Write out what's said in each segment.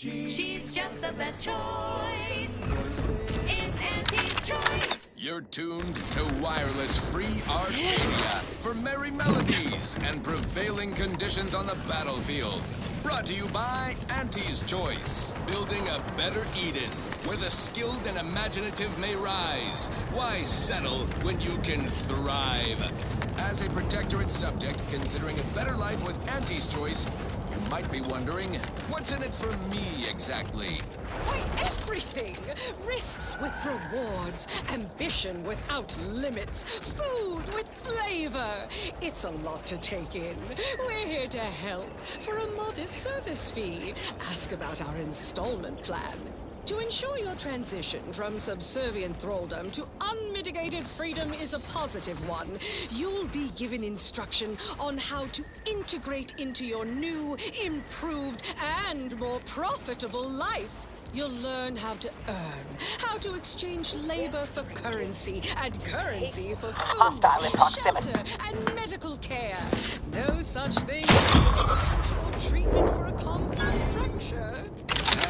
She's just the best choice. It's Auntie's choice. You're tuned to wireless free Arcadia for merry melodies and prevailing conditions on the battlefield. Brought to you by Auntie's Choice, building a better Eden, where the skilled and imaginative may rise. Why settle when you can thrive? As a Protectorate subject considering a better life with Auntie's Choice, you might be wondering, what's in it for me exactly? Why, everything! Risks with rewards, ambition without limits, food with flavor. It's a lot to take in. We're here to help for a modest service fee. Ask about our installment plan. To ensure your transition from subservient thraldom to unmitigated freedom is a positive one, you'll be given instruction on how to integrate into your new, improved, and more profitable life. You'll learn how to earn, how to exchange labor for currency, and currency for food, shelter, and medical care. No such thing as treatment for a compound fracture.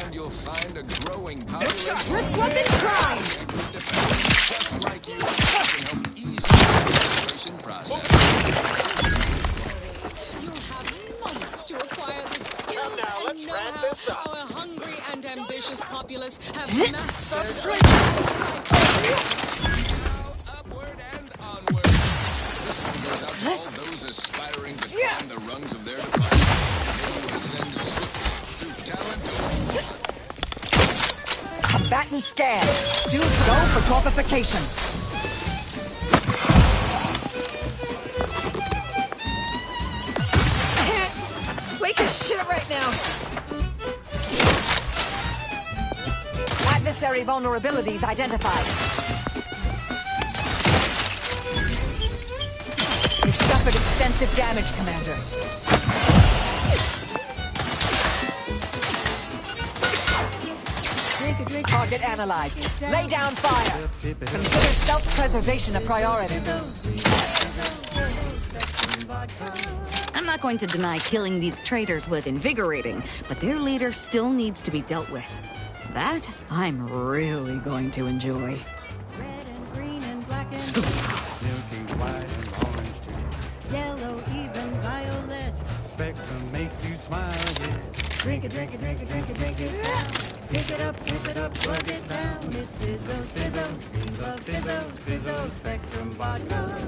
And you'll find a growing population Risk weapon crime! just like you can help ease the registration process. You'll have months to acquire the skills and know-how our hungry and ambitious populace have mastered. Now, upward and onward. This one goes out to all those aspiring to climb the rungs of their department. They will ascend swiftly through talent. Combatant scared. Dudes go for torpification. Wake as shit right now. Adversary vulnerabilities identified. You've suffered extensive damage, Commander. Target analyzed. Lay down fire. Consider self-preservation a priority. I'm not going to deny killing these traitors was invigorating, but their leader still needs to be dealt with. That I'm really going to enjoy. Red and green and black and blue. Milky white and orange too. Yellow, even violet. Spectrum makes you smile again. Drink it, drink it, drink it, drink it, drink it down. Pick it up, plug it down. It's Fizzo, Fizzo, Fizzo, Fizzo, Fizzo, Spectrum vodka.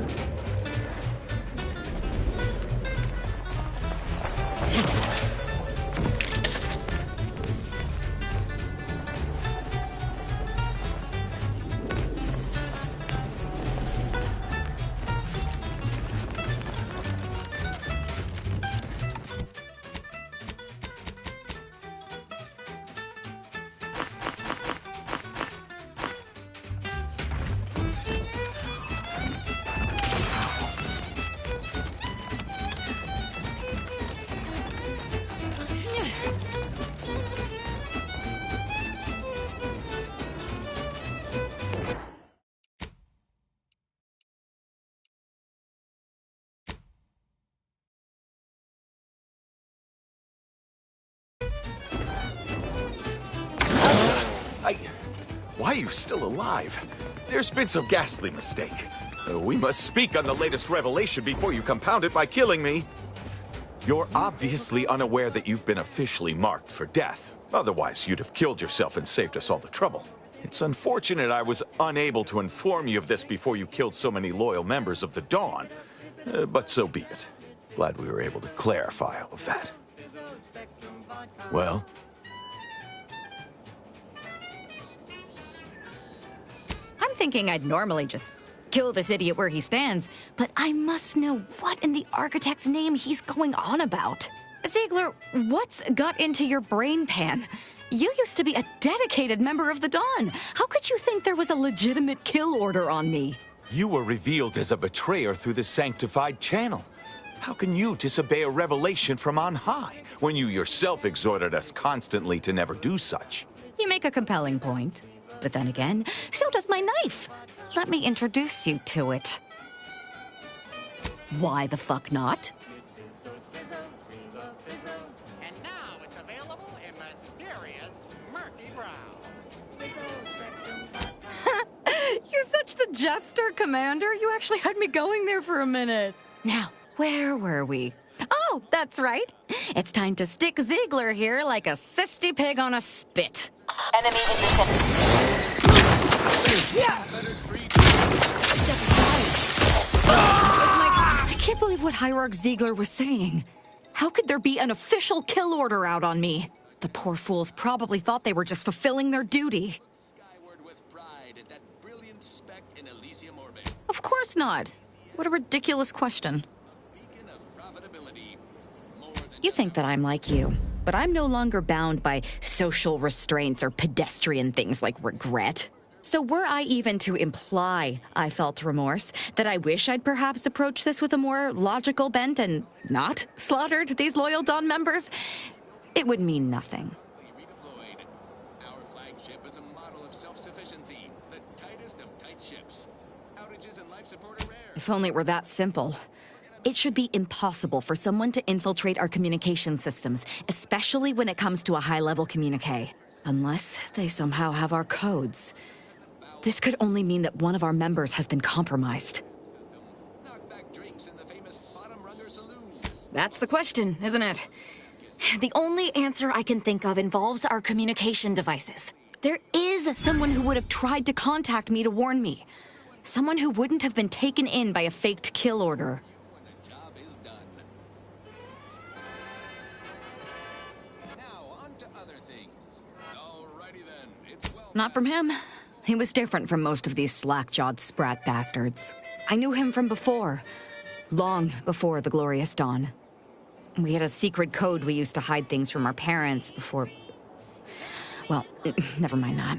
Why are you still alive? There's been some ghastly mistake. We must speak on the latest revelation before you compound it by killing me. You're obviously unaware that you've been officially marked for death. Otherwise, you'd have killed yourself and saved us all the trouble. It's unfortunate I was unable to inform you of this before you killed so many loyal members of the Dawn. But so be it. Glad we were able to clarify all of that. Well? I'm thinking I'd normally just kill this idiot where he stands, but I must know what in the architect's name he's going on about. Ziegler, what's got into your brain pan? You used to be a dedicated member of the Dawn. How could you think there was a legitimate kill order on me? You were revealed as a betrayer through the sanctified channel. How can you disobey a revelation from on high, when you yourself exhorted us constantly to never do such? You make a compelling point. But then again, so does my knife. Let me introduce you to it. Why the fuck not? And now it's available in mysterious Jester, Commander. You actually had me going there for a minute. Now, where were we? Oh, that's right. It's time to stick Ziegler here like a cysty pig on a spit. Enemy in vicinity. Yeah. I can't believe what Hierarch Ziegler was saying. How could there be an official kill order out on me? The poor fools probably thought they were just fulfilling their duty. Skyward with pride at that brilliant speck in Elysium orbit. Of course not. What a ridiculous question. Beacon of profitability. More than You think that I'm like you, but I'm no longer bound by social restraints or pedestrian things like regret. So were I even to imply I felt remorse, that I wish I'd perhaps approached this with a more logical bent and not slaughtered these loyal Dawn members, it would mean nothing. redeployed. Our flagship is a model of self-sufficiency, the tightest of tight ships. Outages and life support are rare. If only it were that simple. It should be impossible for someone to infiltrate our communication systems, especially when it comes to a high-level communique. Unless they somehow have our codes. This could only mean that one of our members has been compromised. Knockback drinks in the famous Bottom Runner Saloon. That's the question, isn't it? The only answer I can think of involves our communication devices. There is someone who would have tried to contact me to warn me. Someone who wouldn't have been taken in by a faked kill order. The job is done. Now, on to other things. Alrighty then, it's well Not from him. He was different from most of these slack-jawed sprat bastards. I knew him from before. Long before the Glorious Dawn. We had a secret code we used to hide things from our parents before... Well, never mind that.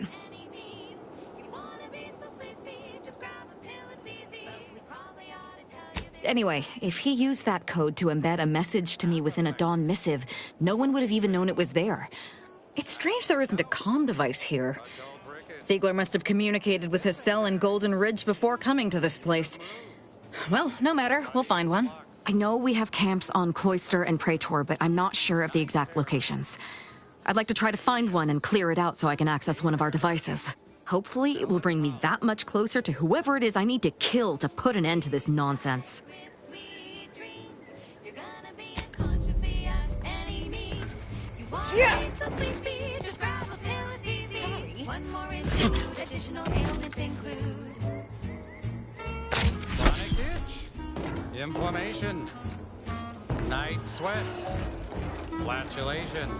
Anyway, if he used that code to embed a message to me within a Dawn missive, no one would have even known it was there. It's strange there isn't a comm device here. Ziegler must have communicated with his cell in Golden Ridge before coming to this place. Well, no matter, we'll find one. I know we have camps on Cloister and Praetor, but I'm not sure of the exact locations. I'd like to try to find one and clear it out so I can access one of our devices. Hopefully, it will bring me that much closer to whoever it is I need to kill to put an end to this nonsense. Yeah. So sleepy, just grab a pill, it's easy. One more interlude, additional ailments include Chronic itch, inflammation, night sweats, flatulation,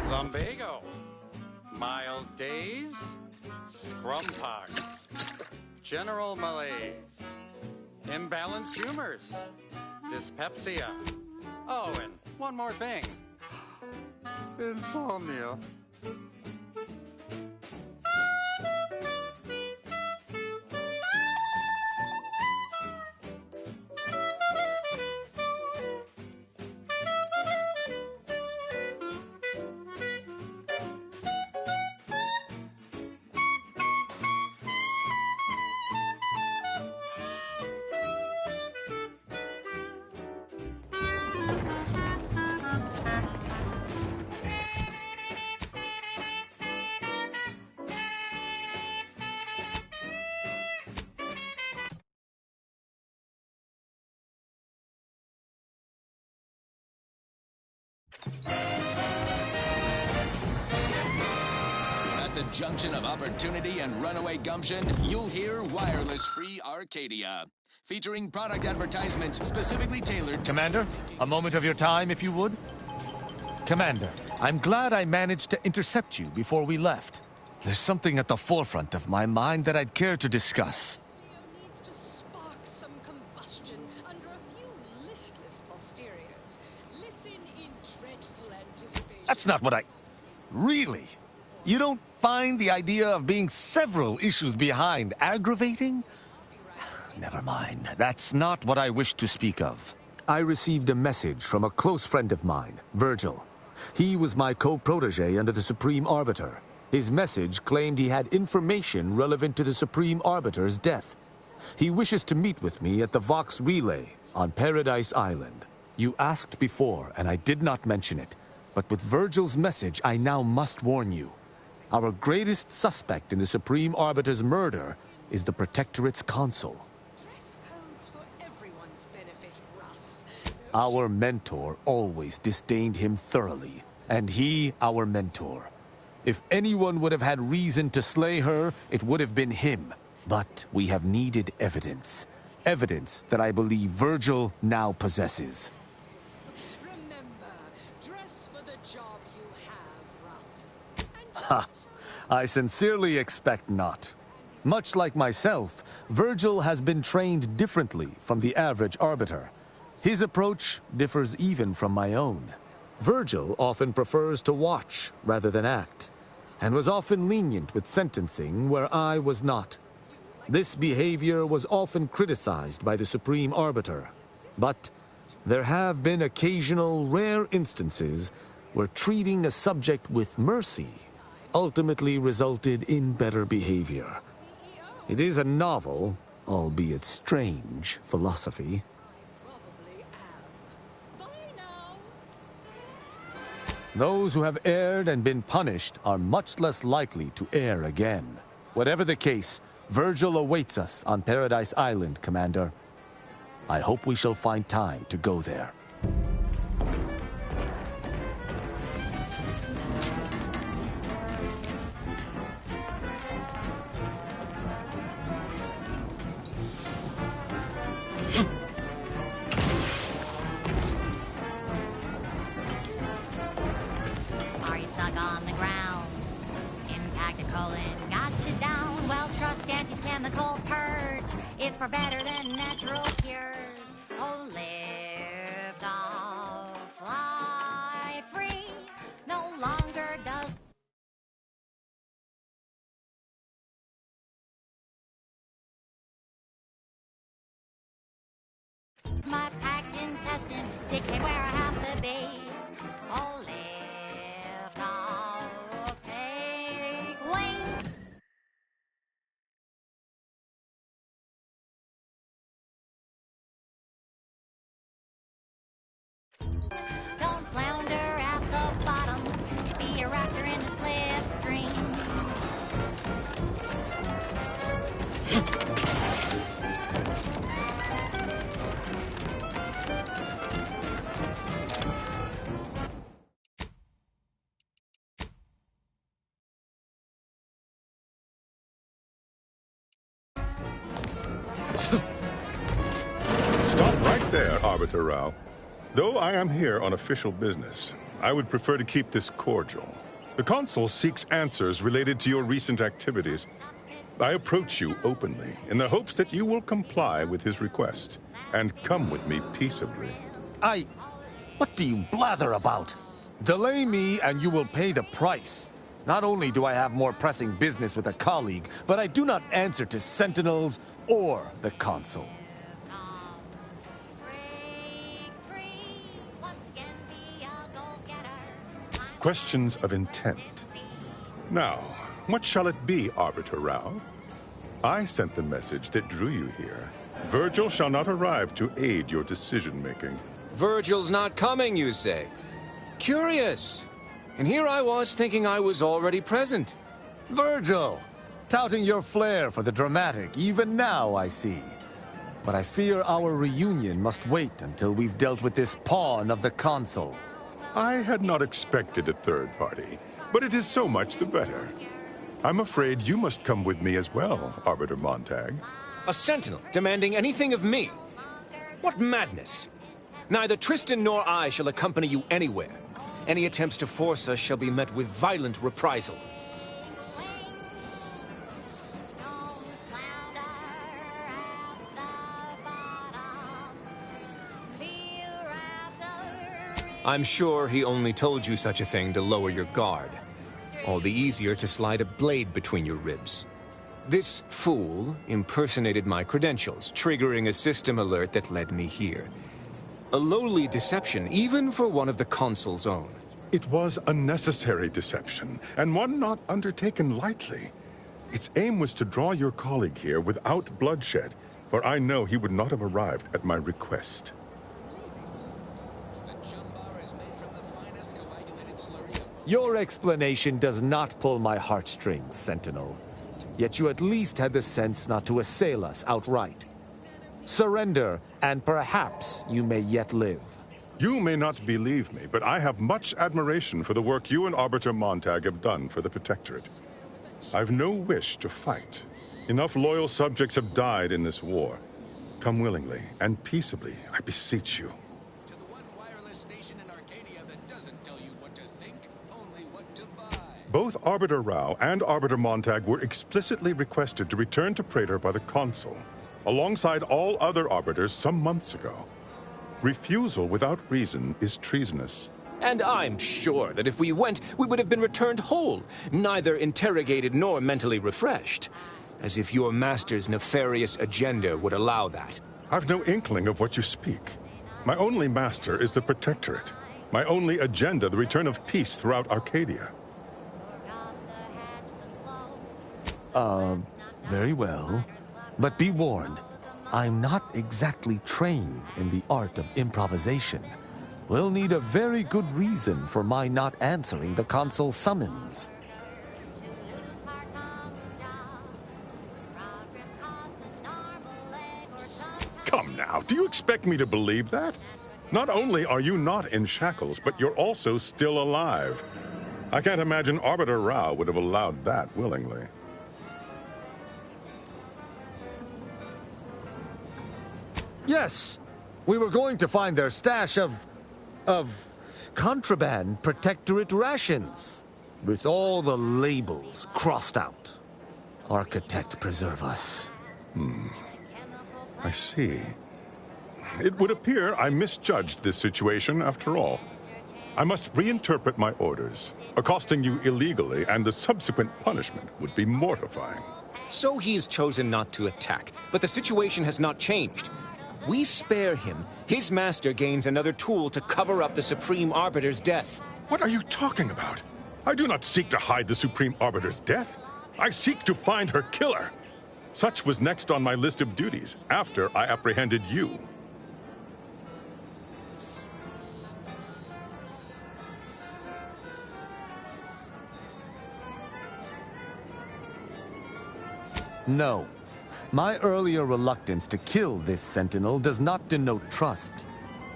lumbago, mild days, scrum pox, general malaise, imbalanced humors, dyspepsia. Oh, and one more thing. Insomnia. At the junction of opportunity and runaway gumption, you'll hear Wireless Free Arcadia. Featuring product advertisements specifically tailored to... Commander, a moment of your time, if you would. Commander, I'm glad I managed to intercept you before we left. There's something at the forefront of my mind that I'd care to discuss. Needs to spark some combustion under a few listless posteriors. Listen in dreadful anticipation. That's not what I... Really? You don't find the idea of being several issues behind aggravating? Never mind. That's not what I wish to speak of. I received a message from a close friend of mine, Virgil. He was my co-protege under the Supreme Arbiter. His message claimed he had information relevant to the Supreme Arbiter's death. He wishes to meet with me at the Vox Relay on Paradise Island. You asked before, and I did not mention it. But with Virgil's message, I now must warn you. Our greatest suspect in the Supreme Arbiter's murder is the Protectorate's consul. Dress codes for everyone's benefit, Russ. Our mentor always disdained him thoroughly, and he our mentor. If anyone would have had reason to slay her, it would have been him. But we have needed evidence. Evidence that I believe Virgil now possesses. Remember, dress for the job you have, Russ. Ha! I sincerely expect not. Much like myself, Virgil has been trained differently from the average arbiter. His approach differs even from my own. Virgil often prefers to watch rather than act, and was often lenient with sentencing where I was not. This behavior was often criticized by the Supreme Arbiter, but there have been occasional rare instances where treating a subject with mercy ultimately resulted in better behavior. It is a novel, albeit strange, philosophy. Probably am. Bye now. Those who have erred and been punished are much less likely to err again. Whatever the case, Virgil awaits us on Paradise Island, Commander. I hope we shall find time to go there. Are you stuck on the ground? Impact a colon got you down. Well, trust anti-chemical purge is far better than natural cures. Oh, lift off, fly free. No longer does my packed intestines dictate where I have to be. Oh, lift off, take wing. Don't flounder at the bottom. Be a raptor in the slipstream. Stop right there, Arbiter Rao. Though I am here on official business, I would prefer to keep this cordial. The Consul seeks answers related to your recent activities. I approach you openly in the hopes that you will comply with his request and come with me peaceably. What do you blather about? Delay me and you will pay the price. Not only do I have more pressing business with a colleague, but I do not answer to sentinels or the Consul. Questions of intent. Now, what shall it be, Arbiter Rao? I sent the message that drew you here. Virgil shall not arrive to aid your decision-making. Virgil's not coming, you say? Curious. And here I was thinking I was already present. Virgil! Touting your flair for the dramatic, even now, I see. But I fear our reunion must wait until we've dealt with this pawn of the Consul. I had not expected a third party, but it is so much the better. I'm afraid you must come with me as well, Arbiter Montag. A sentinel demanding anything of me? What madness! Neither Tristan nor I shall accompany you anywhere. Any attempts to force us shall be met with violent reprisal. I'm sure he only told you such a thing to lower your guard. All the easier to slide a blade between your ribs. This fool impersonated my credentials, triggering a system alert that led me here. A lowly deception, even for one of the Consul's own. It was a necessary deception, and one not undertaken lightly. Its aim was to draw your colleague here without bloodshed, for I know he would not have arrived at my request. Your explanation does not pull my heartstrings, Sentinel. Yet you at least had the sense not to assail us outright. Surrender, and perhaps you may yet live. You may not believe me, but I have much admiration for the work you and Arbiter Montag have done for the Protectorate. I've no wish to fight. Enough loyal subjects have died in this war. Come willingly and peaceably, I beseech you. To the one wireless station in Arcadia that doesn't tell you what to think, only what to buy. Both Arbiter Rao and Arbiter Montag were explicitly requested to return to Praetor by the Consul, alongside all other Arbiters some months ago. Refusal without reason is treasonous. And I'm sure that if we went, we would have been returned whole, neither interrogated nor mentally refreshed. As if your master's nefarious agenda would allow that. I've no inkling of what you speak. My only master is the Protectorate. My only agenda, the return of peace throughout Arcadia. Very well. But be warned, I'm not exactly trained in the art of improvisation. We'll need a very good reason for my not answering the Consul's summons. Come now, do you expect me to believe that? Not only are you not in shackles, but you're also still alive. I can't imagine Arbiter Rao would have allowed that willingly. Yes, we were going to find their stash of contraband Protectorate rations, with all the labels crossed out. Architect preserve us. I see. It would appear I misjudged this situation after all. I must reinterpret my orders. Accosting you illegally and the subsequent punishment would be mortifying. So he's chosen not to attack, but the situation has not changed. We spare him. His master gains another tool to cover up the Supreme Arbiter's death. What are you talking about? I do not seek to hide the Supreme Arbiter's death. I seek to find her killer. Such was next on my list of duties, after I apprehended you. No. My earlier reluctance to kill this Sentinel does not denote trust.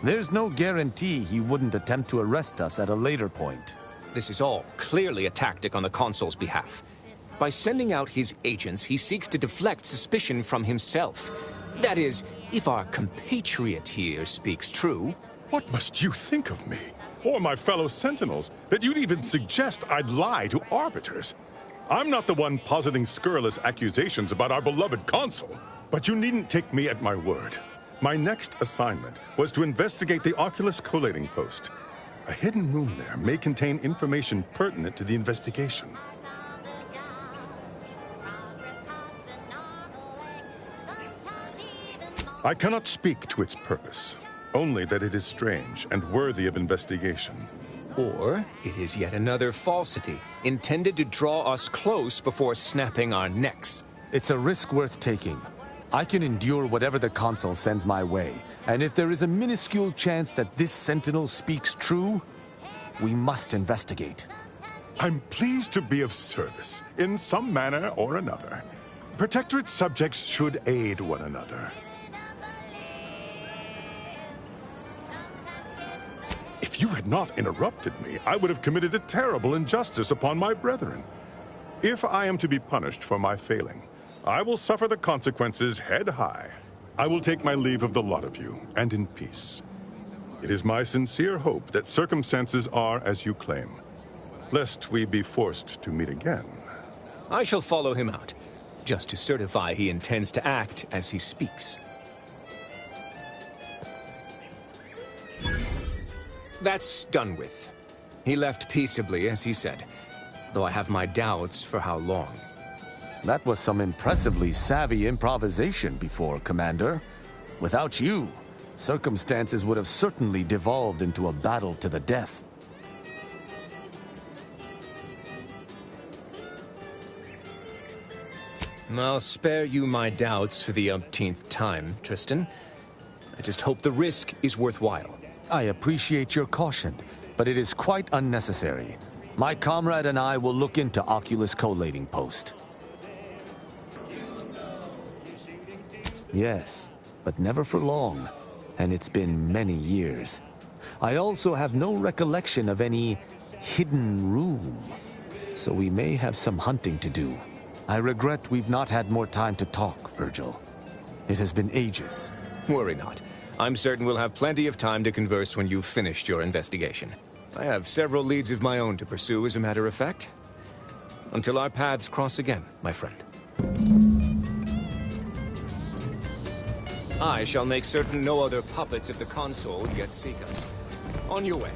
There's no guarantee he wouldn't attempt to arrest us at a later point. This is all clearly a tactic on the Consul's behalf. By sending out his agents, he seeks to deflect suspicion from himself. That is, if our compatriot here speaks true. What must you think of me, or my fellow Sentinels, that you'd even suggest I'd lie to Arbiters? I'm not the one positing scurrilous accusations about our beloved Consul. But you needn't take me at my word. My next assignment was to investigate the Oculus collating post. A hidden room there may contain information pertinent to the investigation. I cannot speak to its purpose, only that it is strange and worthy of investigation. Or it is yet another falsity, intended to draw us close before snapping our necks. It's a risk worth taking. I can endure whatever the Consul sends my way, and if there is a minuscule chance that this Sentinel speaks true, we must investigate. I'm pleased to be of service, in some manner or another. Protectorate subjects should aid one another. If you had not interrupted me, I would have committed a terrible injustice upon my brethren. If I am to be punished for my failing, I will suffer the consequences head high. I will take my leave of the lot of you, and in peace. It is my sincere hope that circumstances are as you claim, lest we be forced to meet again. I shall follow him out, just to certify he intends to act as he speaks. That's done with. He left peaceably, as he said, though I have my doubts for how long. That was some impressively savvy improvisation before, Commander. Without you, circumstances would have certainly devolved into a battle to the death. I'll spare you my doubts for the umpteenth time, Tristan. I just hope the risk is worthwhile. I appreciate your caution, but it is quite unnecessary. My comrade and I will look into Oculus collating post. Yes, but never for long, and it's been many years. I also have no recollection of any hidden room, so we may have some hunting to do. I regret we've not had more time to talk, Virgil. It has been ages. Worry not. I'm certain we'll have plenty of time to converse when you've finished your investigation. I have several leads of my own to pursue, as a matter of fact. Until our paths cross again, my friend. I shall make certain no other puppets of the console yet seek us. On your way.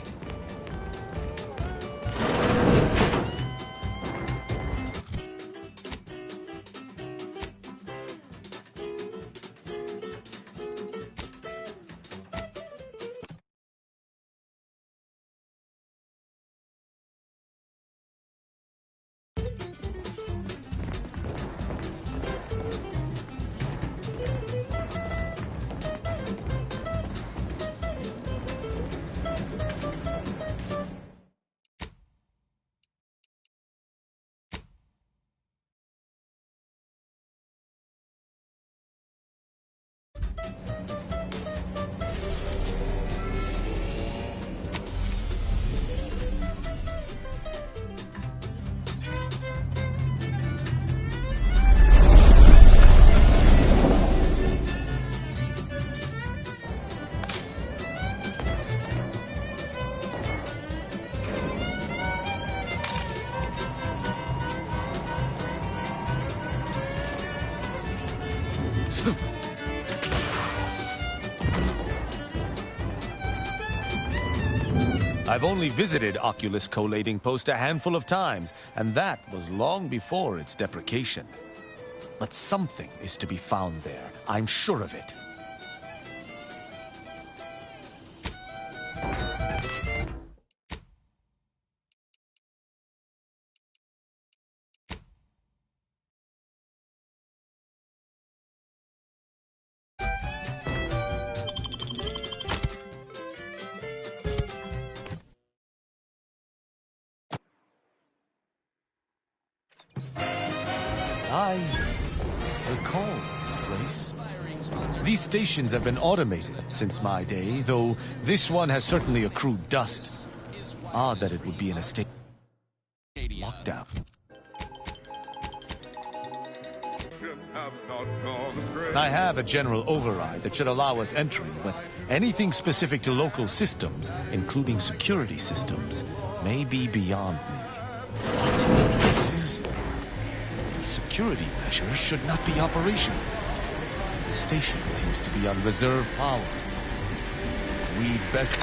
I've only visited Oculus collating post a handful of times, and that was long before its deprecation. But something is to be found there. I'm sure of it. I recall this place. These stations have been automated since my day, though this one has certainly accrued dust. Odd that it would be in a state of lockdown. I have a general override that should allow us entry, but anything specific to local systems, including security systems, may be beyond me. What? These security measures should not be operational. The station seems to be on reserve power. We'd best...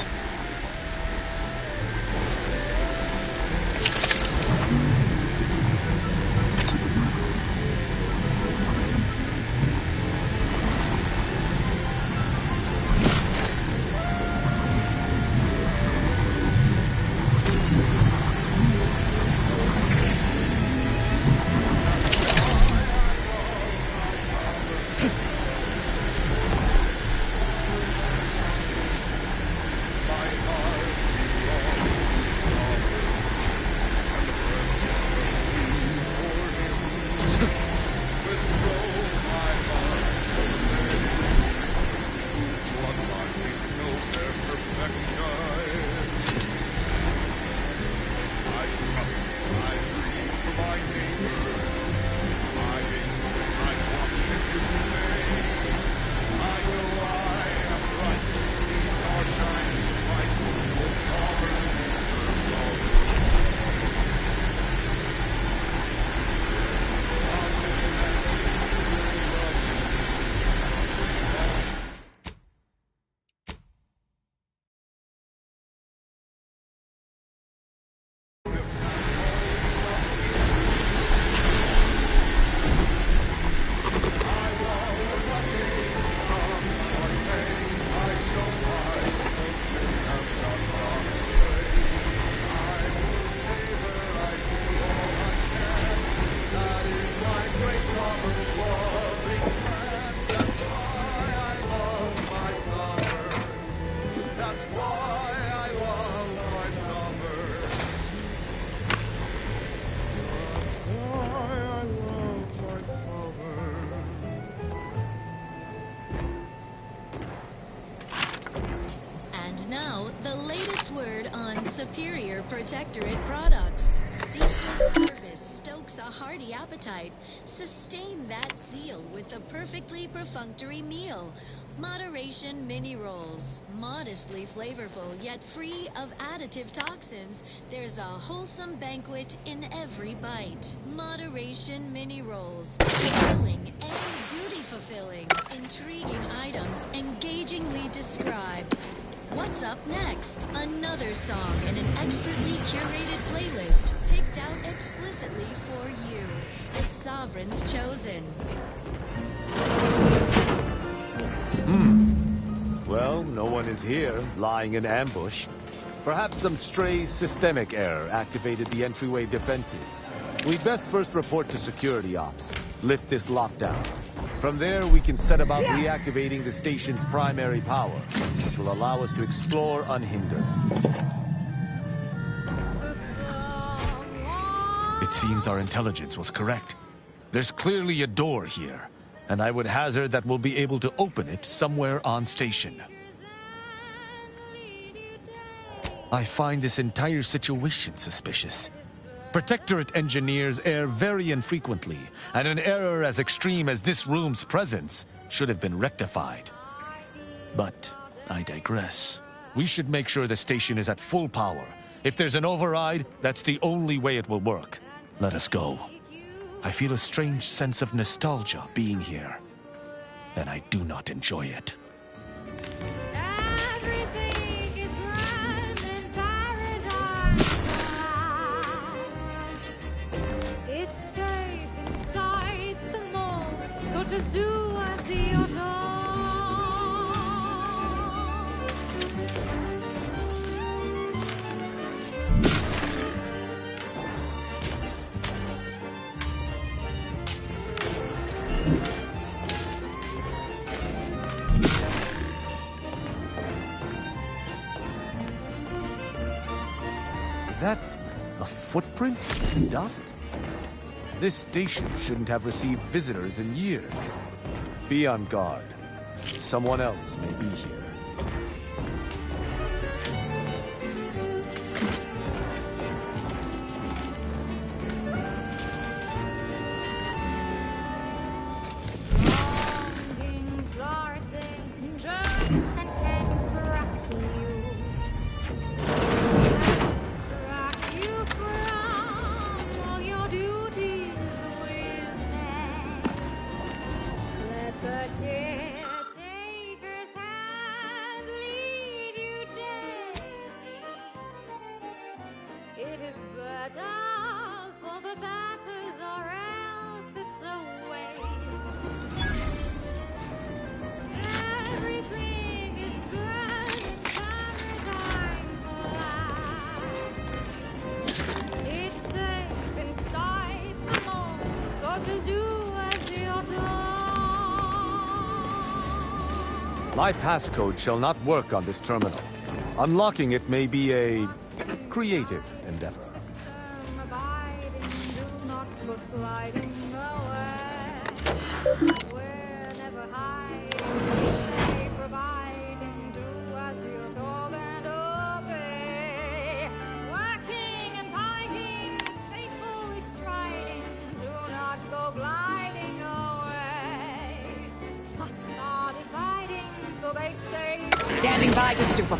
And now, the latest word on superior Protectorate products. Ceaseless service stokes a hearty appetite. Sustain that zeal with the perfectly perfunctory meal. Moderation mini rolls. Modestly flavorful, yet free of additive toxins. There's a wholesome banquet in every bite. Moderation mini rolls. Fulfilling and duty-fulfilling. Intriguing items, engagingly described. What's up next? Another song in an expertly curated playlist, picked out explicitly for you. The Sovereign's Chosen. Well, no one is here, lying in ambush. Perhaps some stray systemic error activated the entryway defenses. We'd best first report to security ops. Lift this lockdown. From there, we can set about reactivating the station's primary power, which will allow us to explore unhindered. It seems our intelligence was correct. There's clearly a door here, and I would hazard that we'll be able to open it somewhere on station. I find this entire situation suspicious. Protectorate engineers err very infrequently, and an error as extreme as this room's presence should have been rectified. But I digress. We should make sure the station is at full power. If there's an override, that's the only way it will work. Let us go. I feel a strange sense of nostalgia being here, and I do not enjoy it. Just do as you're told. Is that a footprint in dust? This station shouldn't have received visitors in years. Be on guard. Someone else may be here. Longings are dangerous and can crack you. Crack you from all your duties. Let the caretaker's hand lead you daily. It is better for the batters, or else it's a waste. Everything is grand in paradise life. It's safe inside the mold, so just do as you're told. My passcode shall not work on this terminal. Unlocking it may be a creative endeavor. Abiding, do not go sliding away. We're never hiding, stay providing, do as you're told and obey. Working and fighting, faithfully striding, do not go gliding away. Thoughts are dividing, so they stay. Standing by to stupefy.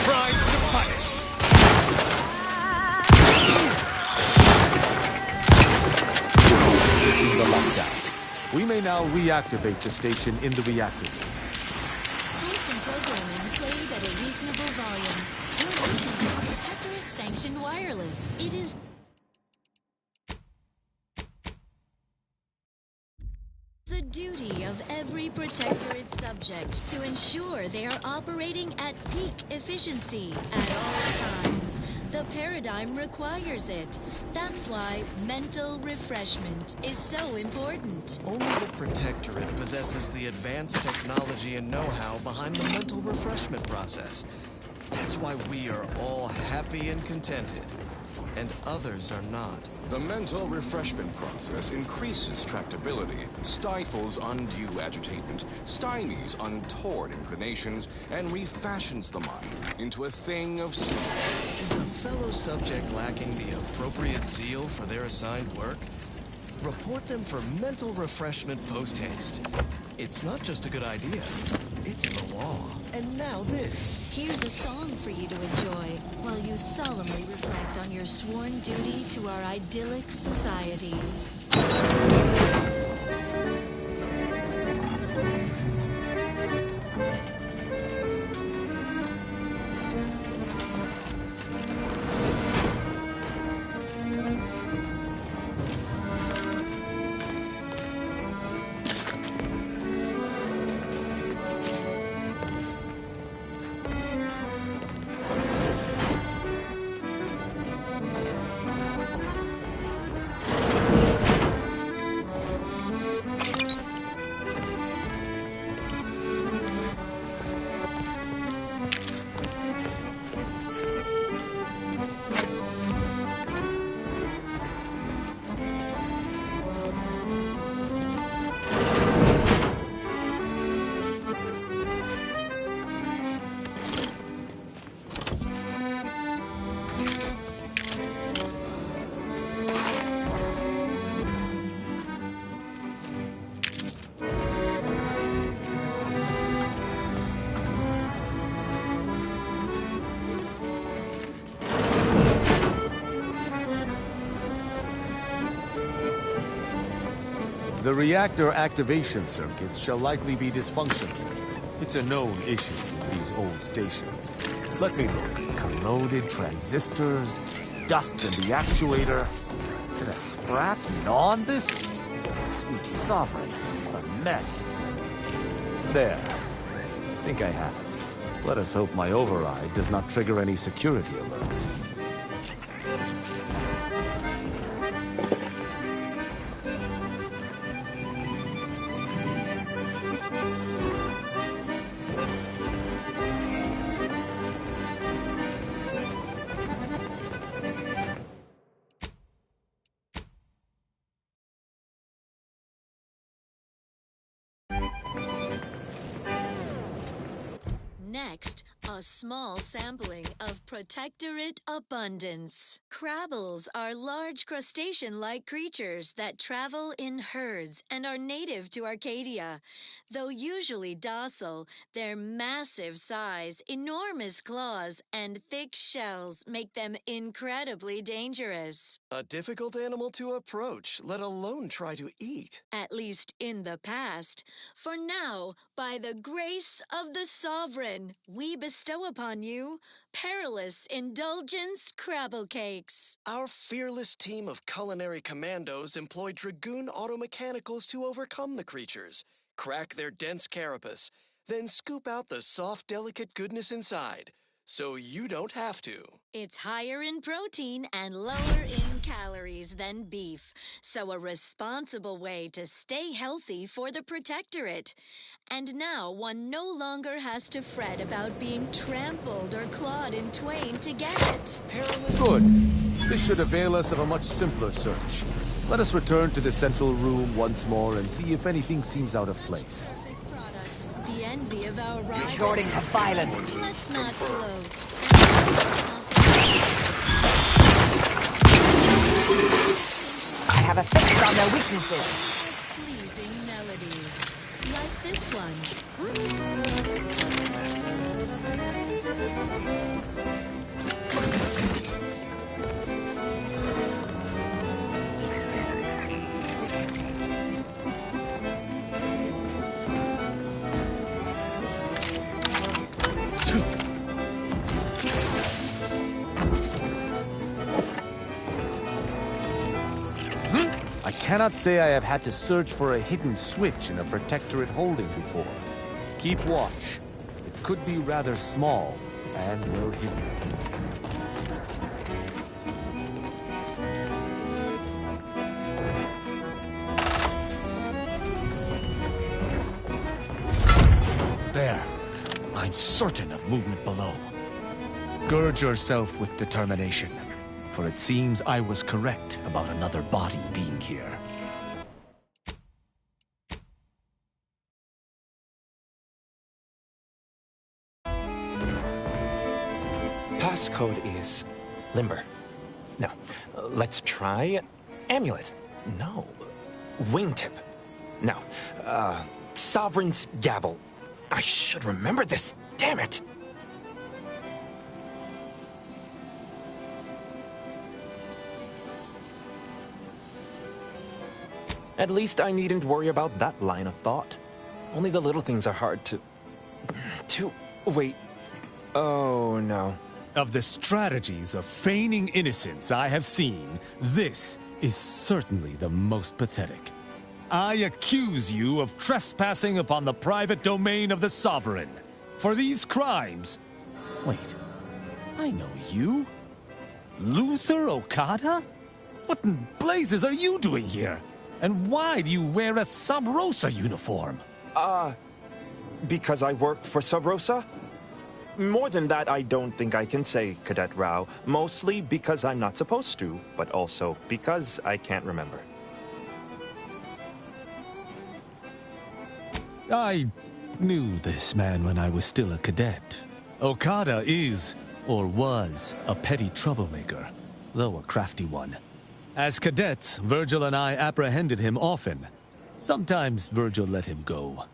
Pride to punish! This is the lockdown. We may now reactivate the station in the reactor. Constant programming played at a reasonable volume. You're listening to Protectorate-sanctioned wireless. It is the duty of every Protectorate subject to ensure they are operating at peak efficiency at all times. The paradigm requires it. That's why mental refreshment is so important. Only the Protectorate possesses the advanced technology and know-how behind the mental refreshment process. That's why we are all happy and contented. and others are not. The mental refreshment process increases tractability, stifles undue agitation, stymies untoward inclinations, and refashions the mind into a thing of soul. Is a fellow subject lacking the appropriate zeal for their assigned work? Report them for mental refreshment post-haste. It's not just a good idea, it's the law. And now this. Here's a song for you to enjoy while you solemnly reflect on your sworn duty to our idyllic society. The reactor activation circuits shall likely be dysfunctional. It's a known issue with these old stations. Let me look. Corroded transistors, dust in the actuator. Did a sprat gnaw on this? Sweet sovereign, what a mess. There. I think I have it. Let us hope my override does not trigger any security alerts. Next, a small sampling of Protectorate abundance. Crabbles are large crustacean-like creatures that travel in herds and are native to Arcadia. Though usually docile, their massive size, enormous claws, and thick shells make them incredibly dangerous. A difficult animal to approach, let alone try to eat. At least in the past. For now, by the grace of the Sovereign, we bestow upon you perilous indulgence crabble cakes. Our fearless team of culinary commandos employ dragoon automechanicals to overcome the creatures, crack their dense carapace, then scoop out the soft, delicate goodness inside, so you don't have to. It's higher in protein and lower in calories than beef, so a responsible way to stay healthy for the Protectorate. And now one no longer has to fret about being trampled or clawed in twain to get it. Good. This should avail us of a much simpler search. Let us return to the central room once more and see if anything seems out of place. Perfect products, the envy of our rivals. Resorting to violence. Let's not gloat. I have a fix on their weaknesses. Pleasing melodies, like this one. I cannot say I have had to search for a hidden switch in a Protectorate holding before. Keep watch. It could be rather small and well hidden. There. I'm certain of movement below. Gird yourself with determination. for it seems I was correct about another body being here. Passcode is limber. No. Let's try amulet. No. Wingtip. No. Sovereign's gavel. I should remember this. Damn it. At least I needn't worry about that line of thought. Only the little things are hard to... Wait. Oh, no. Of the strategies of feigning innocence I have seen, this is certainly the most pathetic. I accuse you of trespassing upon the private domain of the Sovereign. For these crimes... Wait, I know you. Luther Okada? What in blazes are you doing here? And why do you wear a Sub Rosa uniform? Because I work for Sub Rosa? More than that, I don't think I can say, Cadet Rao. Mostly because I'm not supposed to, but also because I can't remember. I knew this man when I was still a cadet. Okada is, or was, a petty troublemaker, though a crafty one. As cadets, Virgil and I apprehended him often. Sometimes Virgil let him go,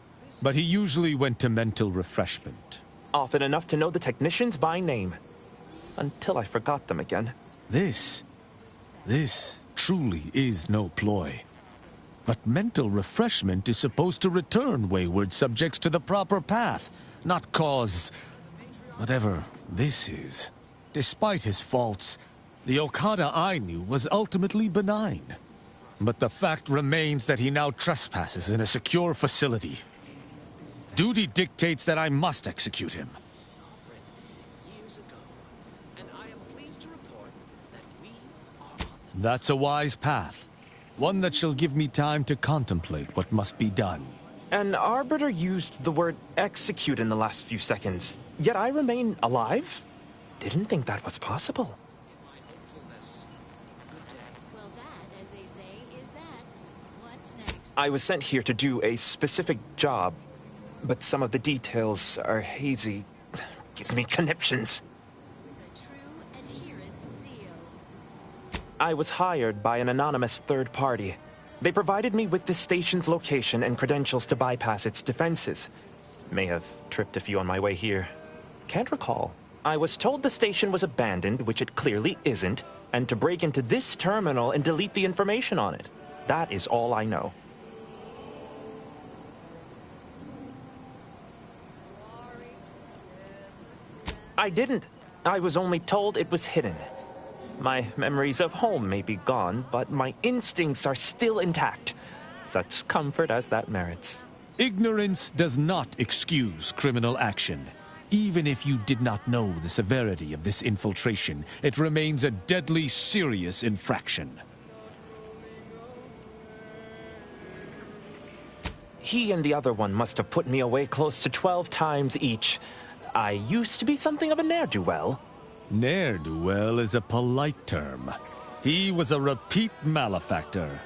but he usually went to mental refreshment. Often enough to know the technicians by name. Until I forgot them again. This truly is no ploy. But mental refreshment is supposed to return wayward subjects to the proper path, not cause whatever this is. Despite his faults, the Okada I knew was ultimately benign. But the fact remains that he now trespasses in a secure facility. Duty dictates that I must execute him. That's a wise path. One that shall give me time to contemplate what must be done. An arbiter used the word execute in the last few seconds, yet I remain alive? Didn't think that was possible. I was sent here to do a specific job, but some of the details are hazy. Gives me conniptions. I was hired by an anonymous third party. They provided me with the station's location and credentials to bypass its defenses. May have tripped a few on my way here. Can't recall. I was told the station was abandoned, which it clearly isn't, and to break into this terminal and delete the information on it. That is all I know. I didn't. I was only told it was hidden. My memories of home may be gone, but my instincts are still intact. Such comfort as that merits. Ignorance does not excuse criminal action. Even if you did not know the severity of this infiltration, it remains a deadly serious infraction. He and the other one must have put me away close to 12 times each. I used to be something of a ne'er-do-well. Ne'er-do-well is a polite term. He was a repeat malefactor.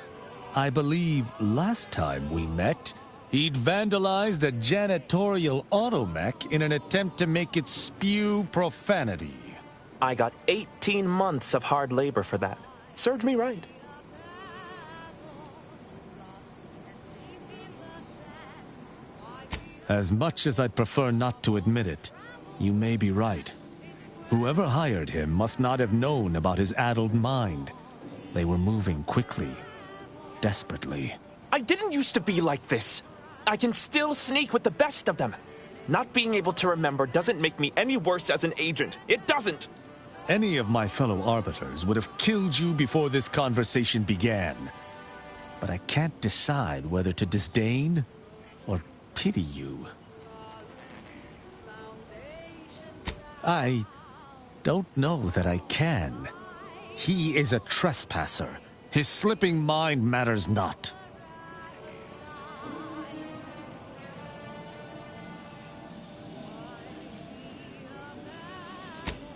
I believe last time we met, he'd vandalized a janitorial automech in an attempt to make it spew profanity. I got 18 months of hard labor for that. Served me right. As much as I'd prefer not to admit it, you may be right. Whoever hired him must not have known about his addled mind. They were moving quickly, desperately. I didn't used to be like this. I can still sneak with the best of them. Not being able to remember doesn't make me any worse as an agent. It doesn't. Any of my fellow arbiters would have killed you before this conversation began. But I can't decide whether to disdain or pity you. I don't know that I can. He is a trespasser. His slipping mind matters not.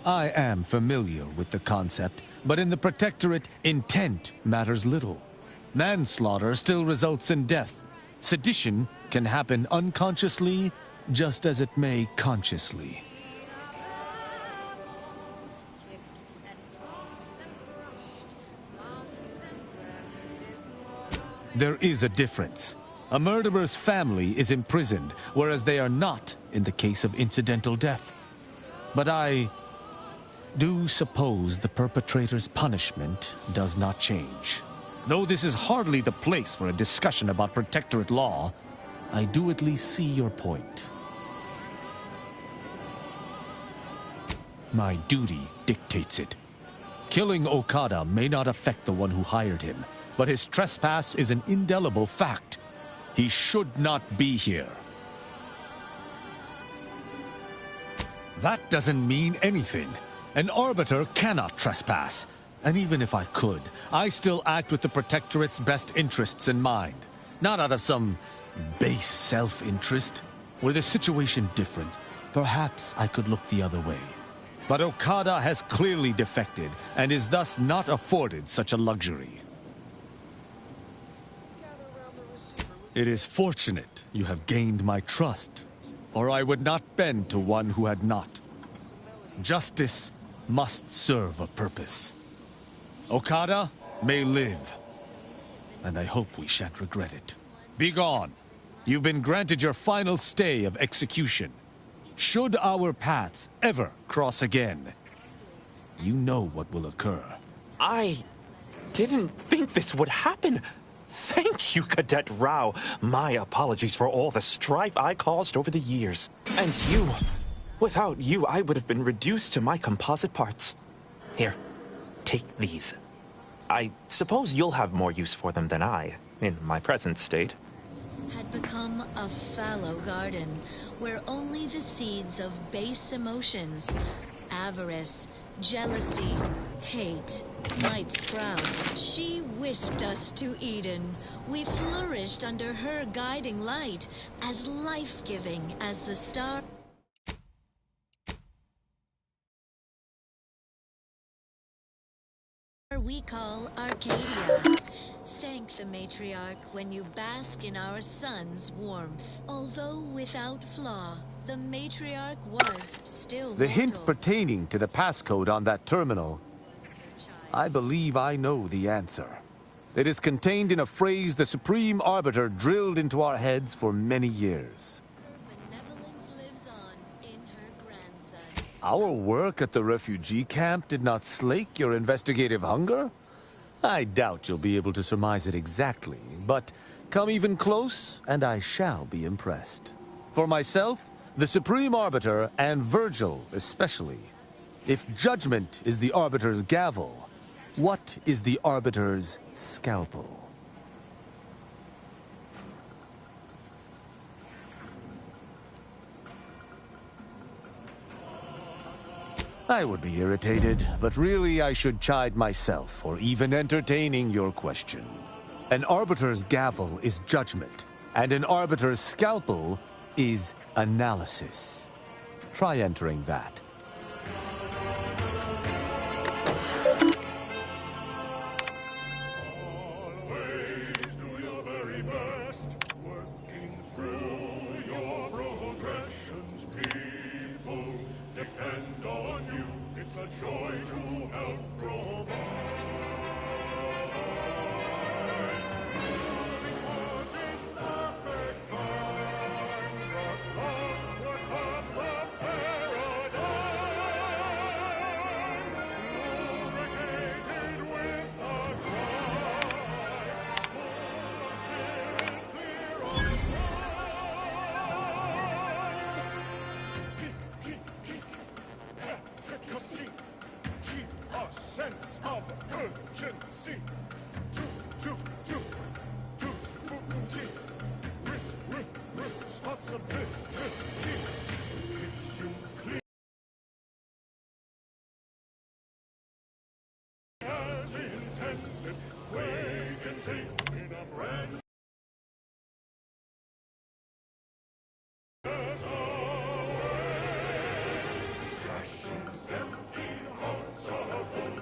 I am familiar with the concept, but in the Protectorate, intent matters little. Manslaughter still results in death. Sedition can happen unconsciously, just as it may consciously. There is a difference. A murderer's family is imprisoned, whereas they are not in the case of incidental death. But I do suppose the perpetrator's punishment does not change. Though this is hardly the place for a discussion about Protectorate law, I do at least see your point. My duty dictates it. Killing Okada may not affect the one who hired him, but his trespass is an indelible fact. He should not be here. That doesn't mean anything. An arbiter cannot trespass. And even if I could, I still act with the Protectorate's best interests in mind. Not out of some base self-interest. Were the situation different, perhaps I could look the other way. But Okada has clearly defected, and is thus not afforded such a luxury. It is fortunate you have gained my trust, or I would not bend to one who had not. Justice must serve a purpose. Okada may live, and I hope we shan't regret it. Begone. You've been granted your final stay of execution. Should our paths ever cross again, you know what will occur. I didn't think this would happen. Thank you, Cadet Rao. My apologies for all the strife I caused over the years. And you. Without you, I would have been reduced to my composite parts. Here, take these. I suppose you'll have more use for them than I, in my present state. Had become a fallow garden, where only the seeds of base emotions, avarice, jealousy, hate, might sprout. She whisked us to Eden. We flourished under her guiding light, as life-giving as the star we call Arcadia. Thank the matriarch when you bask in our sun's warmth. Although without flaw, the matriarch was still The hint mortal. pertaining to the passcode on that terminal, I believe I know the answer. It is contained in a phrase the Supreme Arbiter drilled into our heads for many years. Benevolence lives on in her grandson. Our work at the refugee camp did not slake your investigative hunger? I doubt you'll be able to surmise it exactly, but come even close, and I shall be impressed. For myself, the Supreme Arbiter, and Virgil especially, if judgment is the Arbiter's gavel, what is the Arbiter's scalpel? I would be irritated, but really I should chide myself for even entertaining your question. An Arbiter's gavel is judgment, and an Arbiter's scalpel is analysis. Try entering that. Always do your very best, working through your progressions. People depend on you. It's a joy to help provide. Reports in perfect time. The love would have the paradigm. Lubricated with a drive. Full of spirit, clear on efficacy. Keep a sense of urgency. Responsibility. Kitchen's clean as intended. Waiting in a brand as away. Crashes empty hearts are full.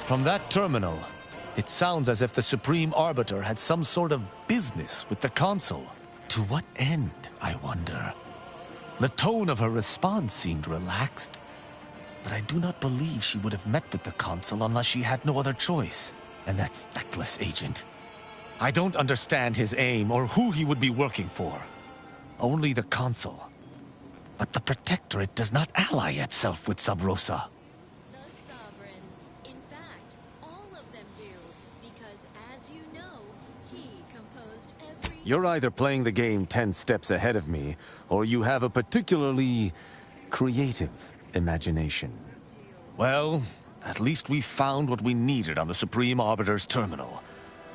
From that terminal, it sounds as if the Supreme Arbiter had some sort of business with the Consul. To what end, I wonder? The tone of her response seemed relaxed, but I do not believe she would have met with the Consul unless she had no other choice. And that feckless agent. I don't understand his aim or who he would be working for. Only the Consul. But the Protectorate does not ally itself with Sub Rosa. The Sovereign. In fact, all of them do, because as you know, he composed every... You're either playing the game 10 steps ahead of me, or you have a particularly creative imagination. Well, at least we found what we needed on the Supreme Arbiter's terminal.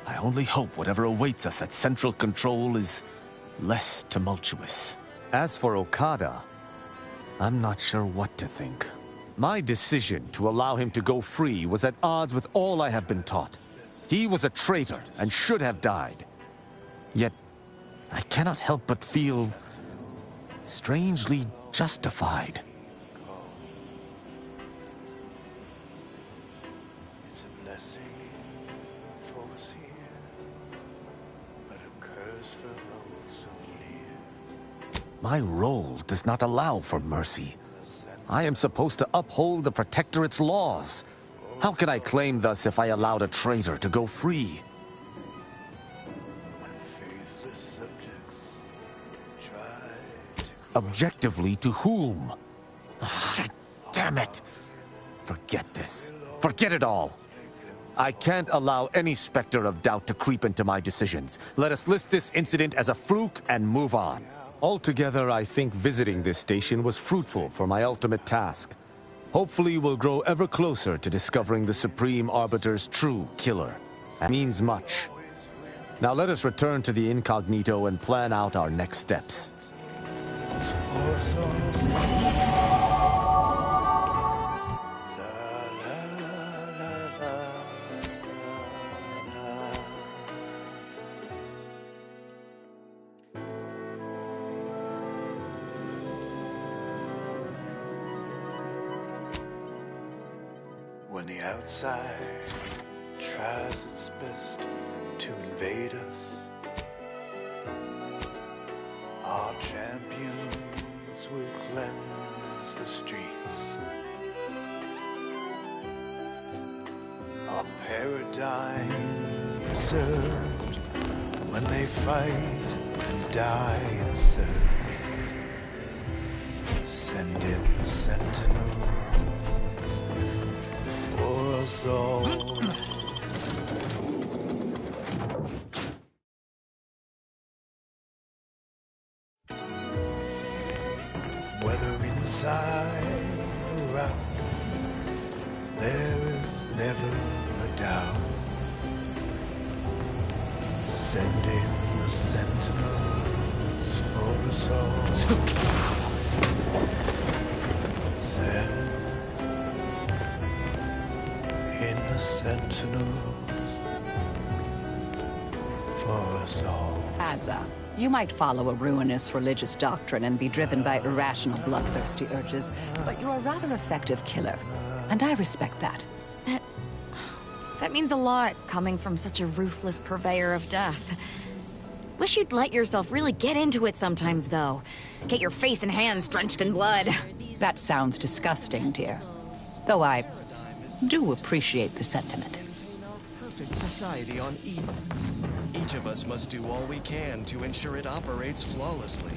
I only hope whatever awaits us at Central Control is less tumultuous. As for Okada, I'm not sure what to think. My decision to allow him to go free was at odds with all I have been taught. He was a traitor and should have died. Yet, I cannot help but feel strangely justified. It's a blessing for us here, but a curse for those so near. My role does not allow for mercy. I am supposed to uphold the Protectorate's laws. How can I claim thus if I allowed a traitor to go free? When faithless subjects try to Objectively to whom? Ah, damn it! Forget this. Forget it all. I can't allow any specter of doubt to creep into my decisions. Let us list this incident as a fluke and move on. Altogether, I think visiting this station was fruitful for my ultimate task. Hopefully, we'll grow ever closer to discovering the Supreme Arbiter's true killer. That means much. Now let us return to the incognito and plan out our next steps. When the outside tries its best to invade us, our champions will cleanse the streets. Our paradigm preserved when they fight and die and serve. Send in the sentinels for us all. Whether inside or out, there is never a doubt. Send in the sentinels for us all. Send in the sentinels for us all. Asa, you might follow a ruinous religious doctrine and be driven by irrational bloodthirsty urges, but you're a rather effective killer, and I respect that. That means a lot, coming from such a ruthless purveyor of death. Wish you'd let yourself really get into it sometimes, though. Get your face and hands drenched in blood. That sounds disgusting, dear. Though I do appreciate the sentiment. Maintain our perfect society on Eden. Each of us must do all we can to ensure it operates flawlessly.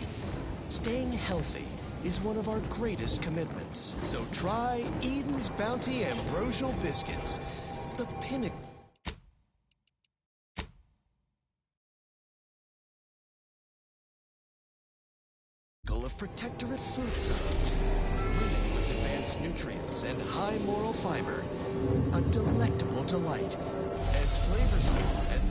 Staying healthy is one of our greatest commitments, so try Eden's Bounty Ambrosial Biscuits, the pinnacle of Protectorate food science, brimming with advanced nutrients and high moral fiber. A delectable delight, as flavorsome and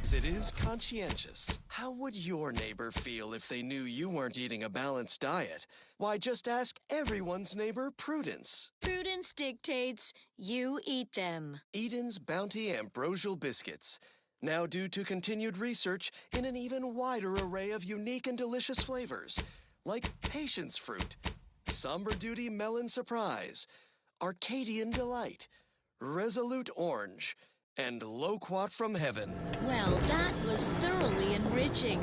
as it is conscientious. How would your neighbor feel if they knew you weren't eating a balanced diet? Why, just ask everyone's neighbor, Prudence. Prudence dictates you eat them. Eden's Bounty Ambrosial Biscuits. Now due to continued research in an even wider array of unique and delicious flavors, like Patience Fruit, Somber Duty Melon Surprise, Arcadian Delight, resolute orange, and loquat from heaven. Well, that was thoroughly enriching.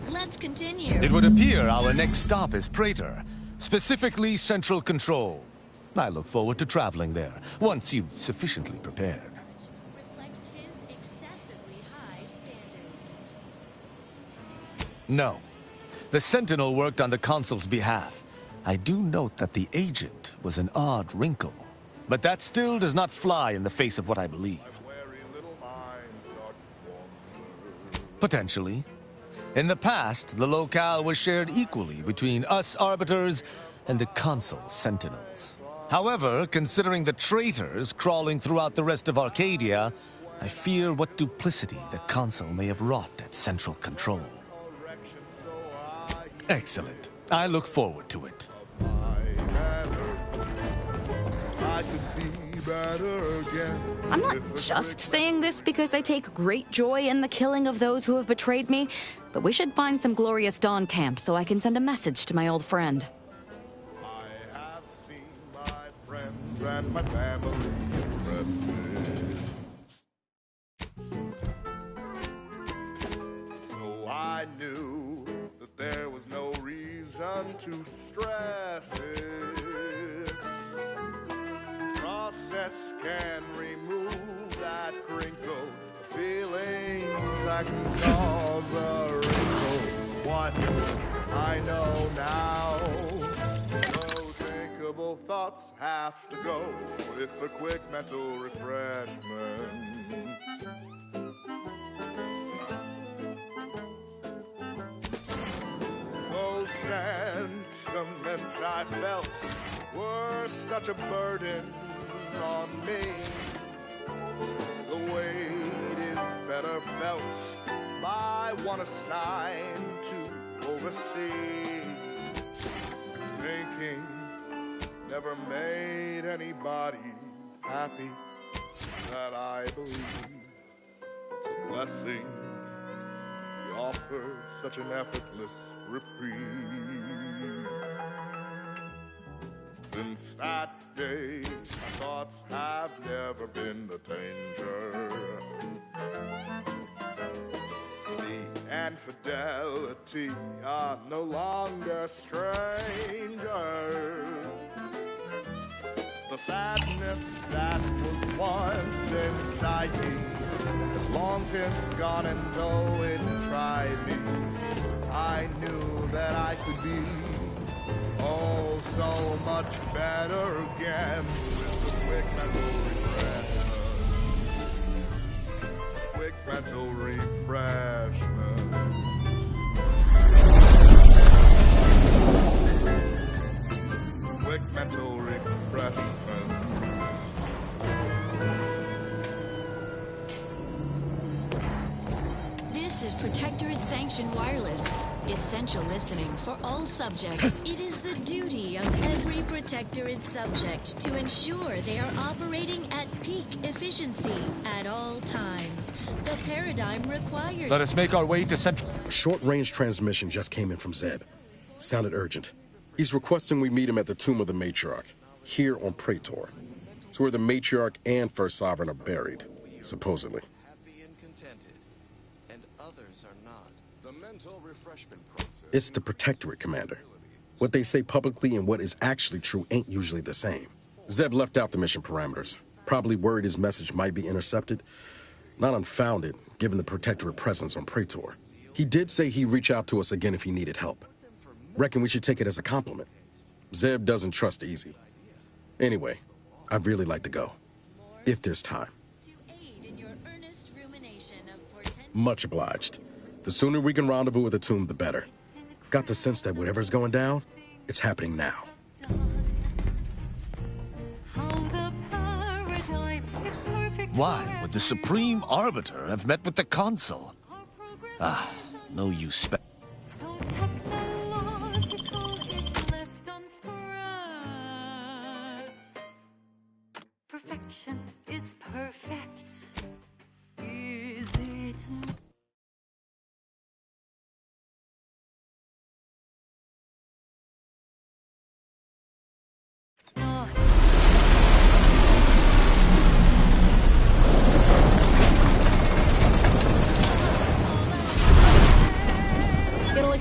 Let's continue. It would appear our next stop is Praetor, specifically Central Control. I look forward to traveling there, once you've sufficiently prepared. Reflects his excessively high standards. No. The Sentinel worked on the Consul's behalf. I do note that the agent was an odd wrinkle. But that still does not fly in the face of what I believe. Potentially. In the past, the locale was shared equally between us Arbiters and the Consul's Sentinels. However, considering the traitors crawling throughout the rest of Arcadia, I fear what duplicity the Consul may have wrought at Central Control. Excellent. I look forward to it. I'm not just saying this because I take great joy in the killing of those who have betrayed me, but we should find some glorious dawn camp so I can send a message to my old friend. I have seen my friends and my family rested. So I knew that there was no reason to stress it. Process can remove that crinkle, the feelings that can cause a wrinkle. What I know now, those thinkable thoughts have to go with a quick mental refreshment. Those sentiments I felt were such a burden on me. The weight is better felt by one assigned to oversee. Thinking never made anybody happy. That I believe it's a blessing. He offered such an effortless reprieve. Since that day, my thoughts have never been the danger. The infidelity are no longer strangers. The sadness that was once inside me is long since gone, and though it tried me, I knew that I could be oh, so much better again with a quick mental refreshment. Quick mental refreshment. Quick mental refreshment. This is Protectorate Sanctioned Wireless. Essential listening for all subjects. It is the duty of every Protectorate subject to ensure they are operating at peak efficiency at all times. The paradigm required. Let us make our way to Central. A short-range transmission just came in from Zeb. Sounded urgent. He's requesting we meet him at the tomb of the Matriarch, here on Praetor. It's where the Matriarch and First Sovereign are buried, supposedly. Happy and contented, and others are not. The mental refreshment process. It's the Protectorate, Commander. What they say publicly and what is actually true ain't usually the same. Zeb left out the mission parameters, probably worried his message might be intercepted. Not unfounded, given the Protectorate presence on Praetor. He did say he'd reach out to us again if he needed help. Reckon we should take it as a compliment. Zeb doesn't trust easy. Anyway, I'd really like to go, if there's time. Much obliged. The sooner we can rendezvous at the tomb, the better. Got the sense that whatever's going down, it's happening now. Why would the Supreme Arbiter have met with the Consul? Ah, no use Perfection is perfect. Is it not?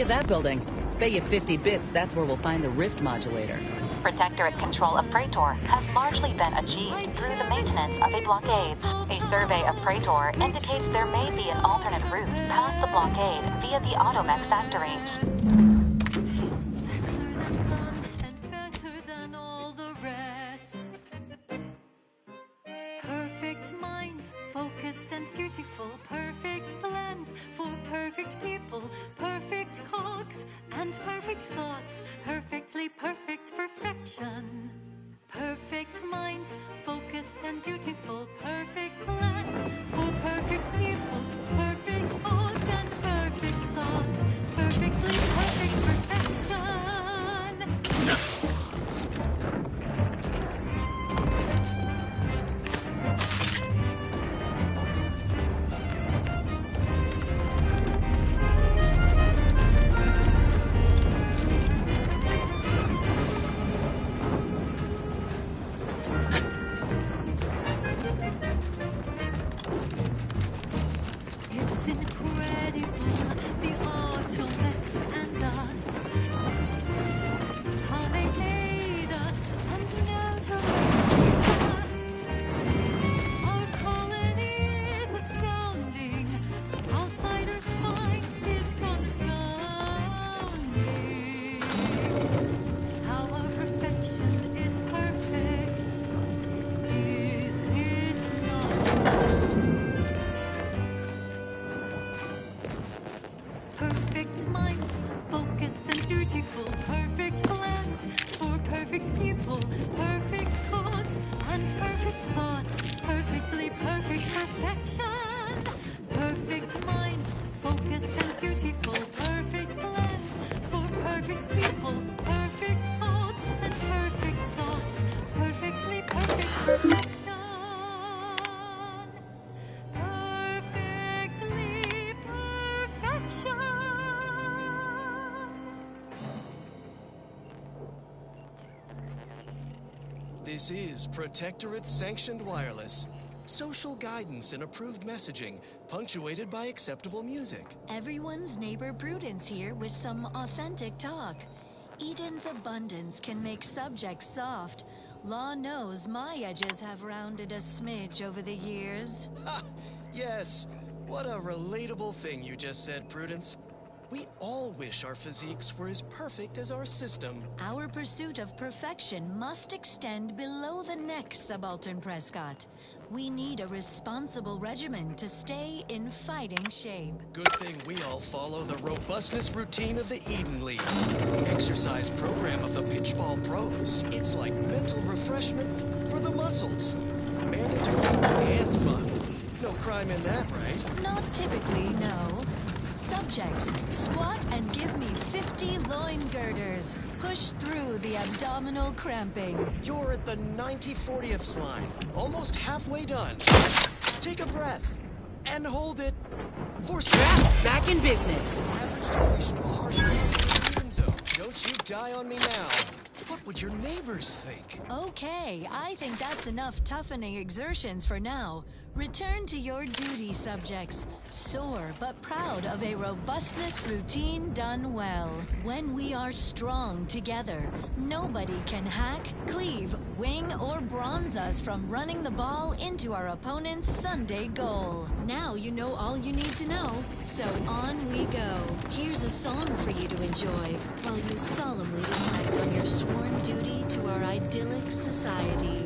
that building. Pay you 50 bits, that's where we'll find the rift modulator. Protectorate control of Praetor has largely been achieved through the maintenance of a blockade. A survey of Praetor indicates there may be an alternate route past the blockade via the Automech factory. Perfect minds, focused and dutiful, perfect plans for perfect people, perfect cogs and perfect thoughts, perfectly perfect perfection. Perfect minds, focused and dutiful, perfect plans for perfect people, perfect cogs and perfect thoughts, perfectly perfect perfection. It's incredible, the Automechs and us. How they made us and never rescued us. Our colony is astounding. Outsiders find it confounding. How our perfection is perfect, is it not? Perfect minds, focused and dutiful, perfect plans for perfect people, perfect cogs and perfect thoughts, perfectly perfect perfection. Perfect minds, focused and dutiful, perfect plans for perfect people, perfect cogs and perfect thoughts, perfectly perfect perfection. Perfectly perfection. This is Protectorate Sanctioned Wireless. Social guidance and approved messaging, punctuated by acceptable music. Everyone's neighbor Prudence here with some authentic talk. Eden's abundance can make subjects soft. Law knows my edges have rounded a smidge over the years. Ha! Yes, what a relatable thing you just said, Prudence. We all wish our physiques were as perfect as our system. Our pursuit of perfection must extend below the neck, Subaltern Prescott. We need a responsible regimen to stay in fighting shape. Good thing we all follow the robustness routine of the Eden League. Exercise program of the Pitchball Pros. It's like mental refreshment for the muscles. Mandatory and fun. No crime in that, right? Not typically, no. Subjects, squat and give me 50 loin girders. Push through the abdominal cramping. You're at the 90/40th line. Almost halfway done. Take a breath. And hold it. For back in business. Average duration of a harsh environment zone. Don't you die on me now. What would your neighbors think? Okay, I think that's enough toughening exertions for now. Return to your duty, subjects. Sore but proud of a robustness routine done well. When we are strong together, nobody can hack, cleave, wing, or bronze us from running the ball into our opponent's Sunday goal. Now you know all you need to know, so on we go. Here's a song for you to enjoy while you solemnly reflect on your sworn duty to our idyllic society.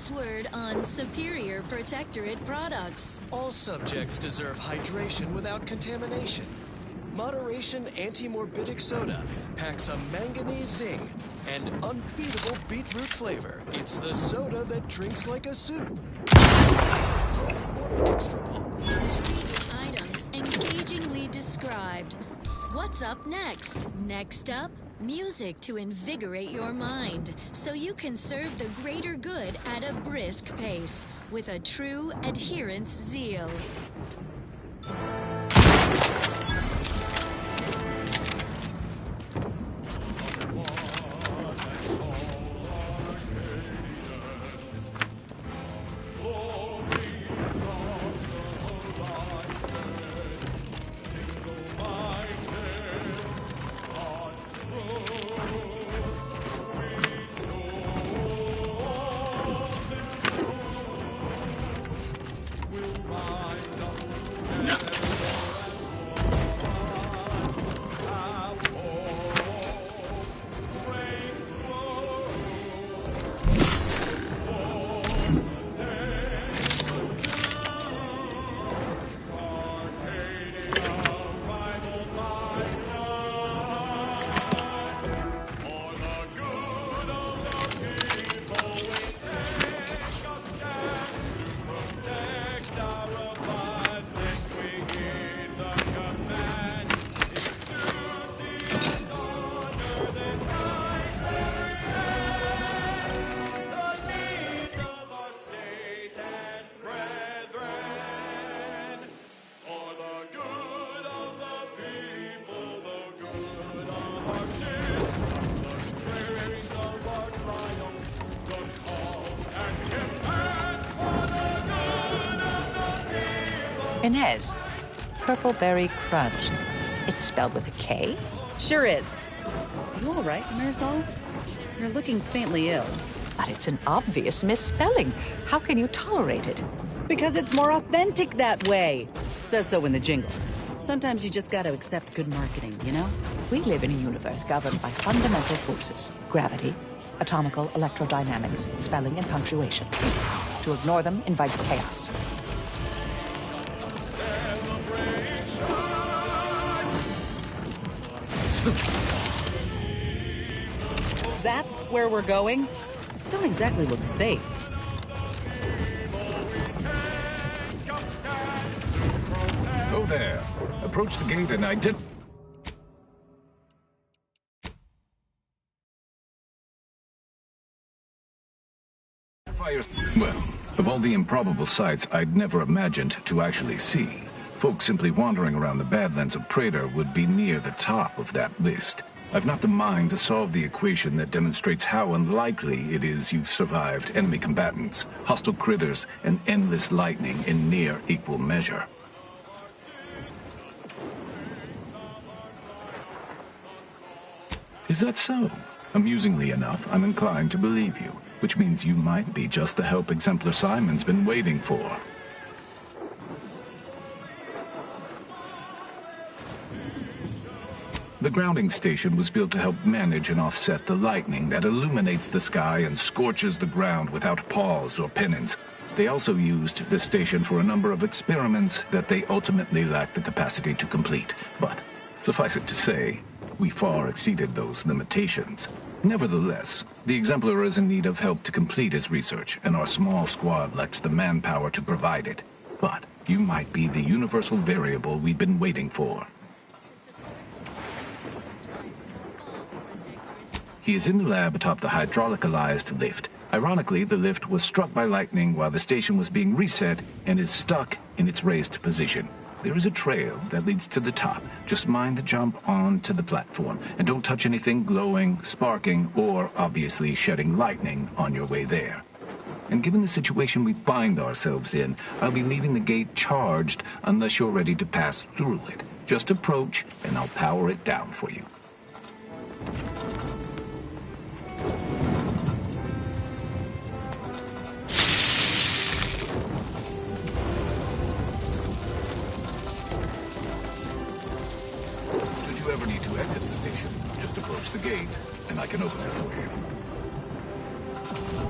latest word on superior protectorate products. All subjects deserve hydration without contamination. Moderation Anti-Morbidic Soda packs a manganese zing and unbeatable beetroot flavor. It's the soda that drinks like a soup. Pulp or extra pulp? Items engagingly described. What's up next? Next up, music to invigorate your mind, so you can serve the greater good at a brisk pace, with a true adherence zeal. Inez, Purple Berry Crunch. It's spelled with a K? Sure is. You all right, Marisol? You're looking faintly ill. But it's an obvious misspelling. How can you tolerate it? Because it's more authentic that way. Says so in the jingle. Sometimes you just gotta accept good marketing, you know? We live in a universe governed by fundamental forces. Gravity, atomical electrodynamics, spelling, and punctuation. To ignore them invites chaos. That's where we're going? Don't exactly look safe. Oh there. Approach the gate and Well, of all the improbable sights I'd never imagined to actually see, folks simply wandering around the Badlands of Praetor would be near the top of that list. I've not the mind to solve the equation that demonstrates how unlikely it is you've survived enemy combatants, hostile critters, and endless lightning in near equal measure. Is that so? Amusingly enough, I'm inclined to believe you, which means you might be just the help Exemplar Simon's been waiting for. The grounding station was built to help manage and offset the lightning that illuminates the sky and scorches the ground without pause or penance. They also used the station for a number of experiments that they ultimately lacked the capacity to complete. But, suffice it to say, we far exceeded those limitations. Nevertheless, the Exemplar is in need of help to complete his research, and our small squad lacks the manpower to provide it. But you might be the universal variable we've been waiting for. He is in the lab atop the hydraulicalized lift. Ironically, the lift was struck by lightning while the station was being reset and is stuck in its raised position. There is a trail that leads to the top. Just mind the jump onto the platform, and don't touch anything glowing, sparking, or obviously shedding lightning on your way there. And given the situation we find ourselves in, I'll be leaving the gate charged unless you're ready to pass through it. Just approach, and I'll power it down for you. Should you ever need to exit the station, just approach the gate, and I can open it for you.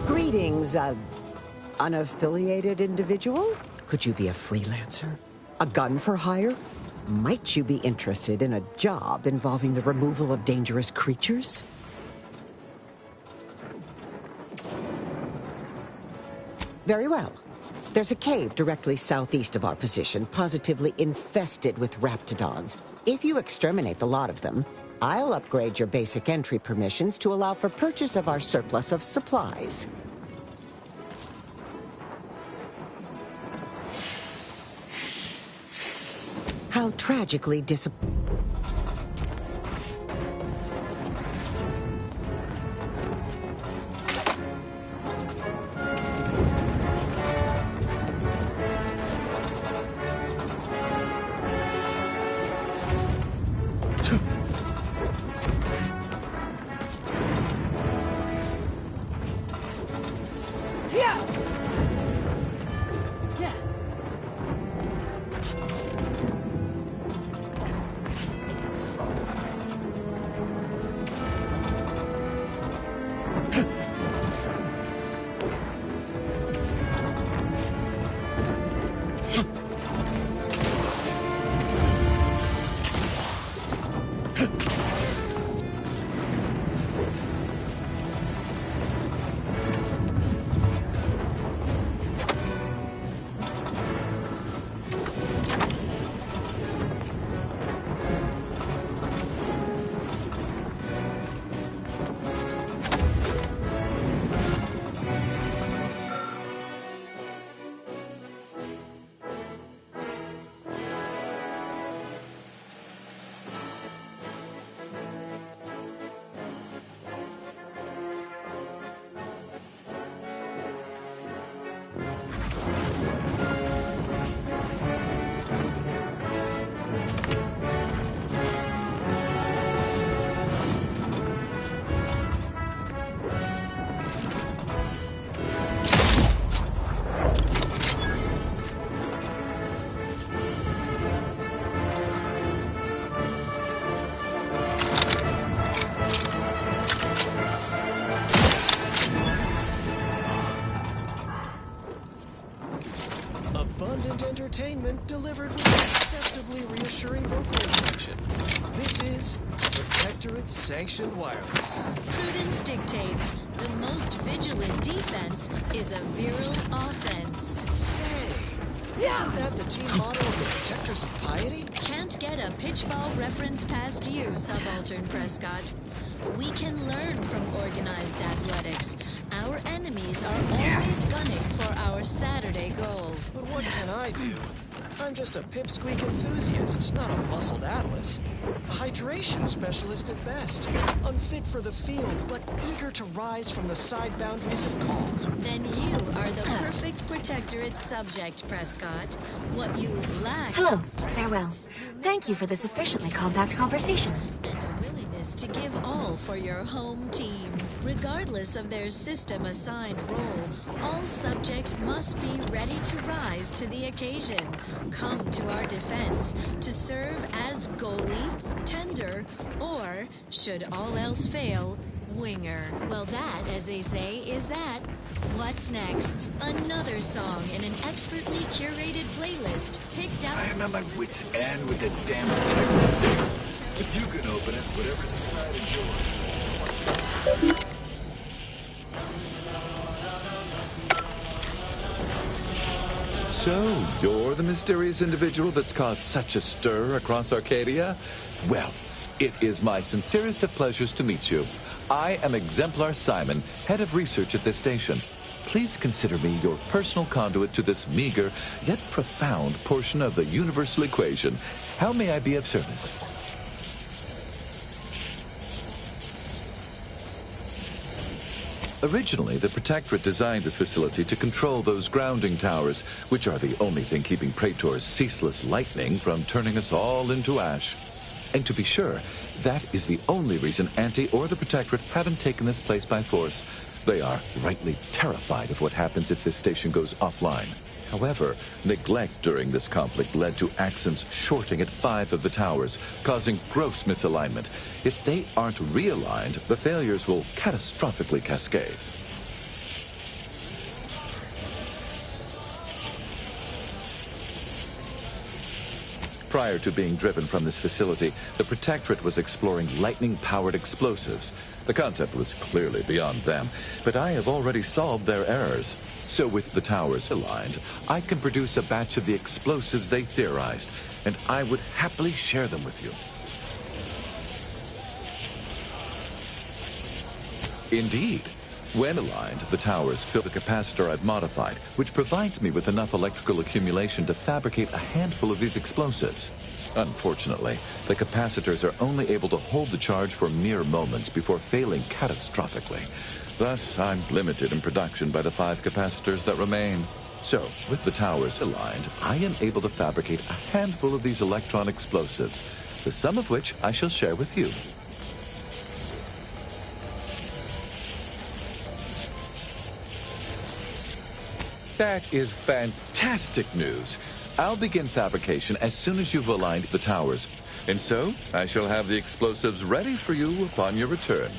Greetings, unaffiliated individual? Could you be a freelancer? A gun for hire? Might you be interested in a job involving the removal of dangerous creatures? Very well. There's a cave directly southeast of our position, positively infested with raptidons. If you exterminate the lot of them, I'll upgrade your basic entry permissions to allow for purchase of our surplus of supplies. How tragically disappointing. Entertainment delivered with acceptably reassuring vocal inflection. This is Protectorate Sanctioned Wireless. Prudence dictates the most vigilant defense is a virile offense. Say, isn't that the team motto of the Protectors of Piety? Can't get a pitchball reference past you, Subaltern Prescott. We can learn from organized athletics. Our enemies are always gunning for our Saturday goal. But what can I do? I'm just a pipsqueak enthusiast, not a muscled atlas. A hydration specialist at best. Unfit for the field, but eager to rise from the side boundaries of cold. Then you are the perfect Protectorate subject, Prescott. What you lack... Hello. Farewell. Thank you for this efficiently compact conversation. And a willingness to give all for your home team. Regardless of their system-assigned role, all subjects must be ready to rise to the occasion. Come to our defense to serve as goalie, tender, or, should all else fail, winger. Well, that, as they say, is that. What's next? Another song in an expertly curated playlist picked out... I am at my wit's end with the damn protector. If you can open it, whatever's inside is yours. So, you're the mysterious individual that's caused such a stir across Arcadia? Well, it is my sincerest of pleasures to meet you. I am Exemplar Simon, head of research at this station. Please consider me your personal conduit to this meager, yet profound portion of the universal equation. How may I be of service? Originally, the Protectorate designed this facility to control those grounding towers, which are the only thing keeping Praetor's ceaseless lightning from turning us all into ash. And to be sure, that is the only reason Anti or the Protectorate haven't taken this place by force. They are rightly terrified of what happens if this station goes offline. However, neglect during this conflict led to Axon's shorting at 5 of the towers, causing gross misalignment. If they aren't realigned, the failures will catastrophically cascade. Prior to being driven from this facility, the Protectorate was exploring lightning-powered explosives. The concept was clearly beyond them, but I have already solved their errors. So with the towers aligned, I can produce a batch of the explosives they theorized, and I would happily share them with you. Indeed. When aligned, the towers fill the capacitor I've modified, which provides me with enough electrical accumulation to fabricate a handful of these explosives. Unfortunately, the capacitors are only able to hold the charge for mere moments before failing catastrophically. Thus, I'm limited in production by the 5 capacitors that remain. So, with the towers aligned, I am able to fabricate a handful of these electron explosives, the sum of which I shall share with you. That is fantastic news. I'll begin fabrication as soon as you've aligned the towers. And so, I shall have the explosives ready for you upon your return.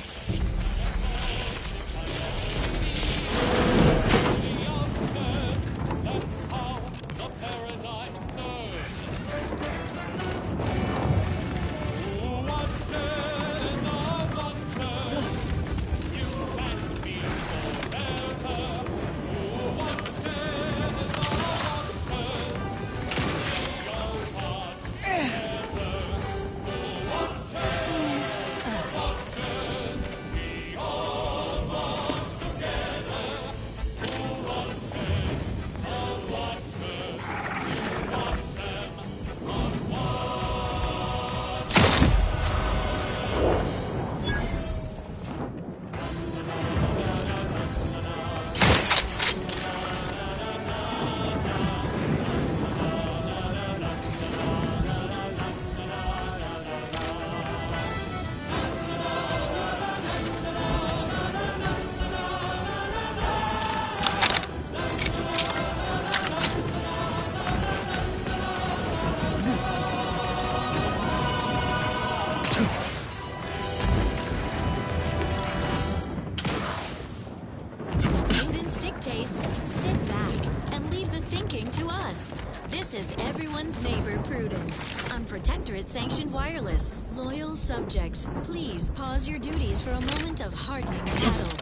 Sit back and leave the thinking to us. This is everyone's neighbor, Prudence, on Protectorate-sanctioned wireless. Loyal subjects, please pause your duties for a moment of hardening tattle.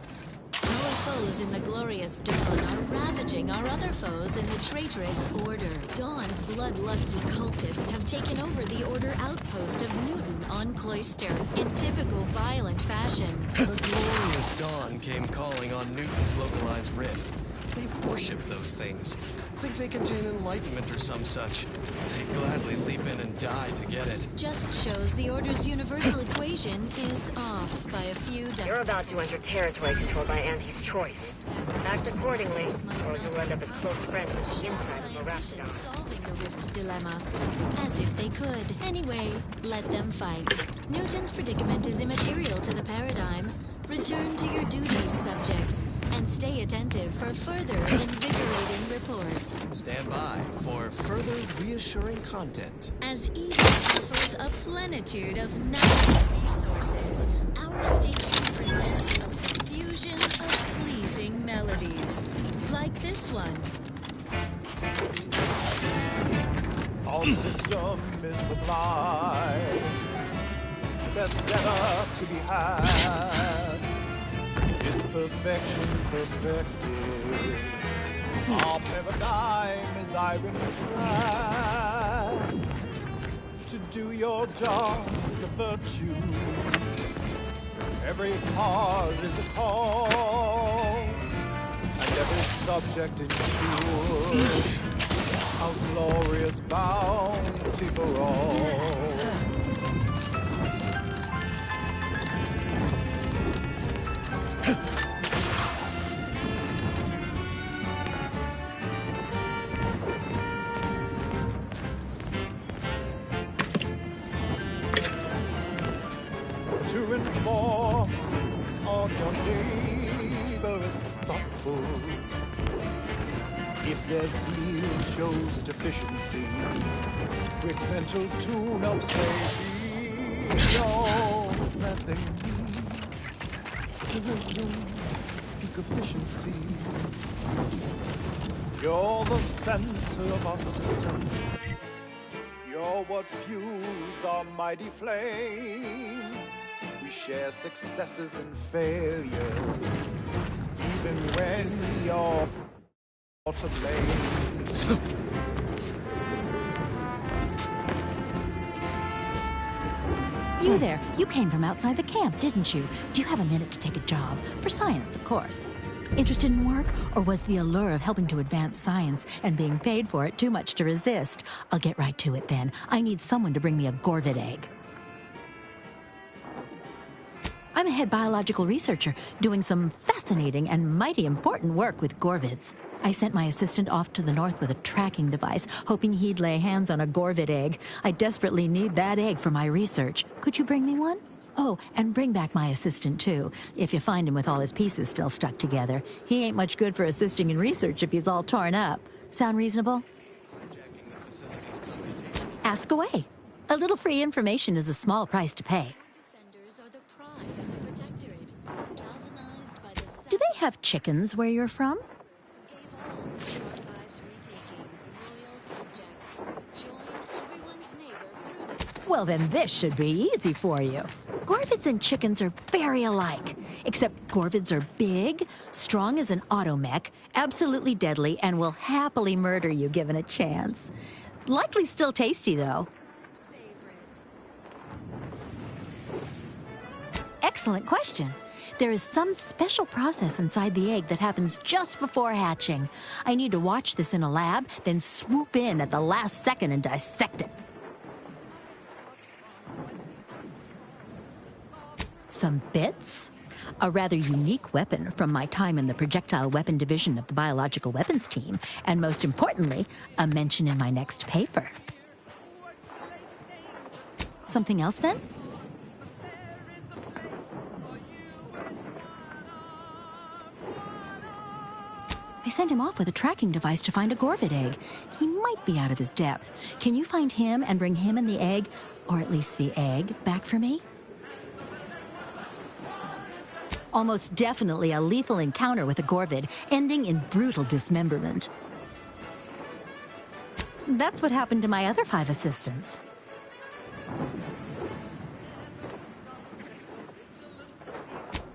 Our foes in the glorious Dawn are ravaging our other foes in the traitorous Order. Dawn's bloodlusty cultists have taken over the Order outpost of Newton on Cloister in typical violent fashion. The glorious Dawn came calling on Newton's localized rift. They worship those things. Think they contain enlightenment or some such. They gladly leap in and die to get it. Just shows the Order's universal equation is off by a few dozen. You're about to enter territory controlled by Auntie's choice. Act accordingly, or you'll end up as close friends with the inside of a Raptidon. Solving the rift dilemma. As if they could. Anyway, let them fight. Newton's predicament is immaterial to the paradigm. Return to your duties, subjects, and stay attentive for further invigorating reports. Stand by for further reassuring content. As Eden offers a plenitude of natural resources, our station presents a profusion of pleasing melodies, like this one. All system is sublime. Best data to be had. It's perfection perfected. Our paradigm is iron clad. To do your job is a virtue. Every part is a call, and every subject ensures a glorious bounty for all. To inform on your neighbor is thoughtful. If their zeal shows deficiency, quick mental tune-ups may be all that they need. There's no peak efficiency. You're the center of our system. You're You're what fuels our mighty flame. We share successes and failures, even when you're to blame. You there, you came from outside the camp, didn't you? Do you have a minute to take a job? For science, of course. Interested in work, or was the allure of helping to advance science and being paid for it too much to resist? I'll get right to it then. I need someone to bring me a Gorvid egg. I'm a head biological researcher doing some fascinating and mighty important work with Gorvids. I sent my assistant off to the north with a tracking device, hoping he'd lay hands on a Gorvid egg. I desperately need that egg for my research. Could you bring me one? Oh, and bring back my assistant, too, if you find him with all his pieces still stuck together. He ain't much good for assisting in research if he's all torn up. Sound reasonable? Ask away. A little free information is a small price to pay. Do they have chickens where you're from? Well, then this should be easy for you. Gorvids and chickens are very alike, except Gorvids are big, strong as an automech, absolutely deadly, and will happily murder you given a chance. Likely still tasty, though. Excellent question. There is some special process inside the egg that happens just before hatching. I need to watch this in a lab, then swoop in at the last second and dissect it. Some bits? A rather unique weapon from my time in the projectile weapon division of the biological weapons team, and most importantly, a mention in my next paper. Something else then? I sent him off with a tracking device to find a Gorvid egg. He might be out of his depth. Can you find him and bring him and the egg, or at least the egg, back for me? Almost definitely a lethal encounter with a Gorvid, ending in brutal dismemberment. That's what happened to my other 5 assistants.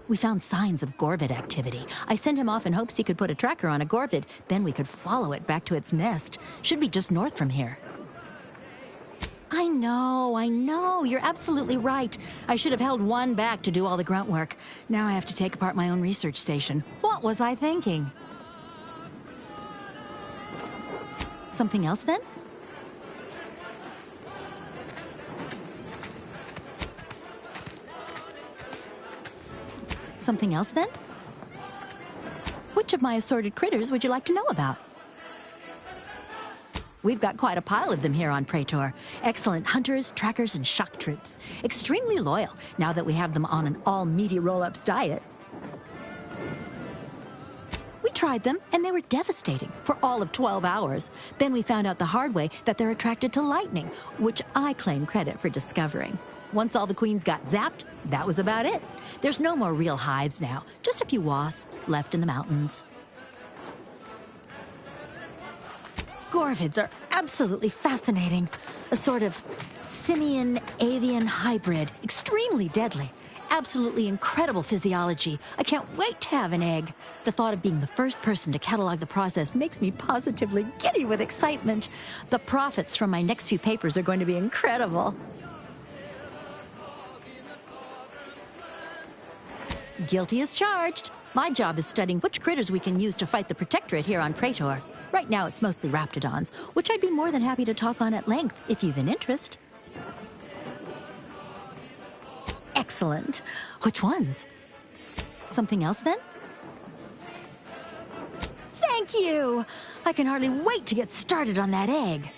We found signs of Gorvid activity. I sent him off in hopes he could put a tracker on a Gorvid, then we could follow it back to its nest. Should be just north from here. I know. You're absolutely right. I should have held one back to do all the grunt work. Now I have to take apart my own research station. What was I thinking? Something else then? Something else then? Which of my assorted critters would you like to know about? We've got quite a pile of them here on Praetor. Excellent hunters, trackers, and shock troops. Extremely loyal, now that we have them on an all-meaty roll-ups diet. We tried them, and they were devastating for all of 12 hours. Then we found out the hard way that they're attracted to lightning, which I claim credit for discovering. Once all the queens got zapped, that was about it. There's no more real hives now, just a few wasps left in the mountains. Gorvids are absolutely fascinating. A sort of simian-avian hybrid, extremely deadly. Absolutely incredible physiology. I can't wait to have an egg. The thought of being the first person to catalog the process makes me positively giddy with excitement. The profits from my next few papers are going to be incredible. Guilty as charged. My job is studying which critters we can use to fight the Protectorate here on Praetor. Right now it's mostly Raptidons, which I'd be more than happy to talk on at length if you've an interest. Excellent. Which ones? Something else then? Thank you! I can hardly wait to get started on that egg.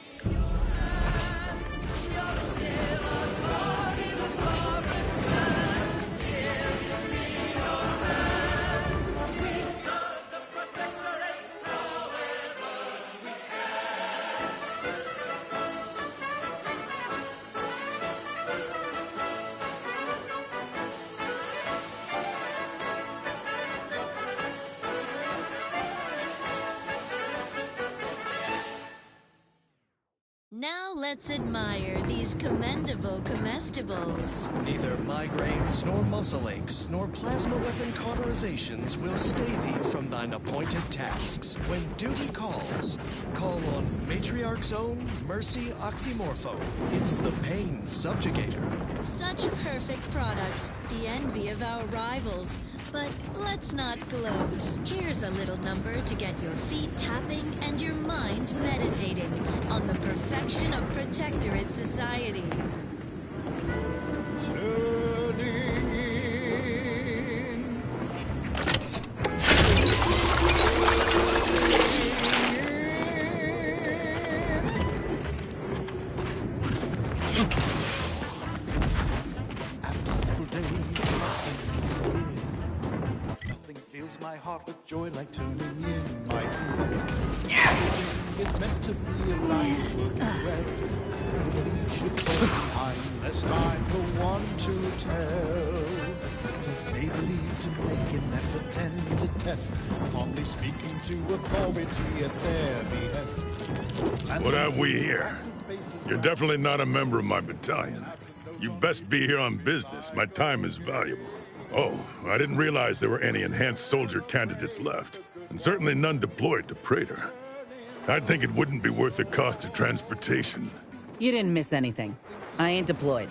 let's admire these commendable comestibles. Neither migraines, nor muscle aches, nor plasma weapon cauterizations will stay thee from thine appointed tasks. When duty calls, call on Matriarch's own Mercy Oxymorpho. It's the pain subjugator. Such perfect products, the envy of our rivals. But let's not gloat. Here's a little number to get your feet tapping and your mind meditating on the perfection of Protectorate society. After several days, nothing fills my heart with joy like turning in my ear. Everything is meant to be a life working well. Nobody should fall behind, lest I'm the one to tell. Does they believe to make an effort tend to test, calmly speaking to authority at their behest? What have we here? You're definitely not a member of my battalion. You best be here on business. My time is valuable. Oh, I didn't realize there were any enhanced soldier candidates left, and certainly none deployed to Praetor. I'd think it wouldn't be worth the cost of transportation. You didn't miss anything. I ain't deployed.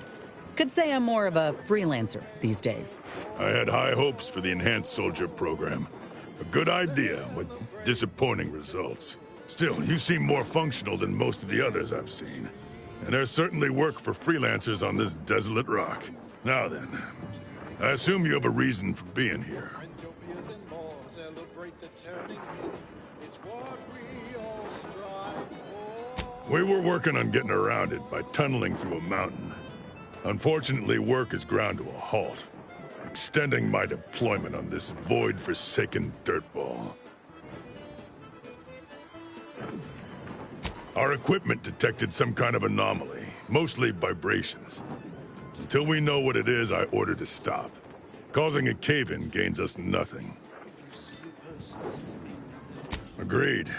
Could say I'm more of a freelancer these days. I had high hopes for the enhanced soldier program. A good idea with disappointing results. Still, you seem more functional than most of the others I've seen. And there's certainly work for freelancers on this desolate rock. Now then, I assume you have a reason for being here. We were working on getting around it by tunneling through a mountain. Unfortunately, work has ground to a halt, extending my deployment on this void-forsaken dirtball. Our equipment detected some kind of anomaly, mostly vibrations. Until we know what it is, I ordered to stop. Causing a cave-in gains us nothing. Agreed.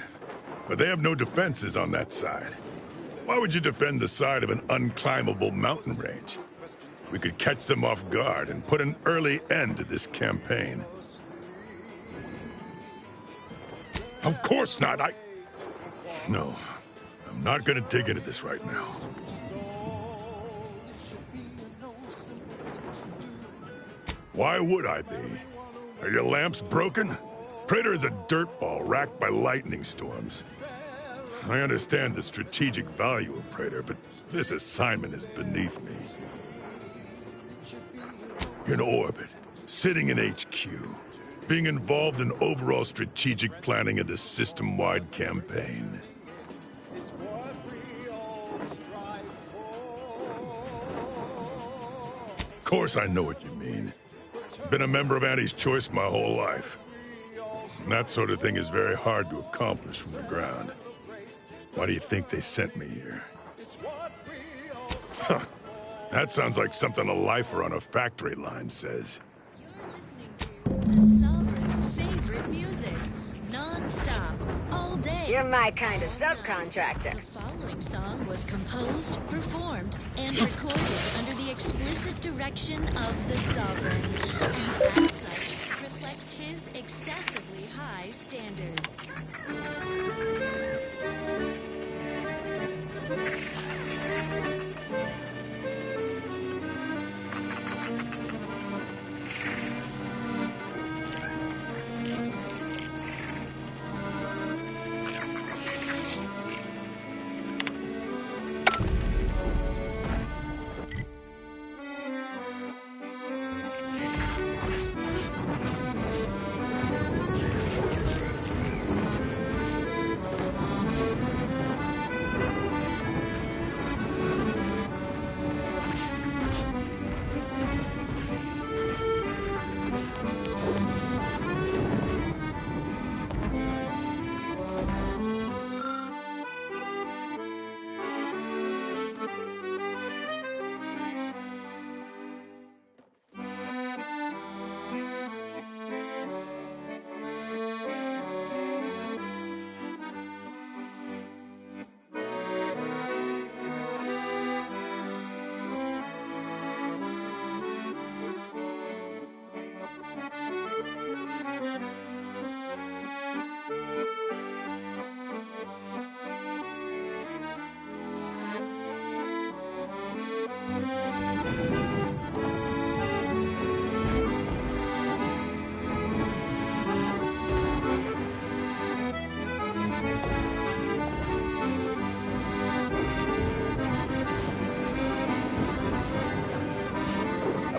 But they have no defenses on that side. Why would you defend the side of an unclimbable mountain range? We could catch them off guard and put an early end to this campaign. Of course not, No, I'm not gonna dig into this right now. Why would I be? Are your lamps broken? Praetor is a dirtball racked by lightning storms. I understand the strategic value of Praetor, but this assignment is beneath me. In orbit, sitting in HQ, being involved in overall strategic planning of this system-wide campaign. Of course I know what you mean. Been a member of Annie's Choice my whole life. And that sort of thing is very hard to accomplish from the ground. Why do you think they sent me here? Huh. That sounds like something a lifer on a factory line says. The Sovereign's favorite music. Non-stop, all day. You're my kind of subcontractor. The following song was composed, performed, and recorded under the explicit direction of the Sovereign, and as such, reflects his excessively high standards.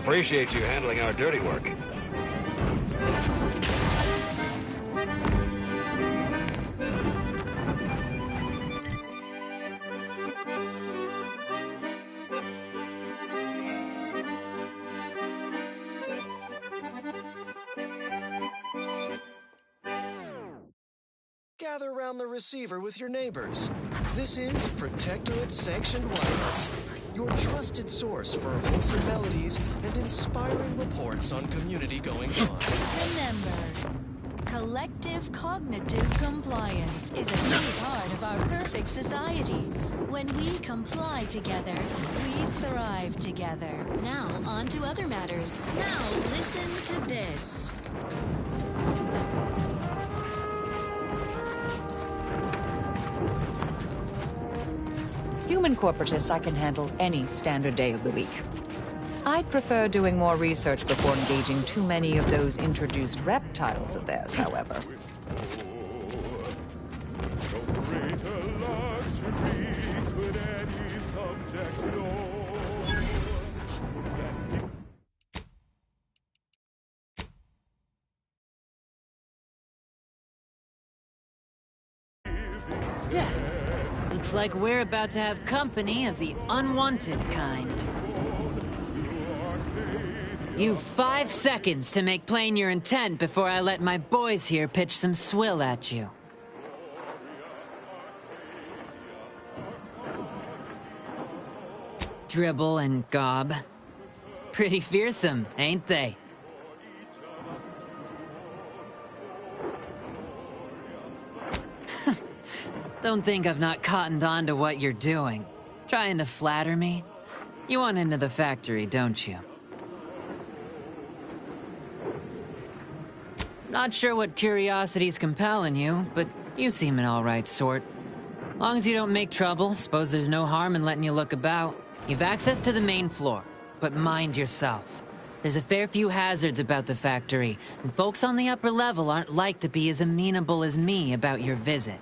Appreciate you handling our dirty work. Gather around the receiver with your neighbors. This is Protectorate Sanctioned Wireless, your trusted source for wholesome melodies and inspiring reports on community goings-on. Remember, collective cognitive compliance is a key part of our perfect society. When we comply together, we thrive together. Now, on to other matters. Now, listen to this. Human corporatists I can handle any standard day of the week. I'd prefer doing more research before engaging too many of those introduced reptiles of theirs, however. Yeah. Looks like we're about to have company of the unwanted kind. You've 5 seconds to make plain your intent before I let my boys here pitch some swill at you. Dribble and gob. Pretty fearsome, ain't they? Don't think I've not cottoned on to what you're doing. Trying to flatter me? You want into the factory, don't you? Not sure what curiosity's compelling you, but you seem an alright sort. Long as you don't make trouble, suppose there's no harm in letting you look about. You've access to the main floor, but mind yourself. There's a fair few hazards about the factory, and folks on the upper level aren't like to be as amenable as me about your visit.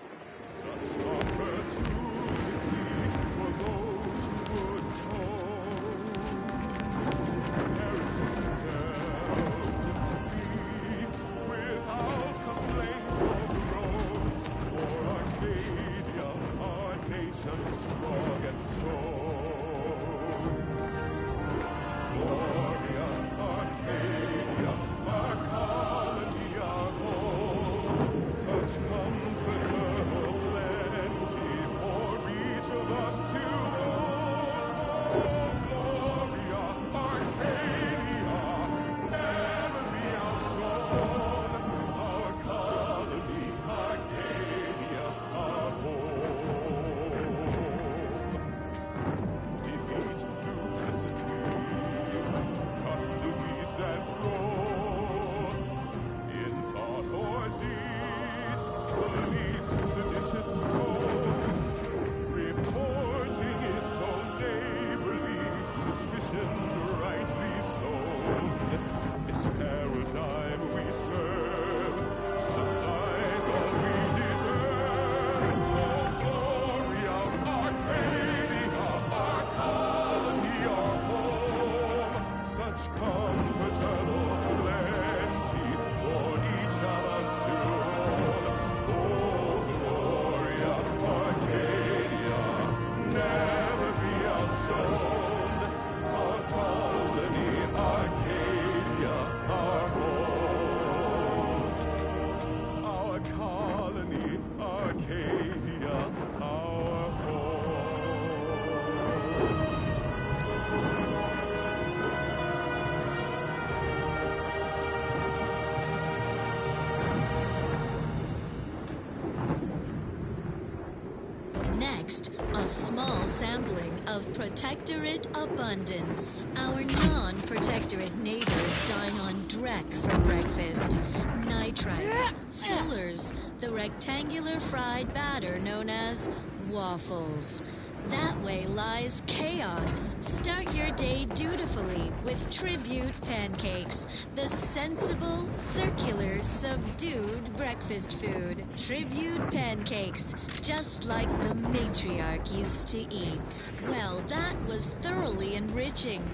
A small sampling of Protectorate abundance. Our non-Protectorate neighbors dine on dreck for breakfast. Nitrites, fillers, the rectangular fried batter known as waffles. That way lies chaos. Start your day dutifully with tribute pancakes, the sensible, circular, subdued breakfast food. Tribute pancakes, just like the matriarch used to eat. Well, that was thoroughly enriching.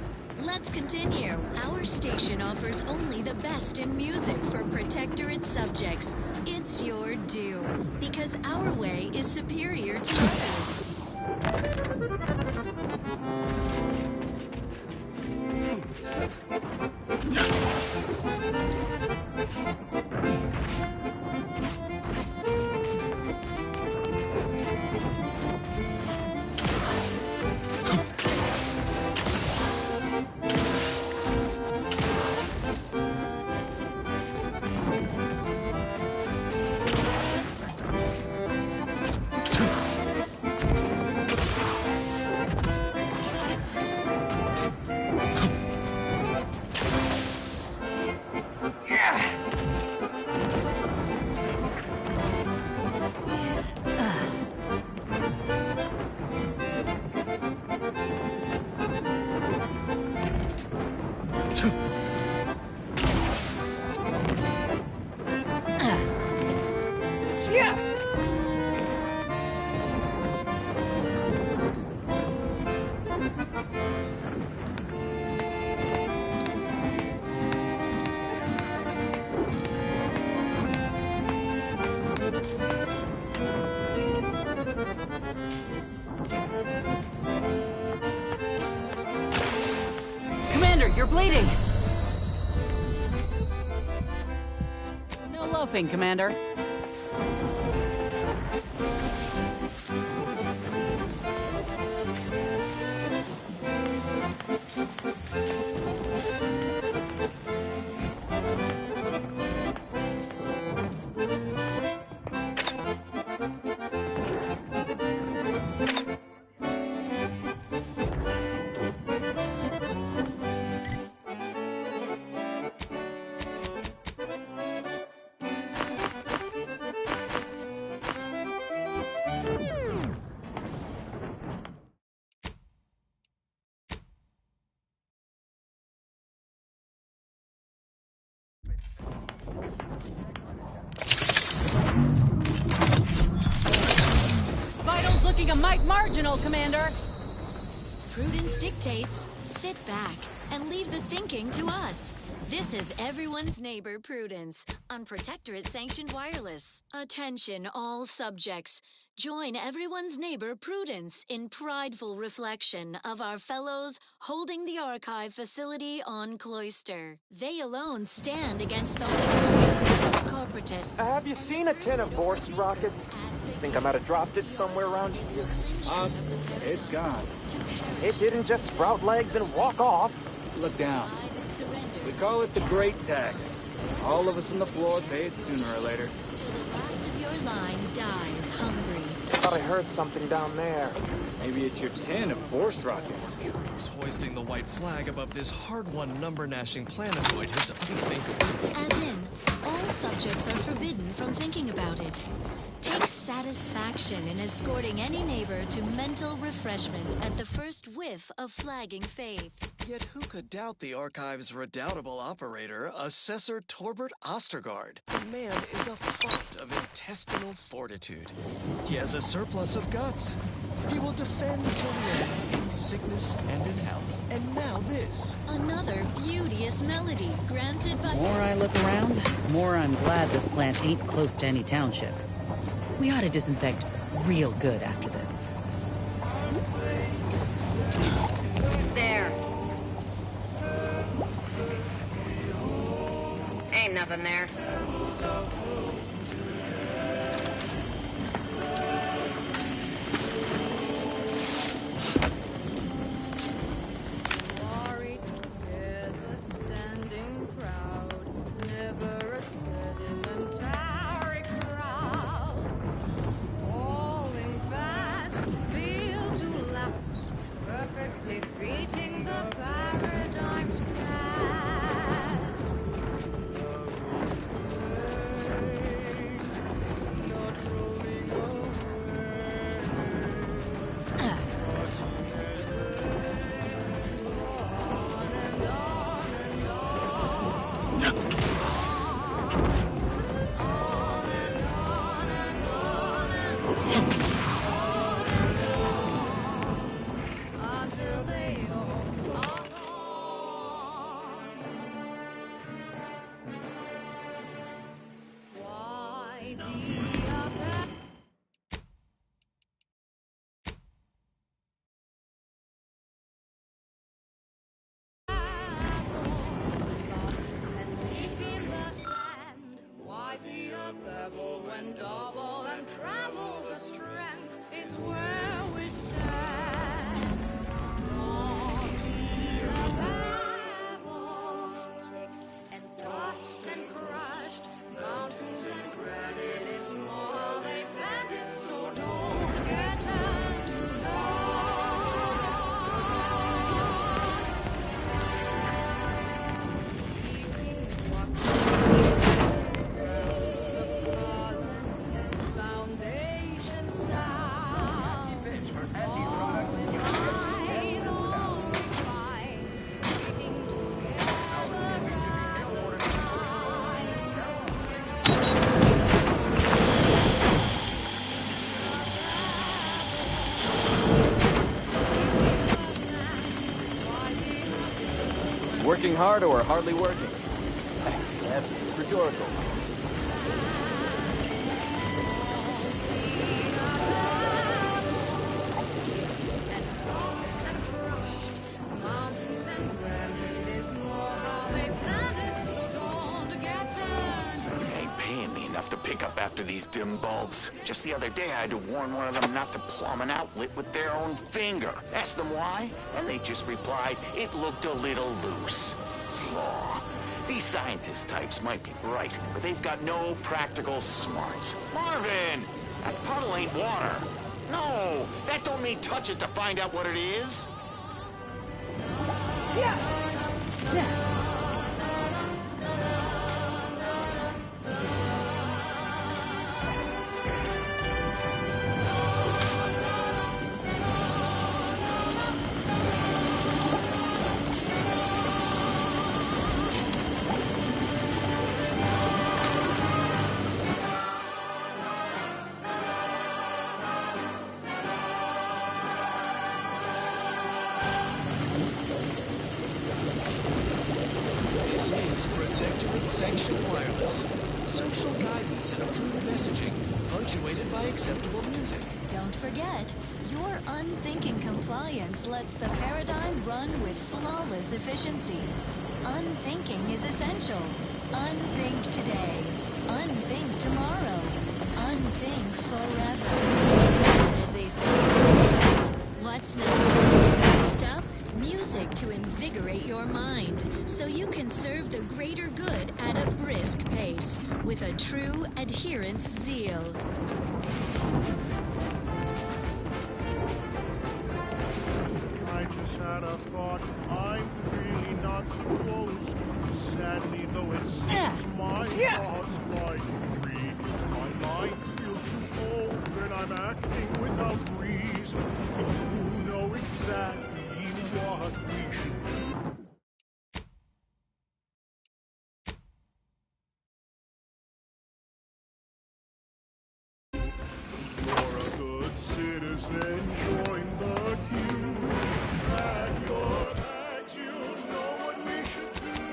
Let's continue. Our station offers only the best in music for Protectorate subjects. It's your due, because our way is superior to others. Commander, you're bleeding! No loafing, Commander. Vitals looking a mite marginal, Commander. Prudence dictates, sit back and leave the thinking to us. This is Everyone's Neighbor Prudence on Protectorate Sanctioned Wireless. Attention all subjects. Join Everyone's Neighbor Prudence in prideful reflection of our fellows holding the archive facility on Cloister. They alone stand against the whole corporatists. Have you seen a tin of Vorst rockets? Think I might have dropped it somewhere around here. It's gone. It didn't just sprout legs and walk off. Look down. We call it the Great Tax. All of us on the floor pay it sooner or later. Till the last of your line dies hungry. Thought I heard something down there. Maybe it's your tin of Vorst rockets. Troops hoisting the white flag above this hard-won number-gnashing planetoid is unthinkable. As in, all subjects are forbidden from thinking about it. Take satisfaction in escorting any neighbor to mental refreshment at the first whiff of flagging faith. Yet who could doubt the Archive's redoubtable operator, Assessor Torbert Ostergaard? The man is a font of intestinal fortitude. He has a surplus of guts. He will defend till the end, in sickness and in health. And now this. Another beauteous melody granted by... The more I look around, the more I'm glad this plant ain't close to any townships. We ought to disinfect real good after this. Who's there? Ain't nothing there. Sorry, together standing proud, never a sedimentary crowd. Falling fast, built to last, perfectly reaching the paradigm's cast. Until they all level when double and treble the strength is where we stand. Don't be a rebel, kicked and tossed and crushed. Mountains and granite is more they planted, so don't get turned to dust. Working hard or hardly working? That's rhetorical. You ain't paying me enough to pick up after these dim bulbs. Just the other day I had to warn one of them not to plumb an outlet with their own finger. Asked them why, and they just replied, it looked a little loose. Law. These scientist types might be bright, but they've got no practical smarts. Marvin! That puddle ain't water. No, that don't mean touch it to find out what it is. This is Protectorate Sanctioned Wireless. Social guidance and approved messaging, punctuated by acceptable music. Don't forget, your unthinking compliance lets the paradigm run with flawless efficiency. Unthinking is essential. Unthink today. Unthink tomorrow. Unthink forever. As they say. What's next? Next up, music to invigorate your mind, so you can serve the greater good at a brisk pace, with a true adherence zeal. I just had a thought. I'm really not supposed to. Sadly, though it seems my thoughts fly too free. My mind feels too open. I'm acting without reason. You know exactly what we should do. You're a good citizen, join the queue. At your age, you know what we should do.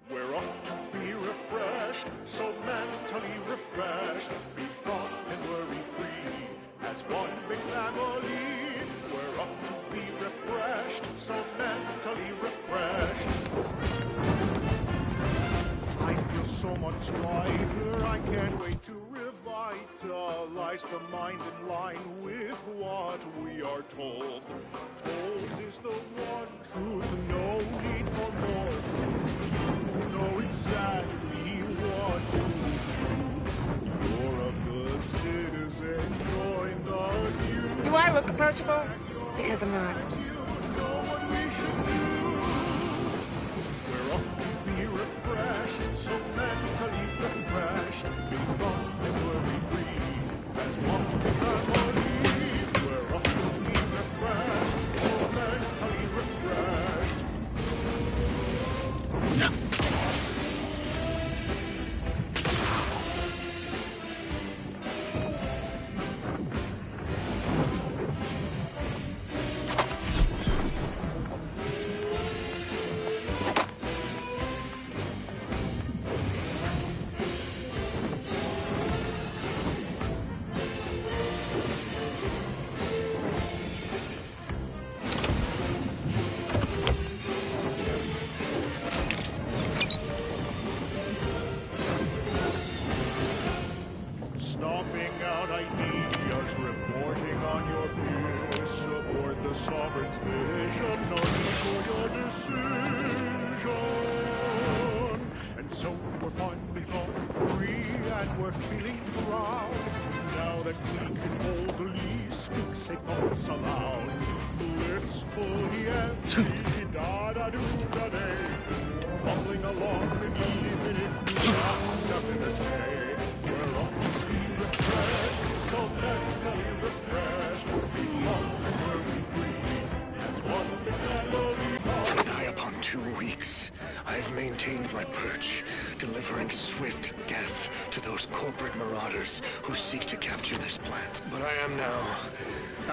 We're up to be refreshed, so mentally refreshed. Be thought and worry free, as one big family. We're up to be refreshed, so mentally refreshed. I feel so much lighter, I can't wait to revitalize the mind in line with what we are told. Told is the one truth, no need for more. You know exactly what to do. You're a good citizen, join the queue. Do I look approachable? Because I'm not. We're up to be refreshed, so mentally refreshed. Be fun and worry free, as one family. We're up to be refreshed, so mentally refreshed. for your decision. And so we're finally thought free and we're feeling proud. Now that we can boldly speak, say thoughts aloud. Blissfully empty, da-da-do-da-day. Bubbling along and even if we have nothing to say. We're all refreshed, so mentally refreshed. We want to be free. That's one big melody. Nigh upon 2 weeks, I've maintained my perch, delivering swift death to those corporate marauders who seek to capture this plant. But I am now,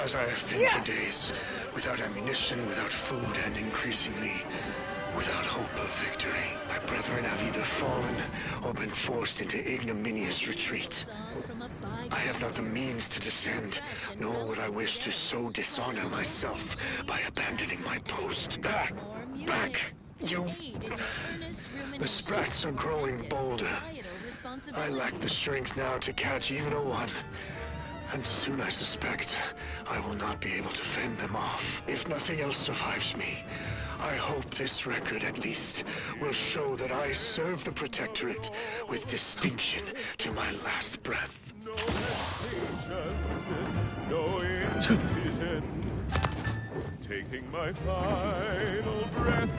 as I have been for days, without ammunition, without food, and increasingly, without hope of victory. My brethren have either fallen or been forced into ignominious retreat. I have not the means to descend, nor would I wish to so dishonor myself by abandoning my post. Back! You... The sprats are growing bolder. I lack the strength now to catch even a one. And soon I suspect I will not be able to fend them off. If nothing else survives me, I hope this record at least will show that I serve the Protectorate with distinction to my last breath. No indecision. Taking my final breath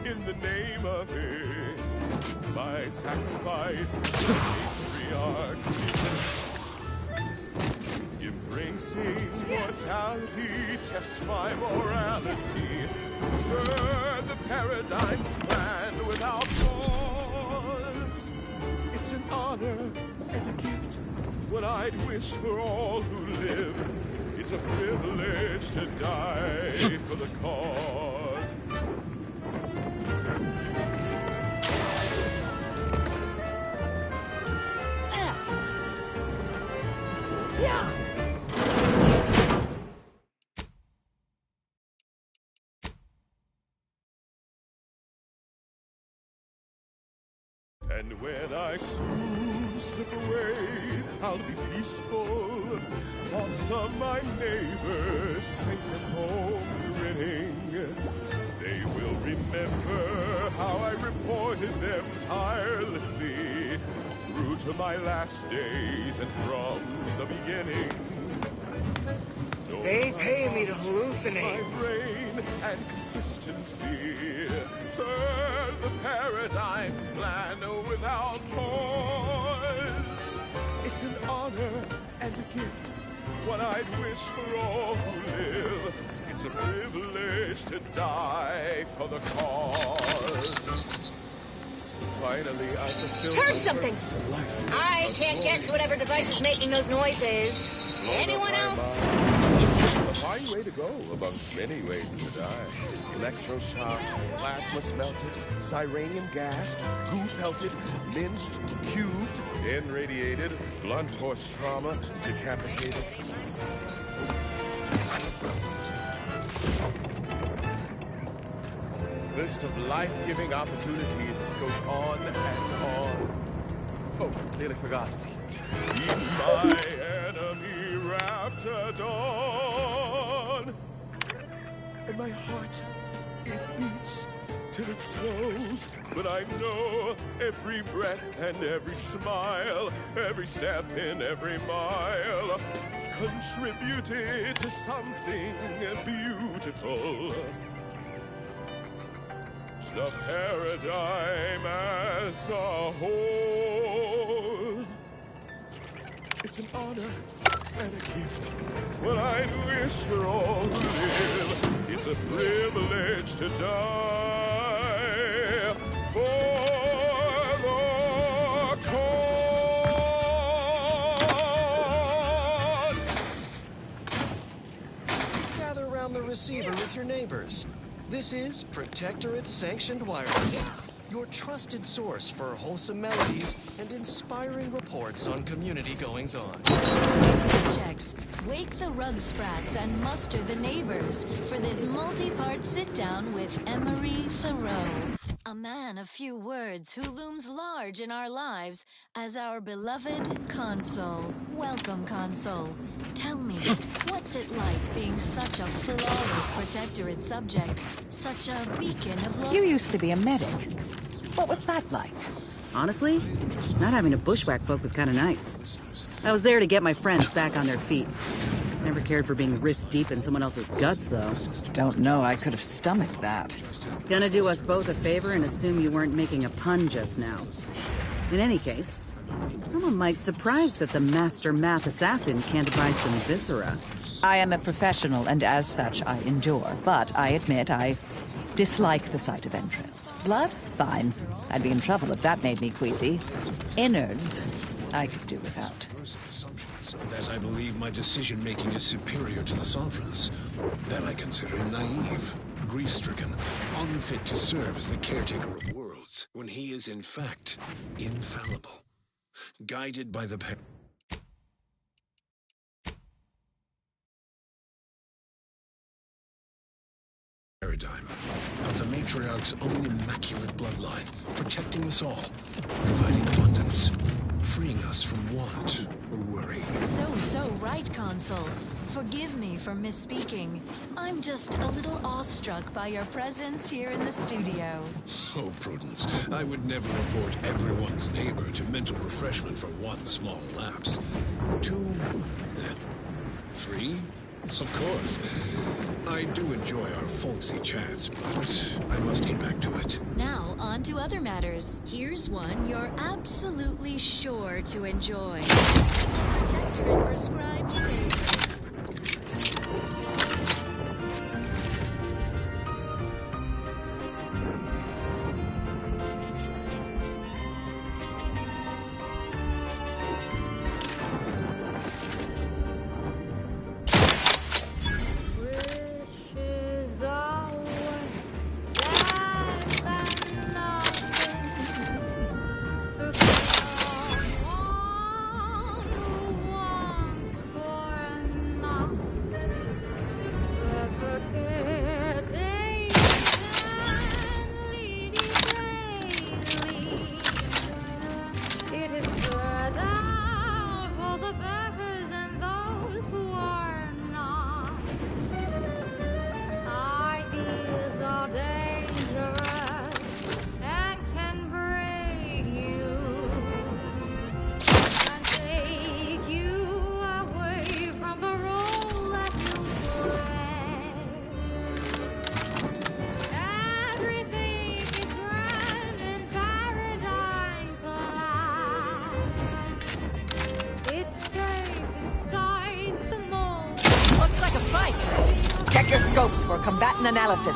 in the name of it. My sacrifice, patriarchs. Embracing mortality tests my morality. Sure, the paradigm's planned without cause. It's an honor and a gift, what I'd wish for all who live. It's a privilege to die for the cause. Yeah! And when I soon slip away, I'll be peaceful. Thoughts of my neighbors safe at home grinning. They will remember how I reported them tirelessly through to my last days and from the beginning. They pay me to hallucinate. My brain and consistency serve the paradigm's plan without pause. It's an honor and a gift, what I'd wish for all who live. It's a privilege to die for the cause. Finally, I fulfill Heard my something! purpose in life. I can't get to whatever device is making those noises. Anyone else? A fine way to go among many ways to die. Electroshock, plasma smelted, cyranium gassed, goo pelted, minced, cubed, irradiated, blunt force trauma, decapitated. List of life-giving opportunities goes on and on. Oh, nearly forgot. Even my enemy Raptidon. And my heart, it beats till it slows. But I know every breath and every smile, every step in every mile, contributed to something beautiful. The paradigm as a whole. It's an honor and a gift, what I'd wish for all who live. It's a privilege to die for the cause. Gather around the receiver with your neighbors. This is Protectorate-sanctioned wireless, your trusted source for wholesome melodies and inspiring reports on community goings-on. Subjects, wake the rug sprats and muster the neighbors for this multi-part sit-down with Emery Thoreau. A man of few words who looms large in our lives as our beloved Consul. Welcome, Consul. Tell me, what's it like being such a flawless Protectorate subject? Such a beacon of love? You used to be a medic. What was that like? Honestly, not having to bushwhack folk was kind of nice. I was there to get my friends back on their feet. Never cared for being wrist-deep in someone else's guts, though. Don't know I could have stomached that. Gonna do us both a favor and assume you weren't making a pun just now. In any case, I'm a mite surprised that the master math assassin can't abide some viscera. I am a professional, and as such, I endure. But I admit I dislike the sight of entrails. Blood? Fine. I'd be in trouble if that made me queasy. Innards, I could do without. That I believe my decision-making is superior to the Sovereign's. That I consider naive, grief-stricken, unfit to serve as the caretaker of worlds, when he is in fact infallible. Guided by the paradigm of the matriarch's own immaculate bloodline, protecting us all, providing abundance, freeing us from want or worry. So right, Consul. Forgive me for misspeaking. I'm just a little awestruck by your presence here in the studio. Oh, Prudence, I would never report everyone's neighbor to mental refreshment for one small lapse. 2, 3, of course. I do enjoy our folksy chats, but I must get back to it. Now, on to other matters. Here's one you're absolutely sure to enjoy. A Protectorate prescribed favorite. Check your scopes for combatant analysis.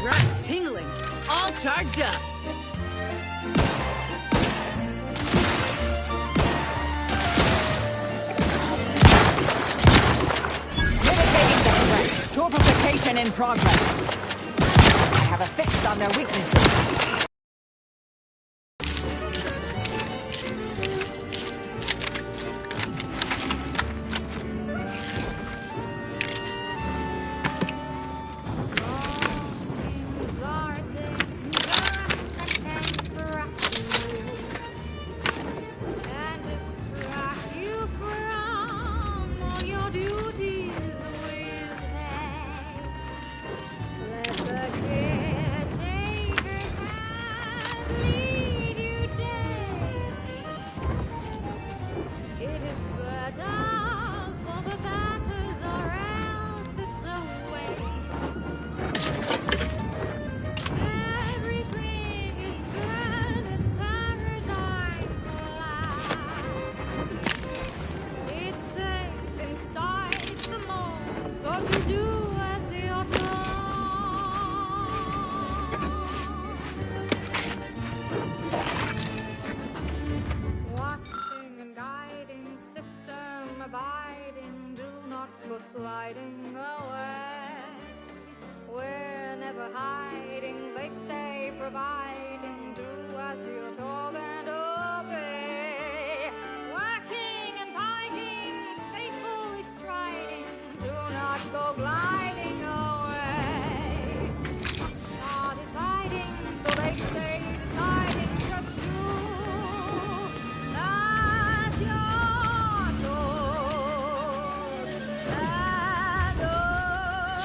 Rats tingling, all charged up. Mitigating the threat. Torpification in progress. I have a fix on their weaknesses. Sliding away. We're never hiding, they stay providing. Do as you're told and oh.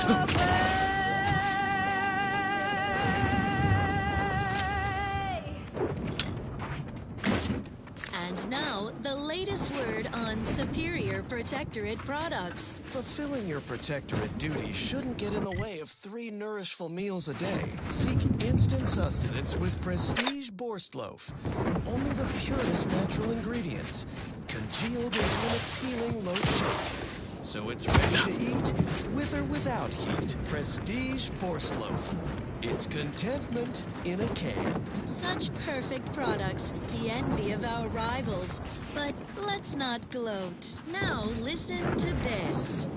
And now, the latest word on superior protectorate products. Fulfilling your protectorate duty shouldn't get in the way of 3 nourishful meals a day. Seek instant sustenance with Prestige Borstloaf. Only the purest natural ingredients, congealed into an appealing loaf shape. So it's ready to eat, with or without heat. Prestige Borstloaf. It's contentment in a can. Such perfect products, the envy of our rivals. But let's not gloat. Now listen to this.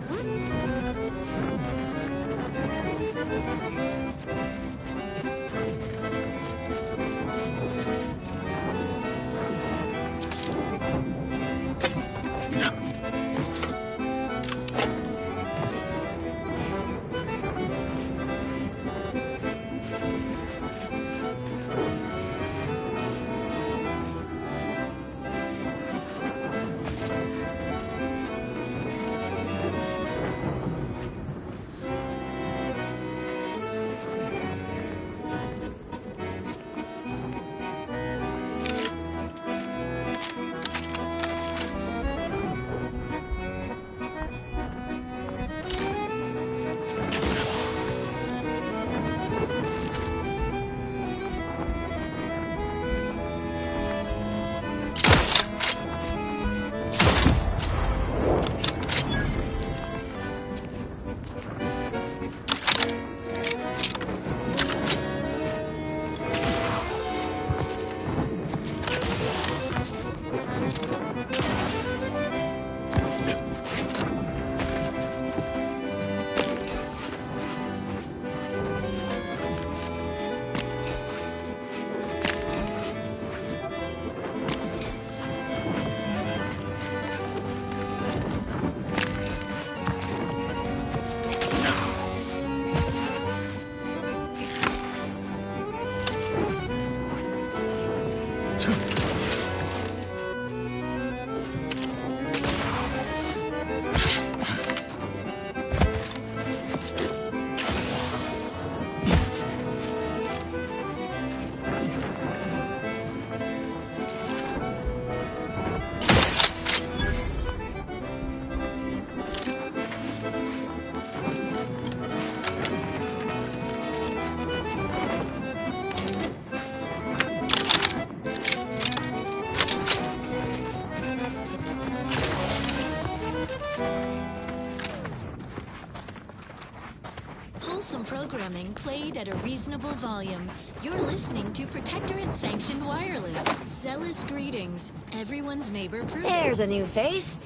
Programming played at a reasonable volume. You're listening to Protectorate Sanctioned Wireless. Zealous greetings, everyone's neighbor Prudence. There's a new face.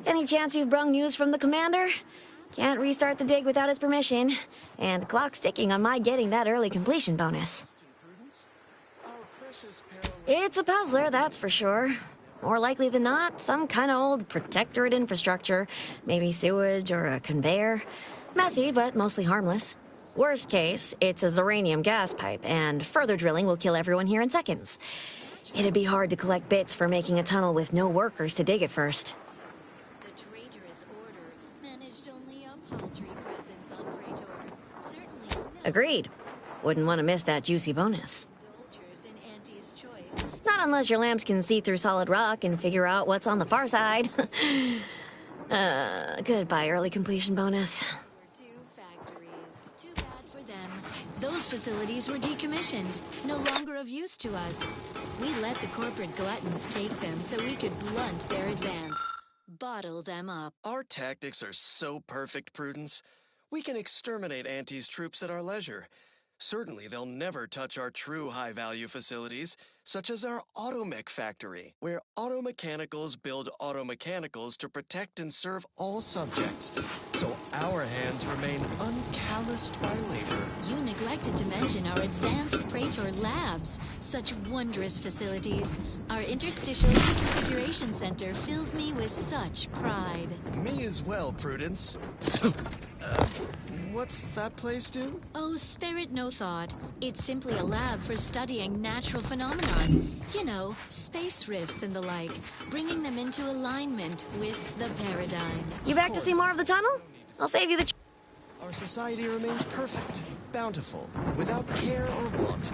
Any chance you've brung news from the commander? Can't restart the dig without his permission. And clock's ticking on my getting that early completion bonus. It's a puzzler, that's for sure. More likely than not, some kind of old Protectorate infrastructure. Maybe sewage or a conveyor. Messy, but mostly harmless. Worst case, it's a Zeranium gas pipe, and further drilling will kill everyone here in seconds. It'd be hard to collect bits for making a tunnel with no workers to dig it first. The traitorous order managed only a paltry presence on Praetor. Certainly Agreed. Wouldn't want to miss that juicy bonus. Not unless your lamps can see through solid rock and figure out what's on the far side. Goodbye, early completion bonus. Those facilities were decommissioned, no longer of use to us. We let the corporate gluttons take them so we could blunt their advance. Bottle them up. Our tactics are so perfect, Prudence. We can exterminate Auntie's troops at our leisure. Certainly, they'll never touch our true high-value facilities, such as our automech factory, where automechanicals build automechanicals to protect and serve all subjects, so our hands remain uncalloused by labor. You neglected to mention our advanced Praetor labs, such wondrous facilities. Our interstitial reconfiguration center fills me with such pride. Me as well, Prudence. What's that place do? Oh, spare it no thought. It's simply a lab for studying natural phenomenon. You know, space rifts and the like, bringing them into alignment with the paradigm. You back to see more of the tunnel? I'll save you the... our society remains perfect, bountiful, without care or want.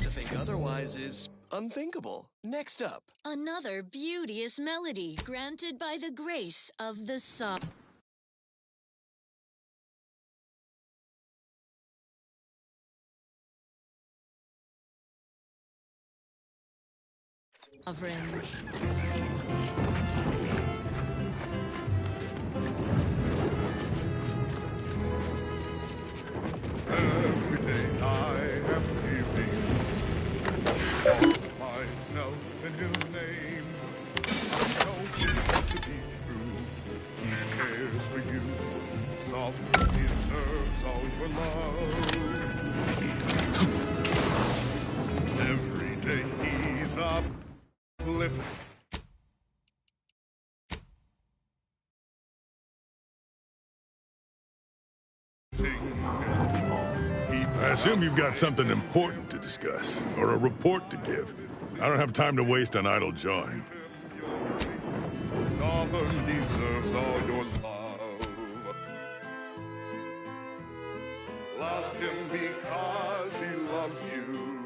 To think otherwise is unthinkable. Next up. Another beauteous melody granted by the grace of the sovereign. Every day I am giving myself in his name. I know him to be true. He cares for you. Sovereign deserves all your love. Every day he's uplifting. I assume you've got something important to discuss, or a report to give. I don't have time to waste on idle jawing. Sovereign deserves all your love. Love him because he loves you.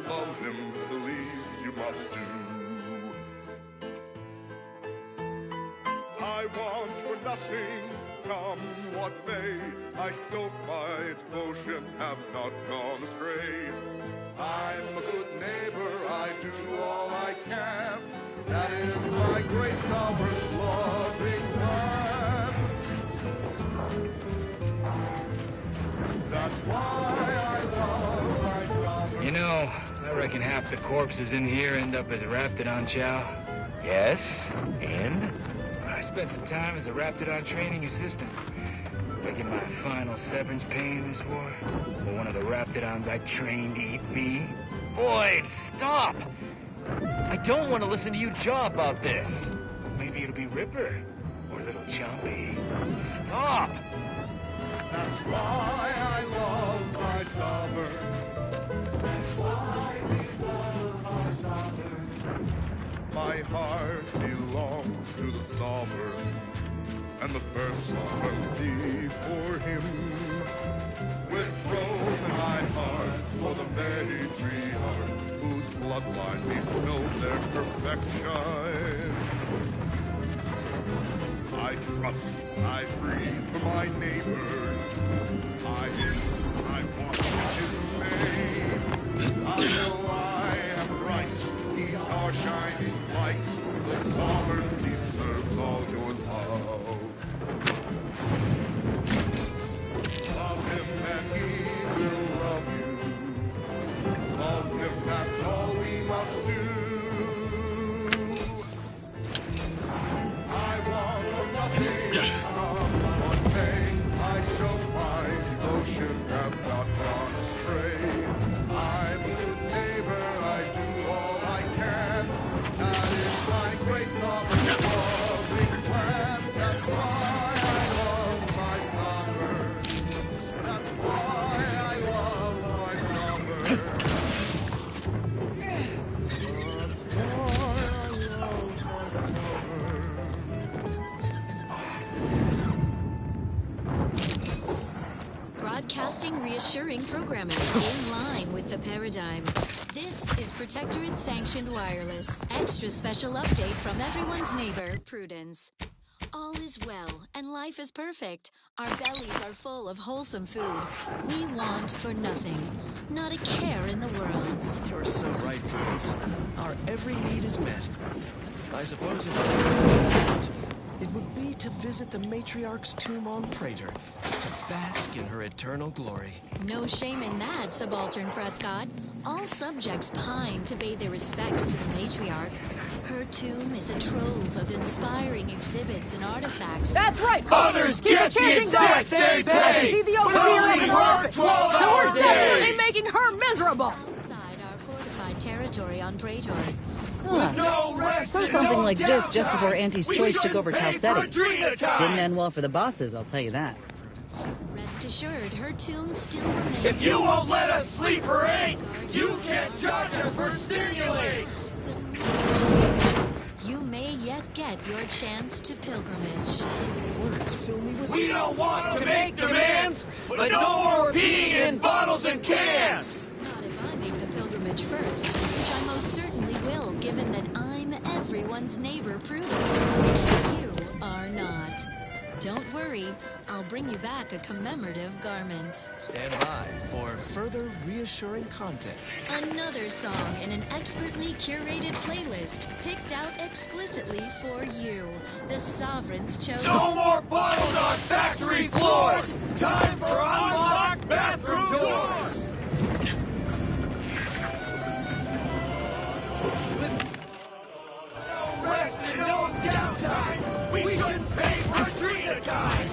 Love him the least you must do. I want for nothing, come what may. I stoke my devotion, have not gone astray. I'm a good neighbor, I do all I can. That is my great sovereign's loving plan. That's why I love my sovereign. You know, I reckon half the corpses in here end up as Raptidon chow. Yes? And? I spent some time as a Raptidon training assistant. Thinking my final severance pay in this war? Will one of the Raptidons I trained eat me? Boyd, stop! I don't want to listen to you jaw about this. Maybe it'll be Ripper or Little Chompy. Stop! That's why I love my sovereign. That's why we love our sovereign. My heart belongs to the sovereign, and the first will be for him. With throne in my heart for the matriarch, whose bloodline bestowed their perfection. I trust, I breathe for my neighbors. I want his name. I know I am right. He's our shining light. The sovereign deserves all your love. Love him and he will love you. Love him, that's all we must do. I want for nothing, one thing. I still find devotion have not gone astray. I'm a good neighbor, I do all I can. That is my great sovereign loving plan. That's why I love my sovereign. That's why I love my sovereign. Broadcasting reassuring programming in line with the paradigm. This is Protectorate Sanctioned Wireless. Extra special update from everyone's neighbor, Prudence. All is well, and life is perfect. Our bellies are full of wholesome food. We want for nothing. Not a care in the world. You're so right, Prudence. Our every need is met. I suppose if it would be to visit the matriarch's tomb on Praetor, to bask in her eternal glory. No shame in that, Subaltern Prescott. All subjects pine to pay their respects to the matriarch. Her tomb is a trove of inspiring exhibits and artifacts. That's right, Fathers, keep it changing going. See the overseer in the office. And we're definitely making her miserable. Outside our fortified territory on Praetor. Saw something like this just before Auntie's choice took over Talsetti. Didn't end well for the bosses, I'll tell you that. Rest assured, her tomb still remains. If you won't let us sleep or eat, you can't charge us for stimulates! You may yet yet get your chance to pilgrimage. Words fill me with... We don't want to make demands, but no more peeing in bottles and cans! Not if I make the pilgrimage first, which I most certainly will, given that I'm everyone's neighbor Prudence, and you are not. Don't worry, I'll bring you back a commemorative garment. Stand by for further reassuring content. Another song in an expertly curated playlist picked out explicitly for you. The Sovereign's chosen... No more bottles on factory floors! Time for unlocked bathroom doors! No rest and no downtime! We shouldn't pay for street time!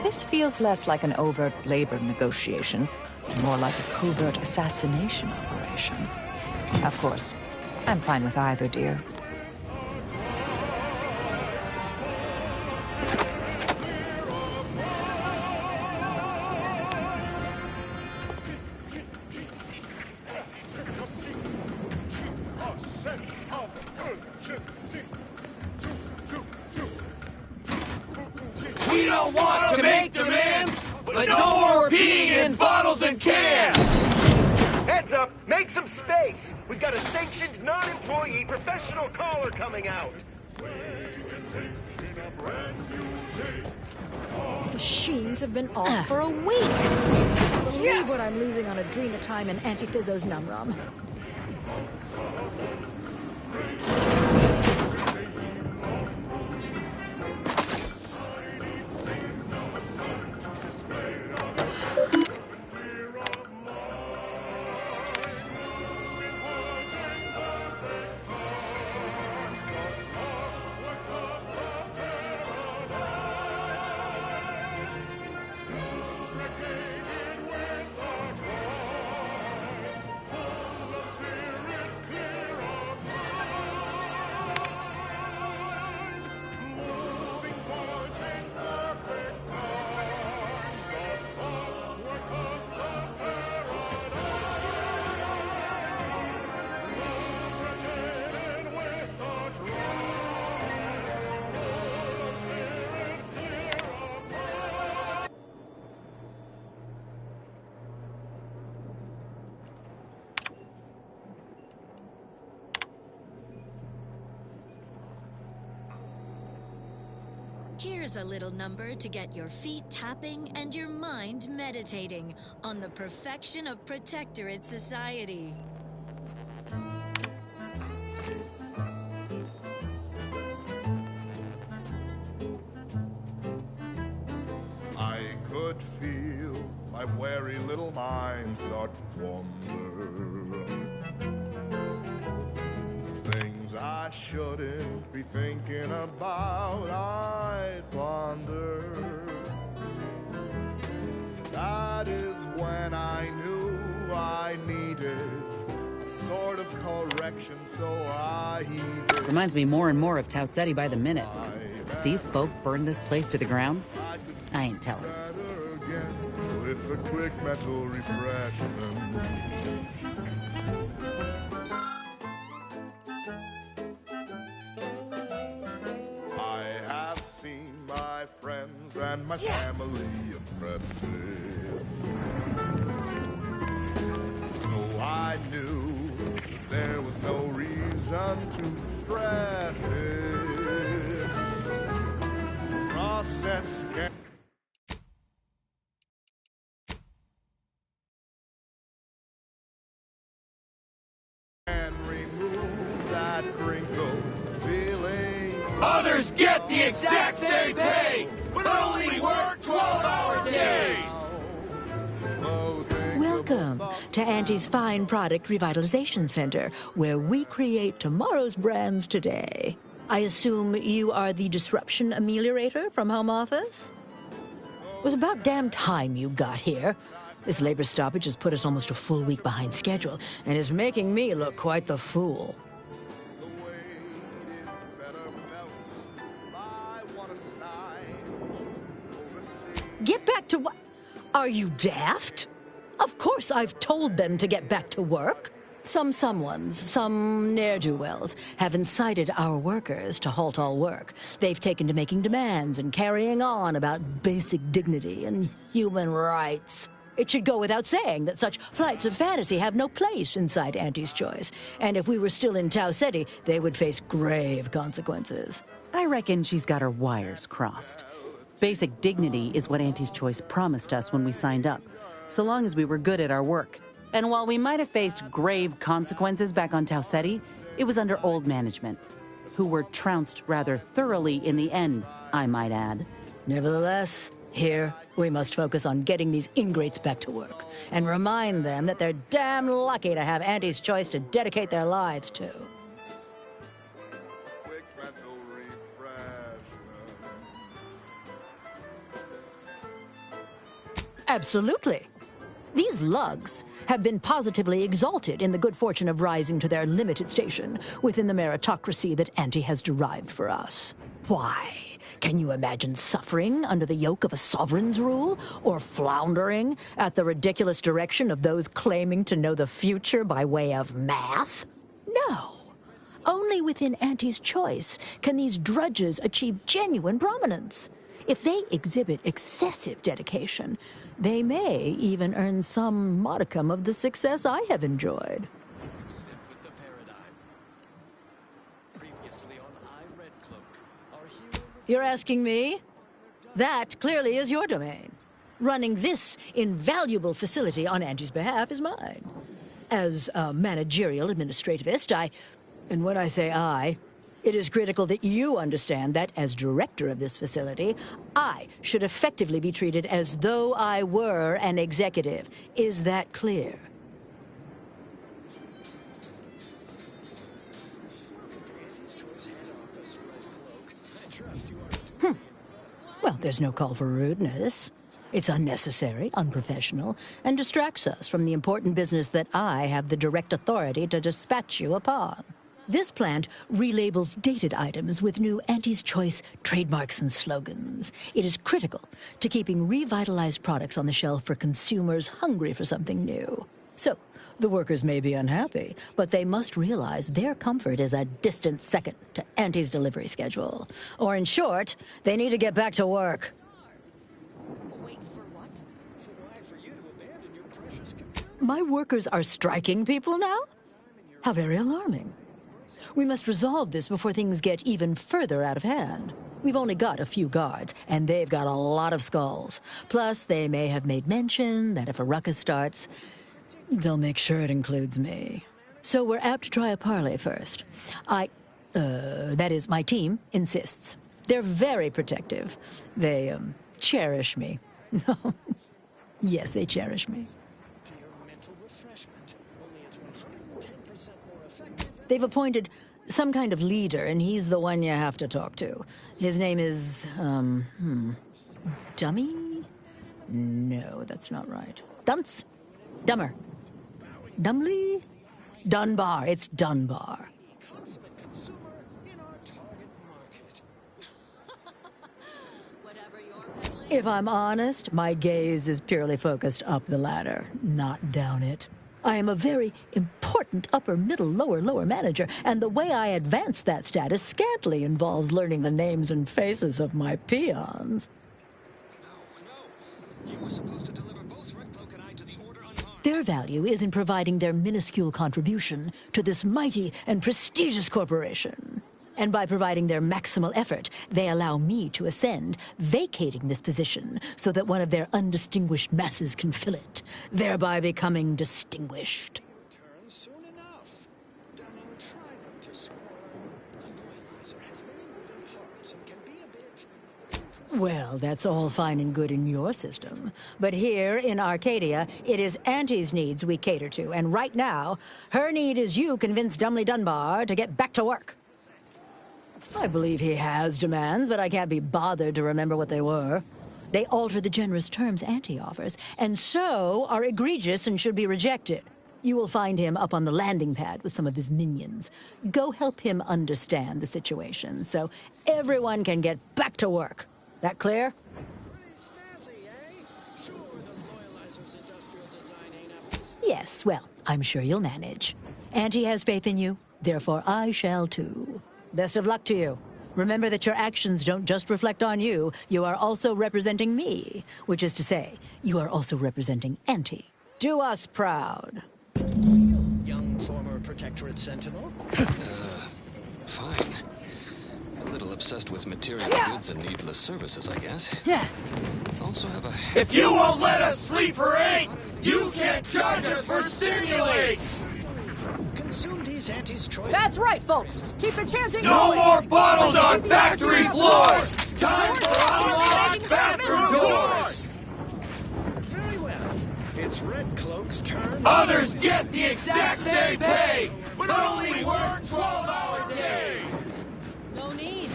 This feels less like an overt labor negotiation, more like a covert assassination operation. Of course, I'm fine with either, dear. We don't want to make demands, but no more peeing in bottles and cans! Heads up! Make some space! We've got a sanctioned, non-employee professional caller coming out! Machines have been off for a week. Can't believe what I'm losing on adrenatime and Antiphysos Numrum. Here's a little number to get your feet tapping and your mind meditating on the perfection of Protectorate society. I could feel my wary little mind start to wander. Things I shouldn't be thinking about, I ponder. That is when I knew I needed a sort of correction, so I heeded. Reminds me more and more of Tau Ceti by the minute. If these folk burn this place to the ground, I ain't telling. With a quick mental refreshment. I have seen my friends and my family impressive. So I knew that there was no reason to stress it. Process can remove that crinkle feeling. Others get the exact same pay, but only work 12-hour days! Welcome to Auntie's Fine Product Revitalization Center, where we create tomorrow's brands today. I assume you are the disruption ameliorator from home office? It was about damn time you got here. This labor stoppage has put us almost a full week behind schedule and is making me look quite the fool. Get back to what? Are you daft? Of course I've told them to get back to work. Some ne'er-do-wells, have incited our workers to halt all work. They've taken to making demands and carrying on about basic dignity and human rights. It should go without saying that such flights of fantasy have no place inside Auntie's Choice. And if we were still in Tau Ceti, they would face grave consequences. I reckon she's got her wires crossed. Basic dignity is what Auntie's Choice promised us when we signed up, so long as we were good at our work. And while we might have faced grave consequences back on Tau Ceti, it was under old management, who were trounced rather thoroughly in the end, I might add. Nevertheless, here we must focus on getting these ingrates back to work and remind them that they're damn lucky to have Auntie's Choice to dedicate their lives to. Absolutely. These lugs have been positively exalted in the good fortune of rising to their limited station within the meritocracy that Auntie has derived for us. Why? Can you imagine suffering under the yoke of a sovereign's rule, or floundering at the ridiculous direction of those claiming to know the future by way of math? No. Only within Auntie's Choice can these drudges achieve genuine prominence. If they exhibit excessive dedication, they may even earn some modicum of the success I have enjoyed. You're asking me? That clearly is your domain. Running this invaluable facility on Auntie's behalf is mine. As a managerial administrativist, and when I say I, it is critical that you understand that, as director of this facility, I should effectively be treated as though I were an executive. Is that clear? Well, there's no call for rudeness. It's unnecessary, unprofessional, and distracts us from the important business that I have the direct authority to dispatch you upon. This plant relabels dated items with new Auntie's Choice trademarks and slogans. It is critical to keeping revitalized products on the shelf for consumers hungry for something new. So, the workers may be unhappy, but they must realize their comfort is a distant second to Auntie's delivery schedule. Or in short, they need to get back to work. My workers are striking people now? How very alarming. We must resolve this before things get even further out of hand. We've only got a few guards, and they've got a lot of skulls. Plus, they may have made mention that if a ruckus starts, they'll make sure it includes me. So we're apt to try a parley first. That is, my team insists. They're very protective. They, cherish me. No. Yes, they cherish me. They've appointed some kind of leader, and he's the one you have to talk to. His name is, Dummy? No, that's not right. Dunce? Dummer. Dumbly? Dunbar. It's Dunbar. If I'm honest, my gaze is purely focused up the ladder, not down it. I am a very important upper, middle, lower manager, and the way I advance that status scantily involves learning the names and faces of my peons. You were supposed to deliver both Red Cloak and I to the Order unharmed. Their value is in providing their minuscule contribution to this mighty and prestigious corporation. And by providing their maximal effort, they allow me to ascend, vacating this position so that one of their undistinguished masses can fill it, thereby becoming distinguished. Well, that's all fine and good in your system. But here in Arcadia, it is Auntie's needs we cater to, and right now, her need is you convince Dumley Dunbar to get back to work. I believe he has demands, but I can't be bothered to remember what they were. They alter the generous terms Auntie offers, and so are egregious and should be rejected. You will find him up on the landing pad with some of his minions. Go help him understand the situation so everyone can get back to work. That clear? Yes, well, I'm sure you'll manage. Auntie has faith in you, therefore I shall too. Best of luck to you. Remember that your actions don't just reflect on you, you are also representing me, which is to say, you are also representing Auntie. Do us proud. Young former Protectorate Sentinel? Fine. A little obsessed with material goods and needless services, I guess. Yeah. Also have a... If you won't let us sleep for 8, you can't charge us for stimulates! Consume these Auntie's choice. That's right, folks. Keep the chanting No going. more bottles on factory floors! Time for unlocked bathroom doors! Very well. It's Red Cloak's turn. Others get the exact same pay, but only work 12-hour days! No need.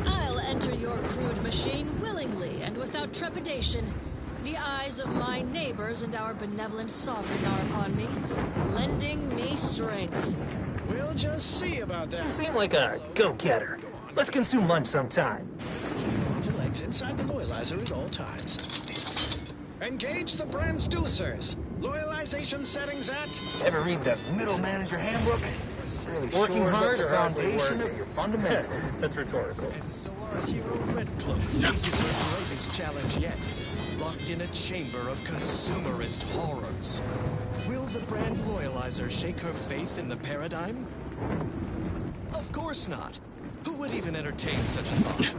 I'll enter your crude machine willingly and without trepidation. The eyes of my neighbors and our benevolent sovereign are upon me, lending me strength. We'll just see about that. You seem like a go-getter. Let's consume lunch sometime. Legs inside the loyalizer at all times. Engage the transducers. Loyalization settings at... Ever read the Middle Manager Handbook? Really working hard or foundation of your fundamentals. That's rhetorical. And so our hero Red Cloak faces her greatest challenge yet. Locked in a chamber of consumerist horrors. Will the brand loyalizer shake her faith in the paradigm? Of course not. Who would even entertain such a thought?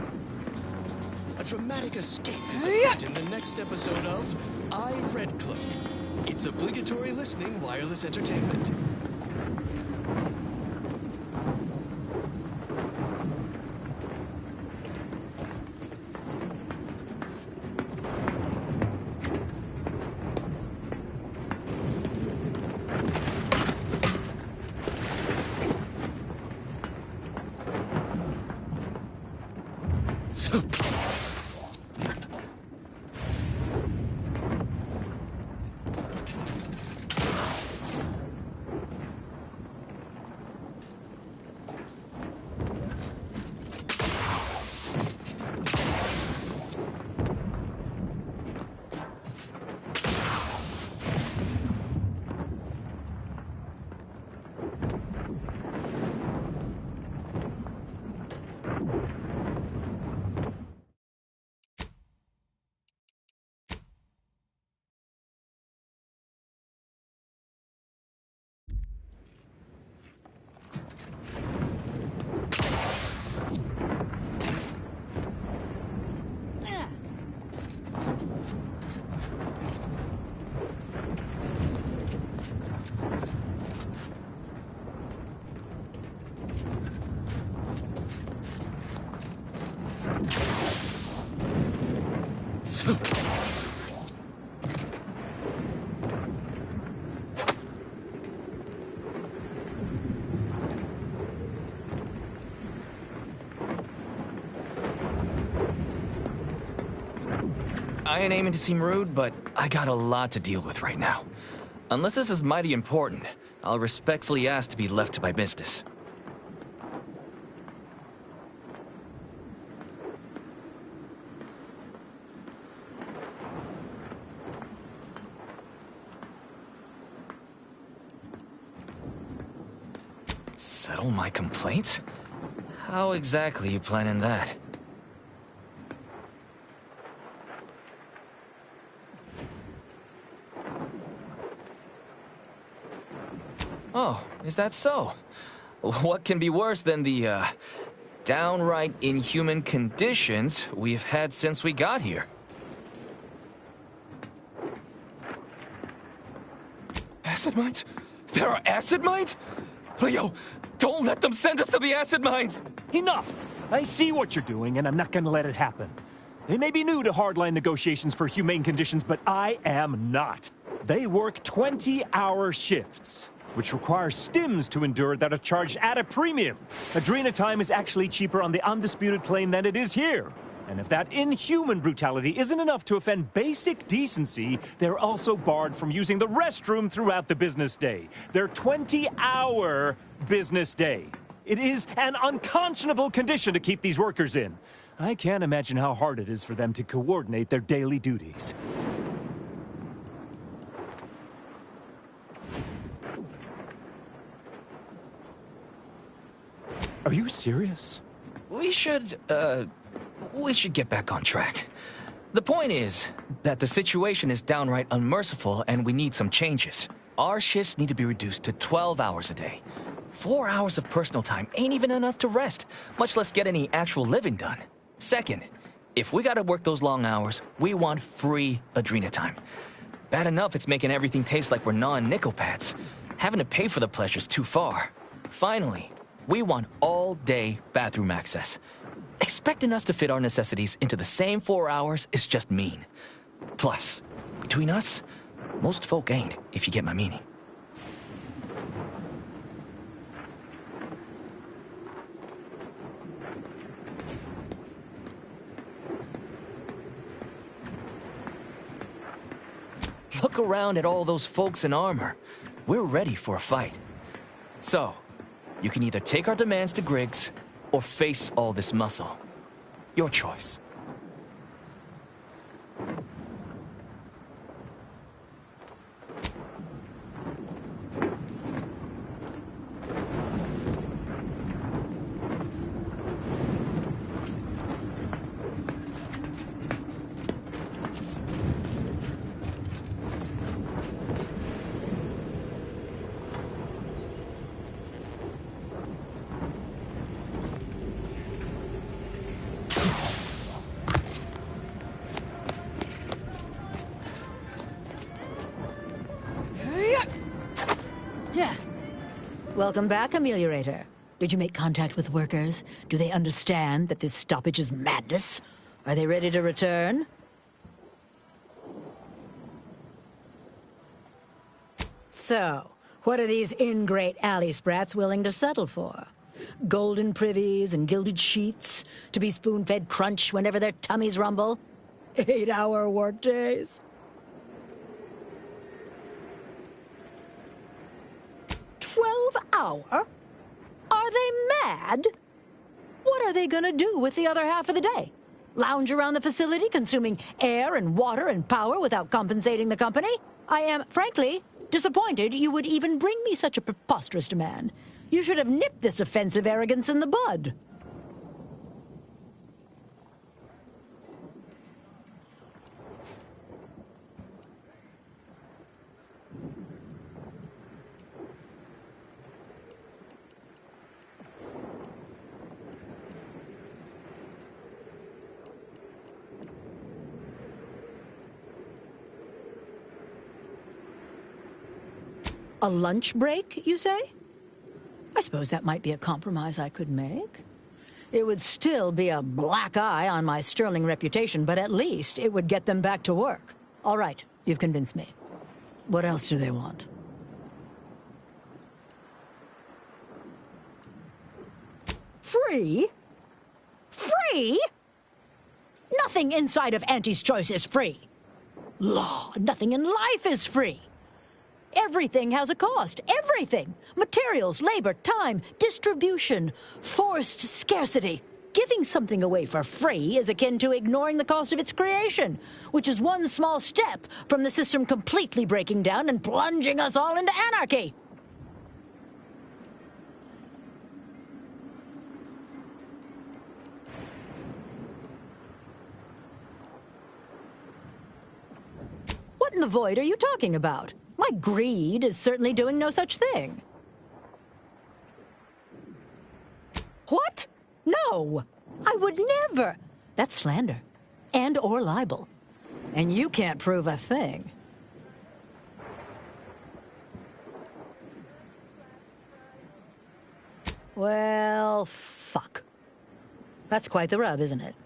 A dramatic escape is afoot in the next episode of I, Red Cloak. It's obligatory listening wireless entertainment. I ain't aiming to seem rude, but I got a lot to deal with right now. Unless this is mighty important, I'll respectfully ask to be left to my business. Settle my complaints? How exactly you planning that? Oh, is that so? What can be worse than the, downright inhuman conditions we've had since we got here? Acid mines? There are acid mines? Leo, don't let them send us to the acid mines! Enough! I see what you're doing, and I'm not gonna let it happen. They may be new to hardline negotiations for humane conditions, but I am not. They work 20-hour shifts, which require stims to endure that are charged at a premium. Adrena time is actually cheaper on the undisputed claim than it is here. And if that inhuman brutality isn't enough to offend basic decency, they're also barred from using the restroom throughout the business day. Their 20-hour business day. It is an unconscionable condition to keep these workers in. I can't imagine how hard it is for them to coordinate their daily duties. Are you serious? We should get back on track. The point is that the situation is downright unmerciful and we need some changes. Our shifts need to be reduced to 12 hours a day. 4 hours of personal time ain't even enough to rest, much less get any actual living done. Second, if we gotta work those long hours, we want free Adrena time. Bad enough it's making everything taste like we're gnawing nickel pads. Having to pay for the pleasure's too far. Finally, we want all-day bathroom access. Expecting us to fit our necessities into the same 4 hours is just mean. Plus, between us, most folk ain't, if you get my meaning. Look around at all those folks in armor. We're ready for a fight. So, you can either take our demands to Griggs, or face all this muscle. Your choice. Welcome back, Ameliorator. Did you make contact with workers? Do they understand that this stoppage is madness? Are they ready to return? So, what are these ingrate alley sprats willing to settle for? Golden privies and gilded sheets? To be spoon-fed crunch whenever their tummies rumble? 8-hour workdays? 12-hour? Are they mad? What are they gonna do with the other half of the day? Lounge around the facility, consuming air and water and power without compensating the company? I am, frankly, disappointed you would even bring me such a preposterous demand. You should have nipped this offensive arrogance in the bud. A lunch break, you say? I suppose that might be a compromise I could make. It would still be a black eye on my sterling reputation, but at least it would get them back to work. All right, you've convinced me. What else do they want? Free? Free? Nothing inside of Auntie's Choice is free. Law, nothing in life is free. Everything has a cost. Everything. Materials, labor, time, distribution, forced scarcity. Giving something away for free is akin to ignoring the cost of its creation, which is one small step from the system completely breaking down and plunging us all into anarchy. What in the void are you talking about? My greed is certainly doing no such thing. What? No! I would never! That's slander. And or libel. And you can't prove a thing. Well, fuck. That's quite the rub, isn't it?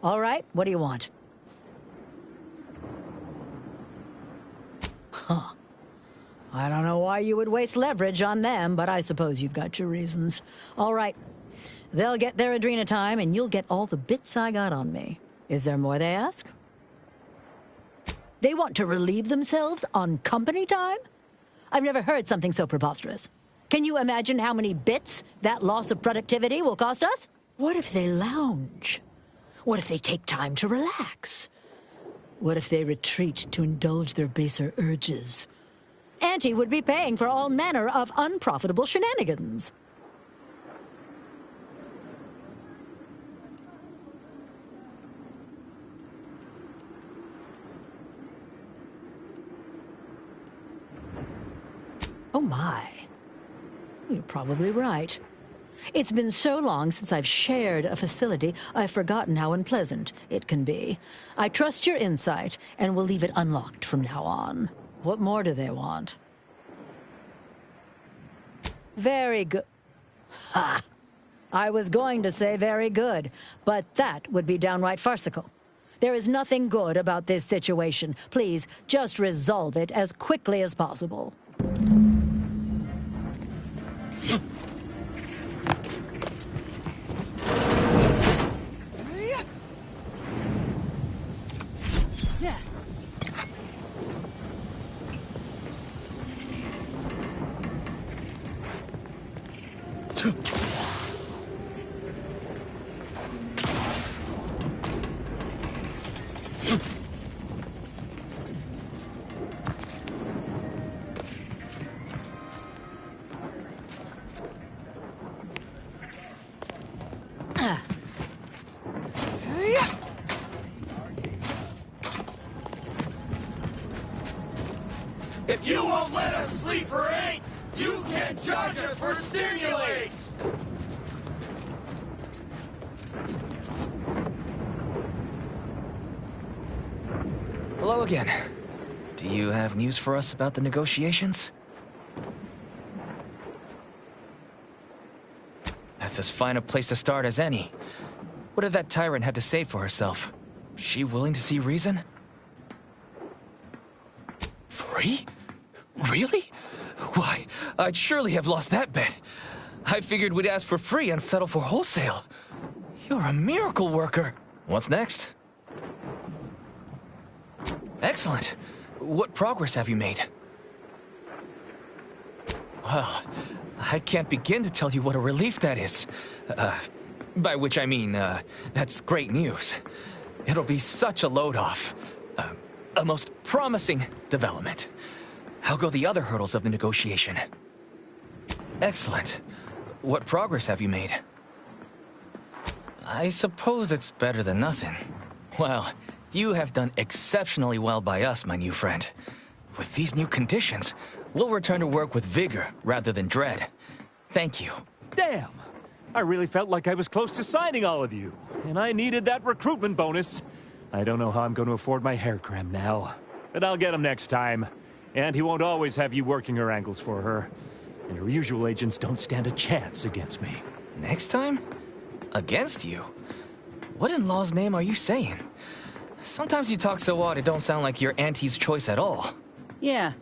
All right, what do you want? Huh. I don't know why you would waste leverage on them, but I suppose you've got your reasons. All right. They'll get their Adrena time, and you'll get all the bits I got on me. Is there more they ask? They want to relieve themselves on company time? I've never heard something so preposterous. Can you imagine how many bits that loss of productivity will cost us? What if they lounge? What if they take time to relax? What if they retreat to indulge their baser urges? Auntie would be paying for all manner of unprofitable shenanigans. Oh my. You're probably right. It's been so long since I've shared a facility, I've forgotten how unpleasant it can be. I trust your insight, and will leave it unlocked from now on. What more do they want? Very good. Ha! I was going to say very good, but that would be downright farcical. There is nothing good about this situation. Please, just resolve it as quickly as possible. If you won't let us sleep for 8, you can charge us for stimulates! Hello again. Do you have news for us about the negotiations? That's as fine a place to start as any. What did that tyrant have to say for herself? Is she willing to see reason? Free? Really? Why, I'd surely have lost that bet. I figured we'd ask for free and settle for wholesale. You're a miracle worker. What's next? Excellent. What progress have you made? Well, I can't begin to tell you what a relief that is. By which I mean, that's great news. It'll be such a load off. A most promising development. How go the other hurdles of the negotiation? Excellent. What progress have you made? I suppose it's better than nothing. Well, you have done exceptionally well by us, my new friend. With these new conditions, we'll return to work with vigor rather than dread. Thank you. Damn! I really felt like I was close to signing all of you, and I needed that recruitment bonus. I don't know how I'm going to afford my hair cream now, but I'll get him next time. And he won't always have you working her ankles for her. And her usual agents don't stand a chance against me. Next time? Against you? What in law's name are you saying? Sometimes you talk so odd it don't sound like you're Auntie's choice at all. Yeah,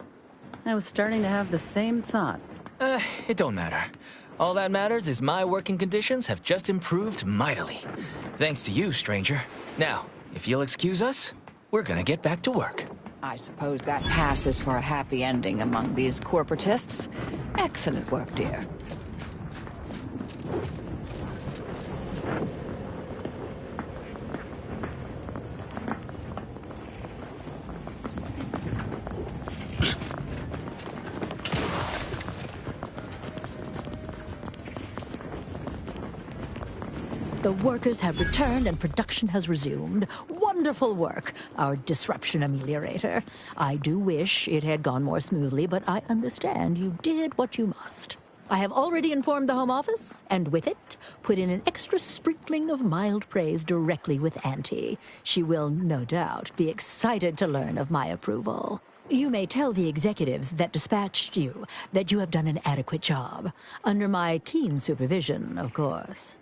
I was starting to have the same thought. It don't matter. All that matters is my working conditions have just improved mightily. Thanks to you, stranger. Now, if you'll excuse us, we're gonna get back to work. I suppose that passes for a happy ending among these corporatists. Excellent work, dear. The workers have returned and production has resumed. Wonderful work, our disruption ameliorator. I do wish it had gone more smoothly, but I understand you did what you must. I have already informed the Home Office, and with it, put in an extra sprinkling of mild praise directly with Auntie. She will, no doubt, be excited to learn of my approval. You may tell the executives that dispatched you that you have done an adequate job. Under my keen supervision, of course.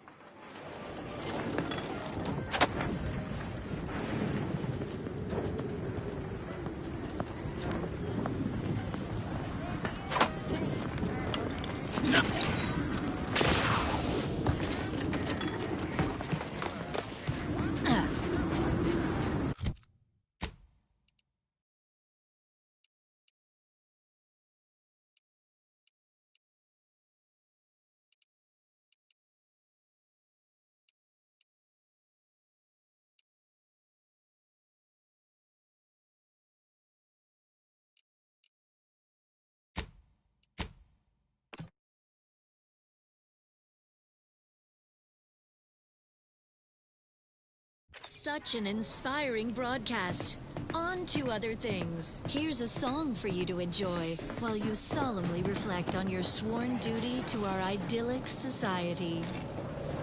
Such an inspiring broadcast. On to other things. Here's a song for you to enjoy while you solemnly reflect on your sworn duty to our idyllic society.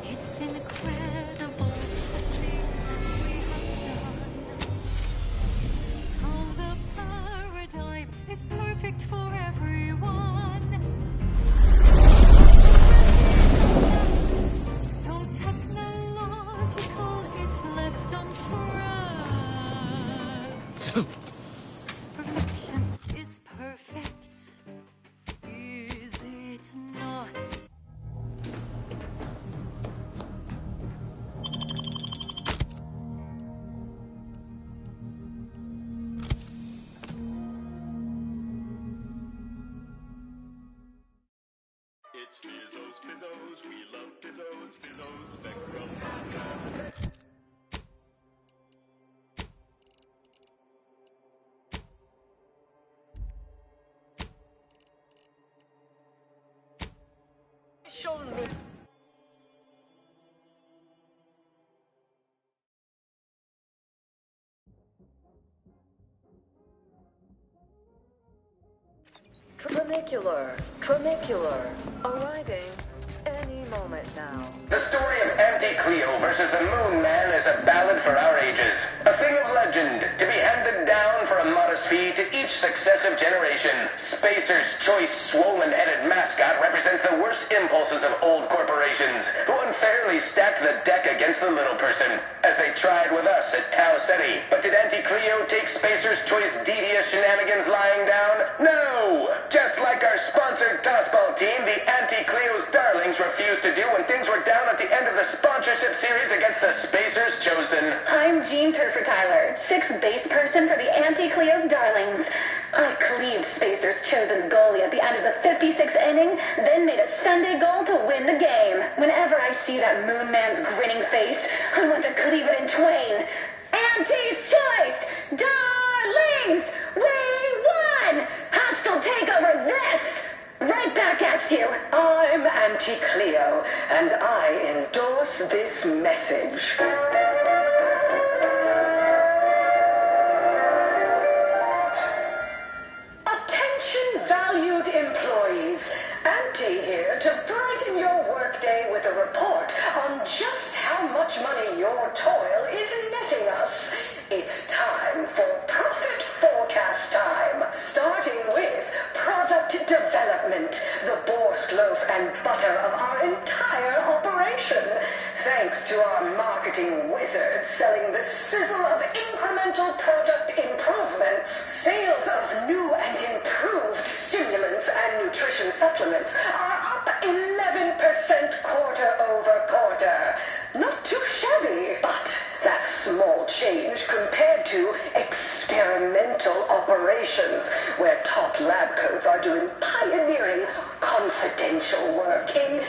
It's incredible the things that we have done. How the paradigm is perfect for everyone. No technological hitch left unscratched. Perfection is perfect, is it not? It's Fizzos, Fizzos, we love Fizzos, Fizzos, Spectrum. Show me. Tramicular, arriving any moment now. The story of Anti-Cleo versus the Moon Man is a ballad for our ages. A thing of legend, to be handed down for a modest fee to each successive generation. Spacer's Choice swollen-headed mascot represents the worst impulses of old corporations, who unfairly stacked the deck against the little person, as they tried with us at Tau Ceti. But did Anti-Cleo take Spacer's Choice devious shenanigans lying down? No! Just like our sponsored tossball team, the Anti-Cleo's Darlings refused to do when things were down at the end of the sponsorship series against the Spacers Chosen. I'm Jean Turfer Tyler, 6th base person for the Anti-Cleo's Darlings. I cleaved Spacers Chosen's goalie at the end of the 56th inning, then made a Sunday goal to win the game. Whenever I see that Moon Man's grinning face, I want to cleave it in twain. Anti's Choice! Darlings! We won! Hostile takeover this! Right back at you. I'm Anti-Cleo, and I endorse this message. Attention, valued employees. Anti here to brighten your workday with a report on just how much money your toil is netting us. It's time for profit forecast time, starting with product development, the borscht loaf and butter of our entire operation. Thanks to our marketing wizards selling the sizzle of incremental product improvements, sales of new and improved stimulants and nutrition supplements are up 11% quarter over quarter. Not too shabby, but that's small change compared to experimental operations, where top lab coats are doing pioneering, confidential work in,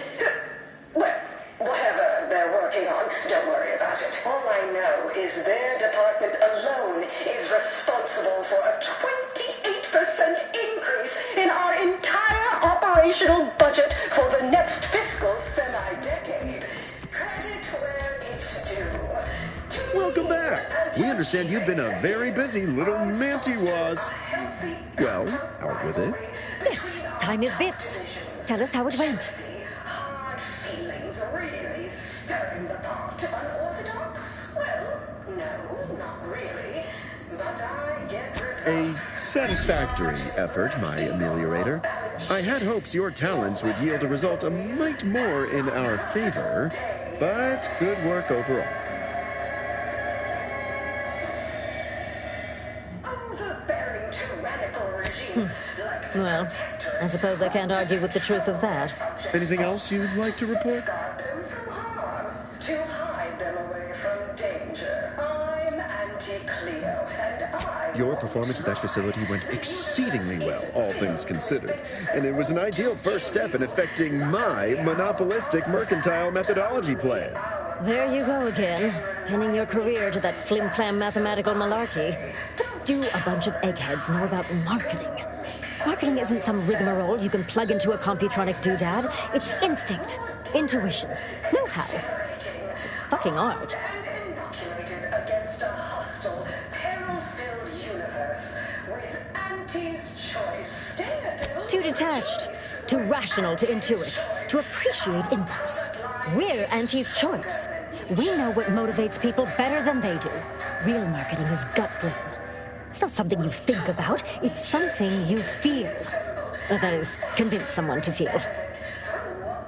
well, whatever they're working on. Don't worry about it. All I know is their department alone is responsible for a 28% increase in our entire operational budget for the next fiscal semi-decade. Credit where it's due. Welcome back. We understand you've been a very busy little mantiwas. Well, out with it. Yes, time is bits. Tell us how it went. Hard feelings really stirring the pot. Unorthodox? Well, no, not really. But I get results. A satisfactory effort, my ameliorator. I had hopes your talents would yield a result a mite more in our favor, but good work overall. Overbearing tyrannical regimes like the Well, I suppose I can't argue with the truth of that. Anything else you'd like to report? To hide them away from danger. I'm Anti-Cleo, and I... Your performance at that facility went exceedingly well, all things considered. And it was an ideal first step in effecting my monopolistic mercantile methodology plan. There you go again, pinning your career to that flim-flam mathematical malarkey. What do a bunch of eggheads know about marketing? Marketing isn't some rigmarole you can plug into a computronic doodad. It's instinct, intuition, know-how. It's a fucking art. Inoculated against a hostile, peril-filled universe with Auntie's choice. Too detached, too rational to intuit, to appreciate impulse. We're Auntie's choice. We know what motivates people better than they do. Real marketing is gut-driven. It's not something you think about, it's something you feel. That is, convince someone to feel.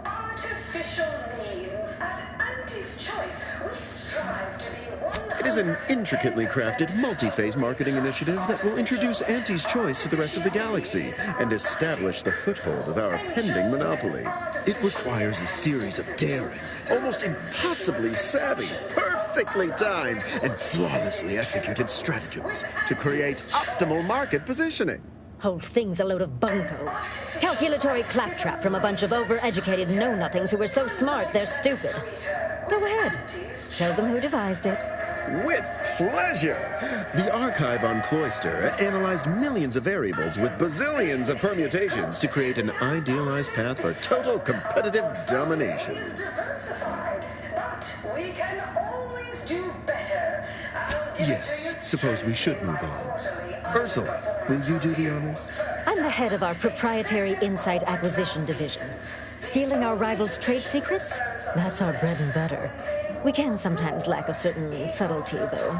Artificial means at Auntie's choice, we strive to be one. It is an intricately crafted, multi-phase marketing initiative that will introduce Auntie's Choice to the rest of the galaxy and establish the foothold of our pending monopoly. It requires a series of daring, almost impossibly savvy, perfectly timed, and flawlessly executed stratagems to create optimal market positioning. Whole thing's a load of bunco. Calculatory claptrap from a bunch of overeducated know-nothings who are so smart they're stupid. Go ahead. Tell them who devised it. With pleasure! The archive on Cloister analyzed millions of variables with bazillions of permutations to create an idealized path for total competitive domination. We can always do better. Yes, suppose we should move on. Ursula, will you do the honors? I'm the head of our proprietary insight acquisition division. Stealing our rivals' trade secrets? That's our bread and butter. We can sometimes lack a certain subtlety, though.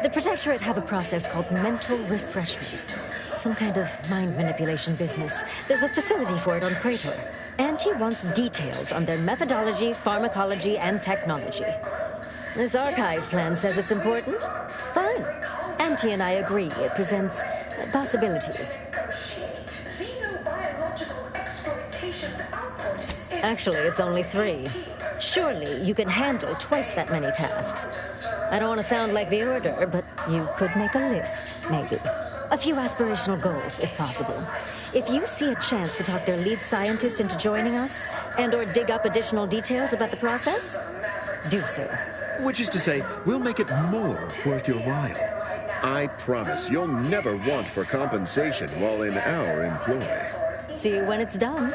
The Protectorate have a process called mental refreshment. Some kind of mind manipulation business. There's a facility for it on Praetor. Auntie wants details on their methodology, pharmacology, and technology. This archive plan says it's important. Fine. Auntie and I agree it presents possibilities. Actually, it's only 3. Surely you can handle twice that many tasks. I don't want to sound like the Order, but you could make a list, maybe. A few aspirational goals, if possible. If you see a chance to talk their lead scientist into joining us, and/or dig up additional details about the process, do so. Which is to say, we'll make it more worth your while. I promise you'll never want for compensation while in our employ. See you when it's done.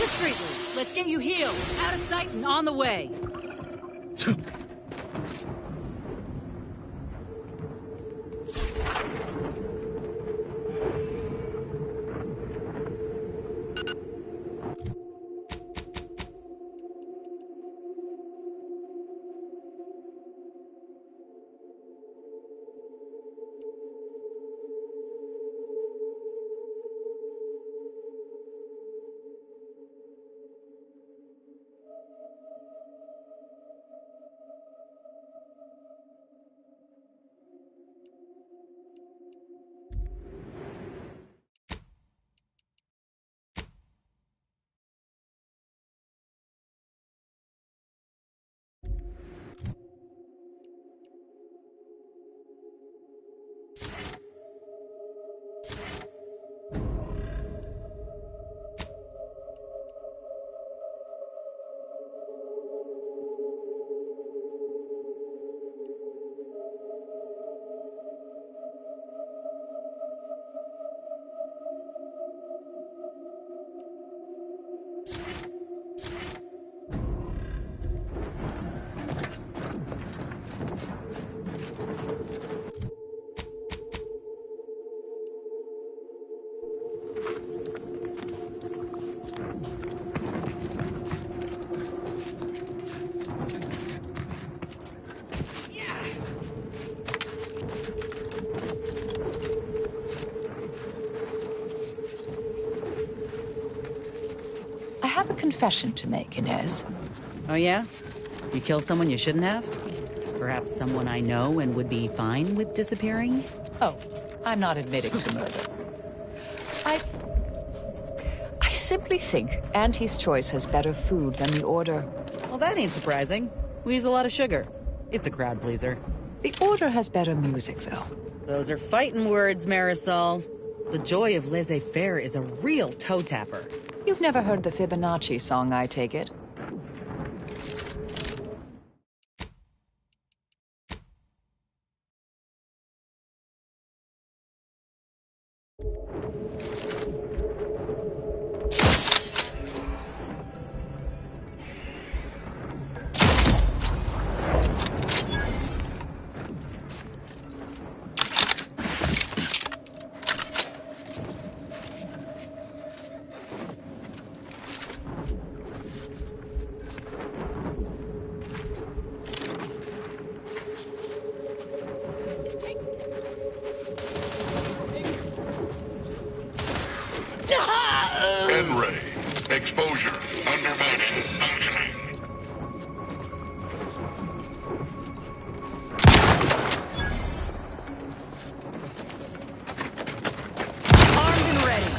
Discreetly. Let's get you healed. Out of sight and on the way. I have a confession to make, Inez. Oh yeah? You kill someone you shouldn't have? Perhaps someone I know and would be fine with disappearing? Oh, I'm not admitting to murder. I simply think Auntie's Choice has better food than the Order. Well, that ain't surprising. We use a lot of sugar. It's a crowd pleaser. The Order has better music, though. Those are fighting words, Marisol. The joy of laissez-faire is a real toe-tapper. You've never heard the Fibonacci song, I take it? N-ray. Exposure. Undermining. Functioning. Armed and ready.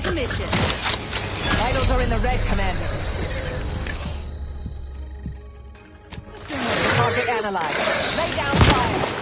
the mission. Vitals are in the red, Commander. Target analyzed. Lay down fire.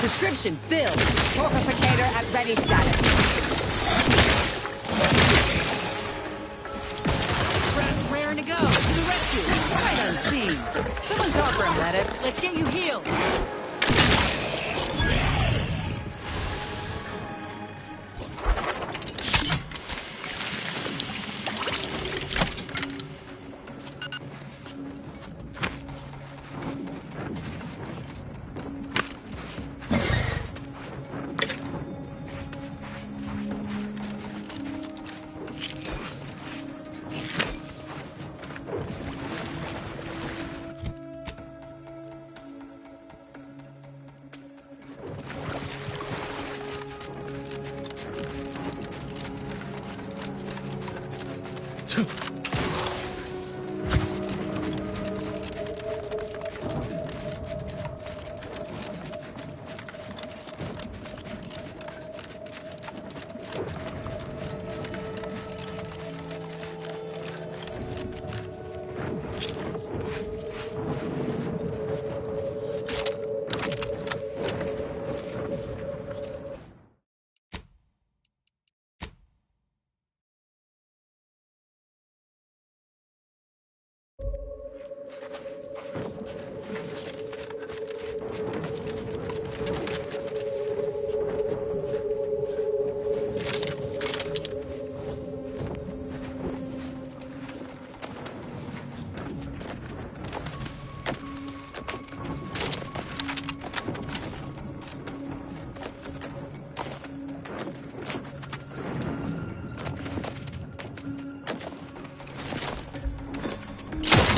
Prescription filled. Torpificator at ready status. Rat's raring to go. To the rescue. Right unseen. Someone call for a medic. Let's get you healed.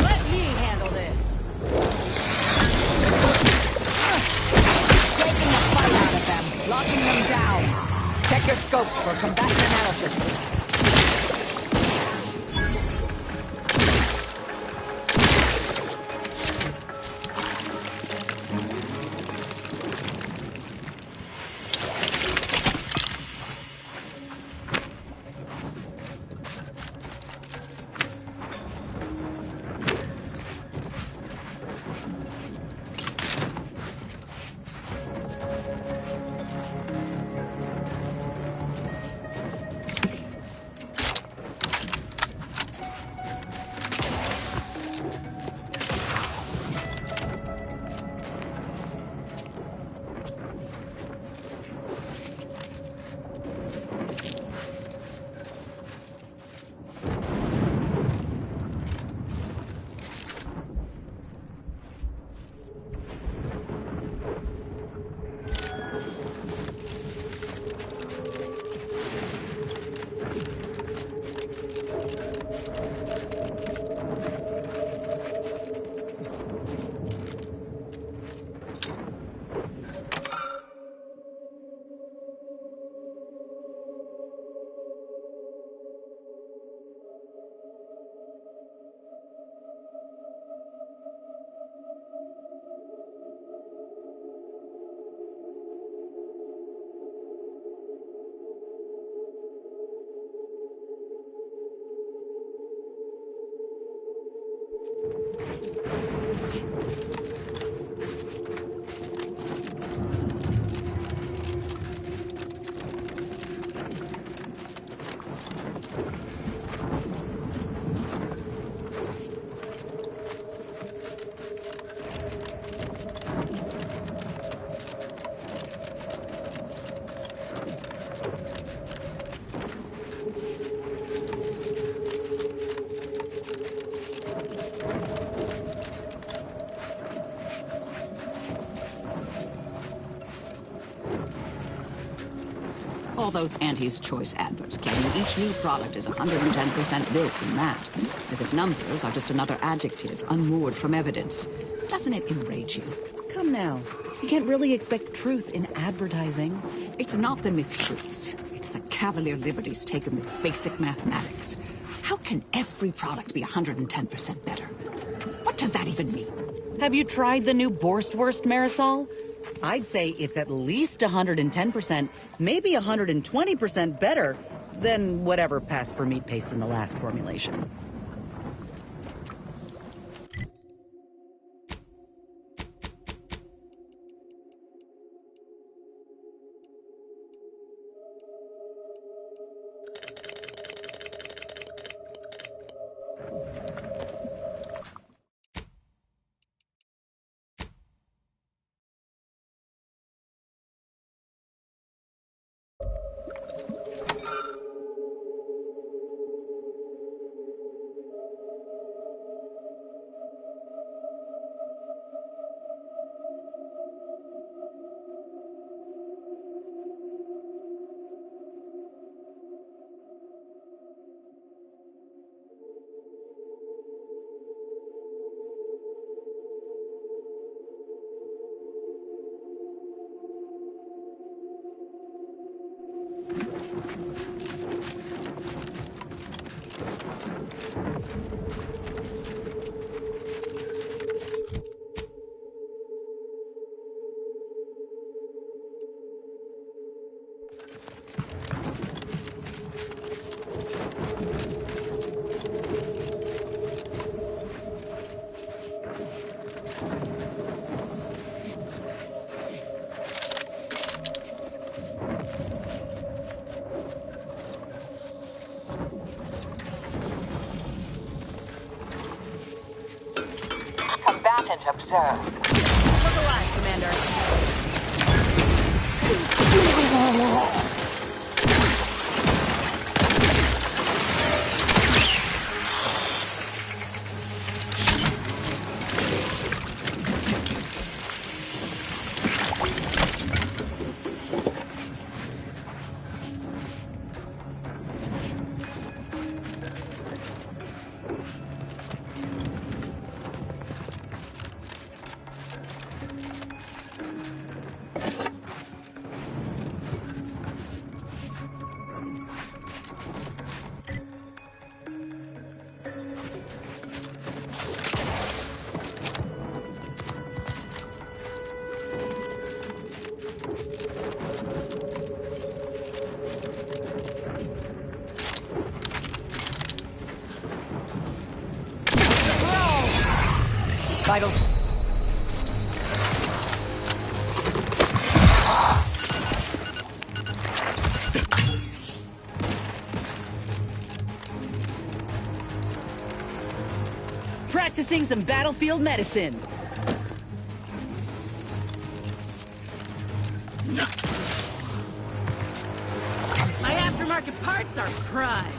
Let me handle this. Taking the fight out of them, locking them down. Check your scopes for combatant analysis. All those Auntie's Choice adverts claiming each new product is 110% this and that, as if numbers are just another adjective unmoored from evidence. Doesn't it enrage you? Come now. You can't really expect truth in advertising. It's not the mistruths. It's the cavalier liberties taken with basic mathematics. How can every product be 110% better? What does that even mean? Have you tried the new Borstwurst Marisol? I'd say it's at least 110%, maybe 120% better than whatever passed for meat paste in the last formulation. Combatant observed. Look alive, Commander. Vitals. Practicing some battlefield medicine. My aftermarket parts are prime.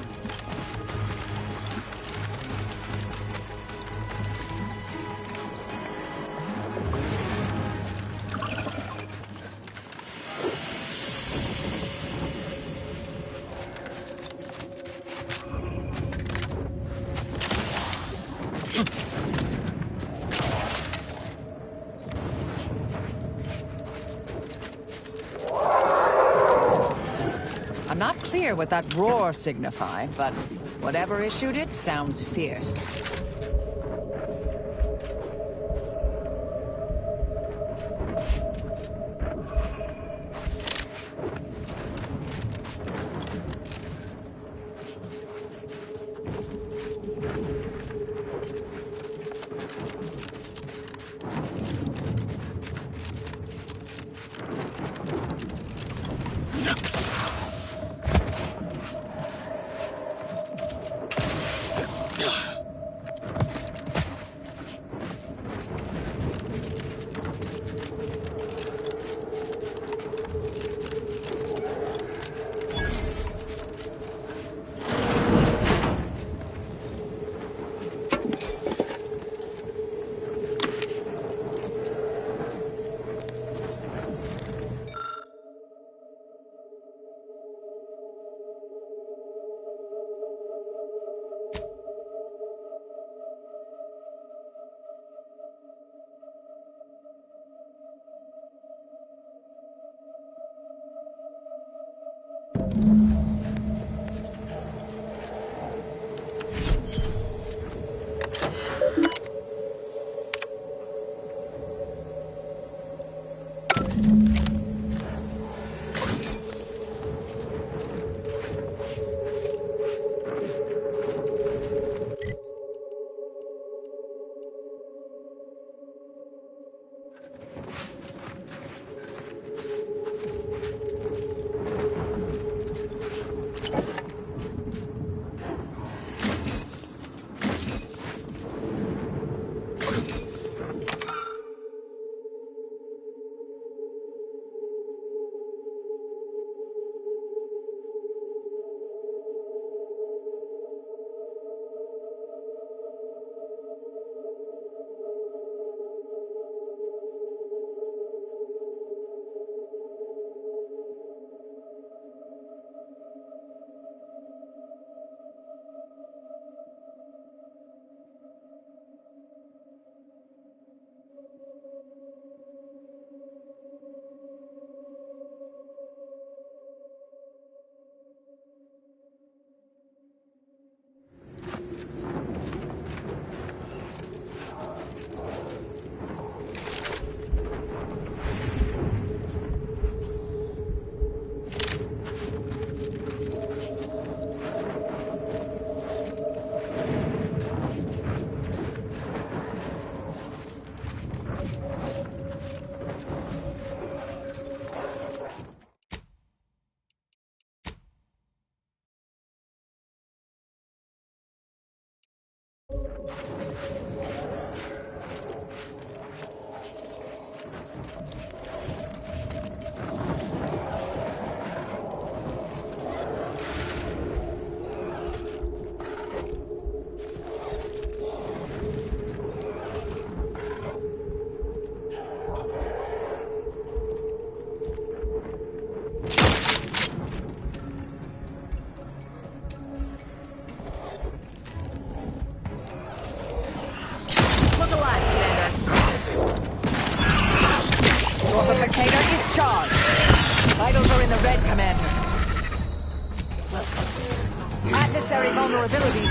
I'm not clear what that roar signified, but whatever issued it sounds fierce. Look alive, Commander. Your Praetor is charged. Vitals are in the red, Commander. Adversary vulnerabilities,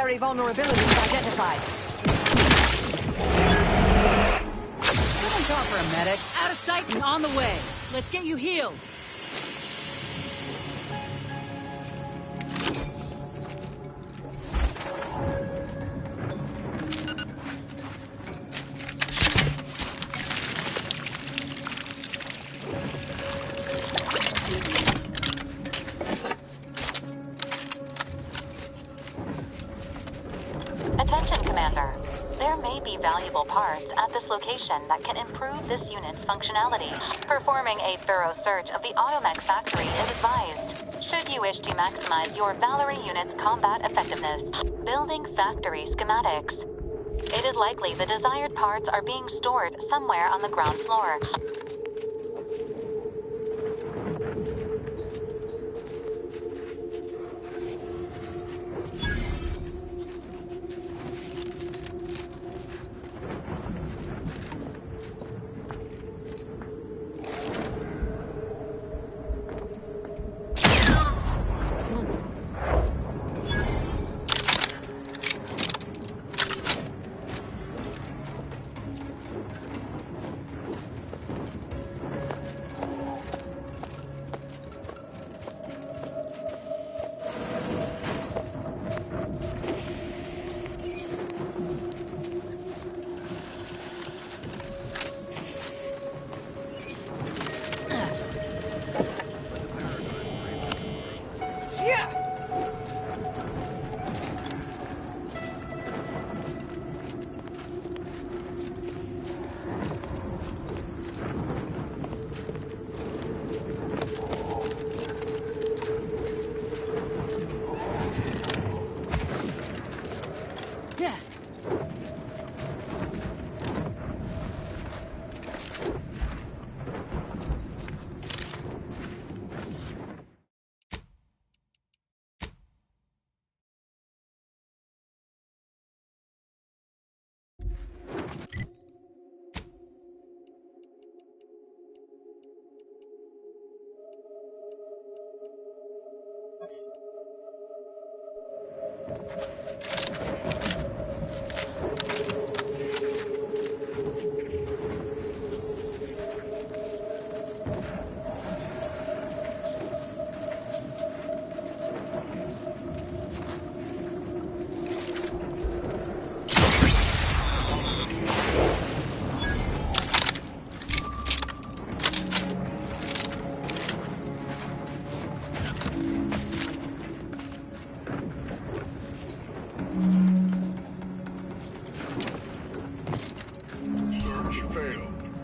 Secondary vulnerabilities identified. Someone call for a medic. Out of sight and on the way. Let's get you healed. Attention, Commander. There may be valuable parts at this location that can improve this unit's functionality. Performing a thorough search of the Automech factory is advised. Should you wish to maximize your Valerie unit's combat effectiveness, building factory schematics. It is likely the desired parts are being stored somewhere on the ground floor.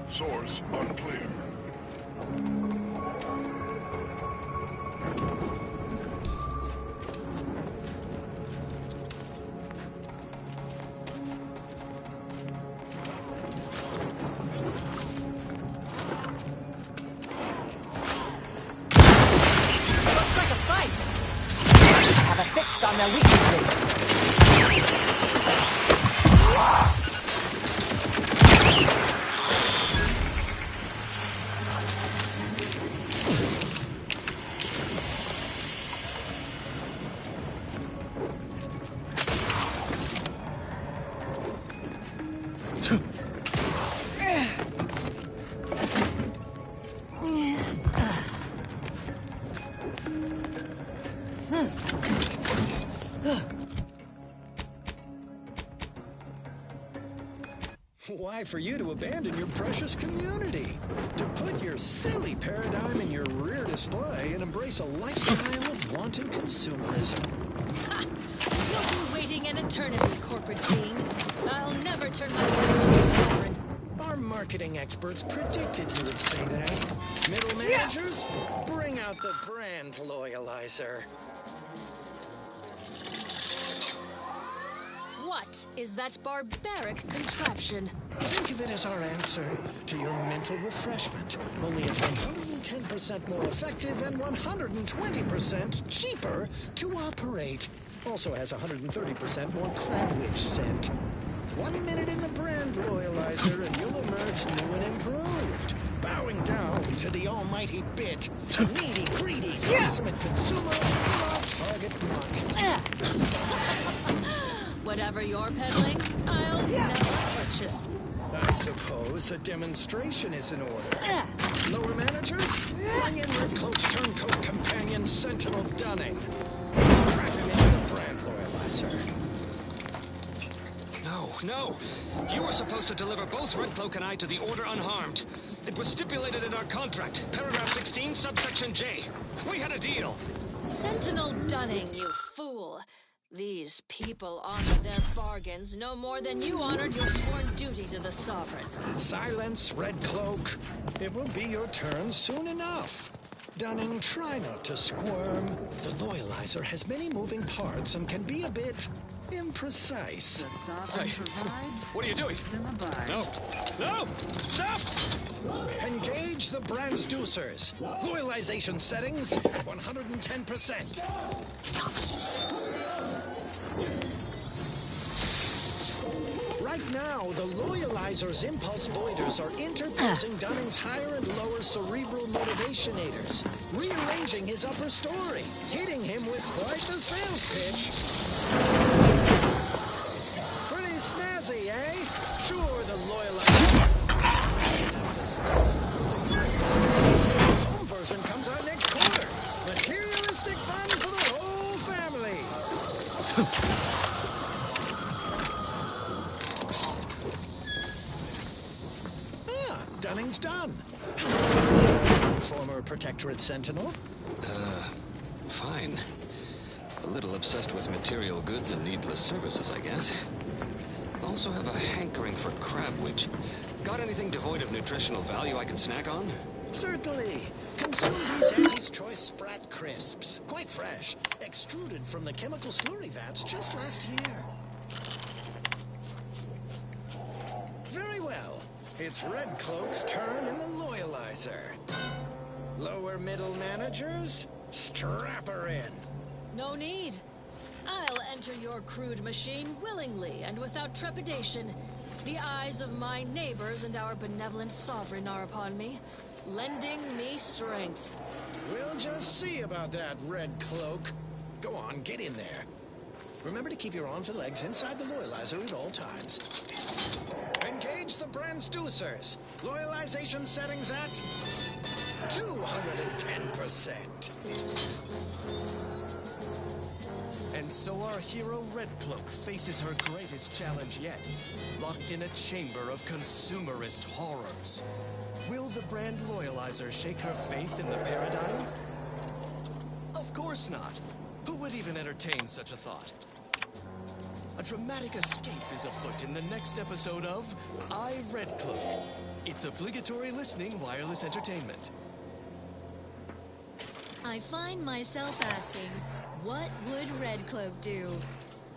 Source unclear. Looks like a fight. Have a fix on their weaknesses. Why for you to abandon your precious community? To put your silly paradigm in your rear display and embrace a lifestyle of wanton consumerism. You'll be waiting an eternity, corporate fiend. I'll never turn my back on the sovereign. Our marketing experts predicted you would say that. Middle managers, bring out the brand loyalizer. What is that barbaric contraption? Think of it as our answer to your mental refreshment. Only it's 110% more effective and 120% cheaper to operate. Also has 130% more crabwitch scent. 1 minute in the brand loyalizer and you'll emerge new and improved. Bowing down to the almighty bit. A needy, greedy, consummate consumer in our target market. Whatever you're peddling, I'll never purchase. I suppose a demonstration is in order. Lower managers, bring in Red Cloak's turncoat companion, Sentinel Dunning. Strap him into the brand loyalizer. No. You were supposed to deliver both Red Cloak and I to the Order unharmed. It was stipulated in our contract, paragraph 16, subsection J. We had a deal. Sentinel Dunning, you fool. These people honor their bargains no more than you honored your sworn duty to the Sovereign. Silence, Red Cloak. It will be your turn soon enough. Dunning, try not to squirm. The loyalizer has many moving parts and can be a bit imprecise. Hey, what are you doing? No! Stop! Engage the Brandsducers. Loyalization settings at 110%. Right now, the Loyalizer's impulse voiders are interposing Dunning's higher and lower cerebral motivationators, rearranging his upper story, hitting him with quite the sales pitch. Pretty snazzy, eh? Sure, the Loyalizer... Home version comes out next quarter. Materialistic fun for the whole family. Dunning's done. Former Protectorate Sentinel? Fine. A little obsessed with material goods and needless services, I guess. Also have a hankering for crabwich. Got anything devoid of nutritional value I can snack on? Certainly. Consume these Auntie's Choice Sprat Crisps. Quite fresh. Extruded from the chemical slurry vats just last year. Very well. It's Red Cloak's turn in the Loyalizer. Lower middle managers, strap her in. No need. I'll enter your crude machine willingly and without trepidation. The eyes of my neighbors and our benevolent sovereign are upon me, lending me strength. We'll just see about that, Red Cloak. Go on, get in there. Remember to keep your arms and legs inside the Loyalizer at all times. Engage the Brandsducers. Loyalization settings at 210%. And so our hero Red Cloak faces her greatest challenge yet, locked in a chamber of consumerist horrors. Will the brand loyalizer shake her faith in the paradigm? Of course not. Who would even entertain such a thought? A dramatic escape is afoot in the next episode of I, Red Cloak. It's obligatory listening wireless entertainment. I find myself asking, what would Red Cloak do?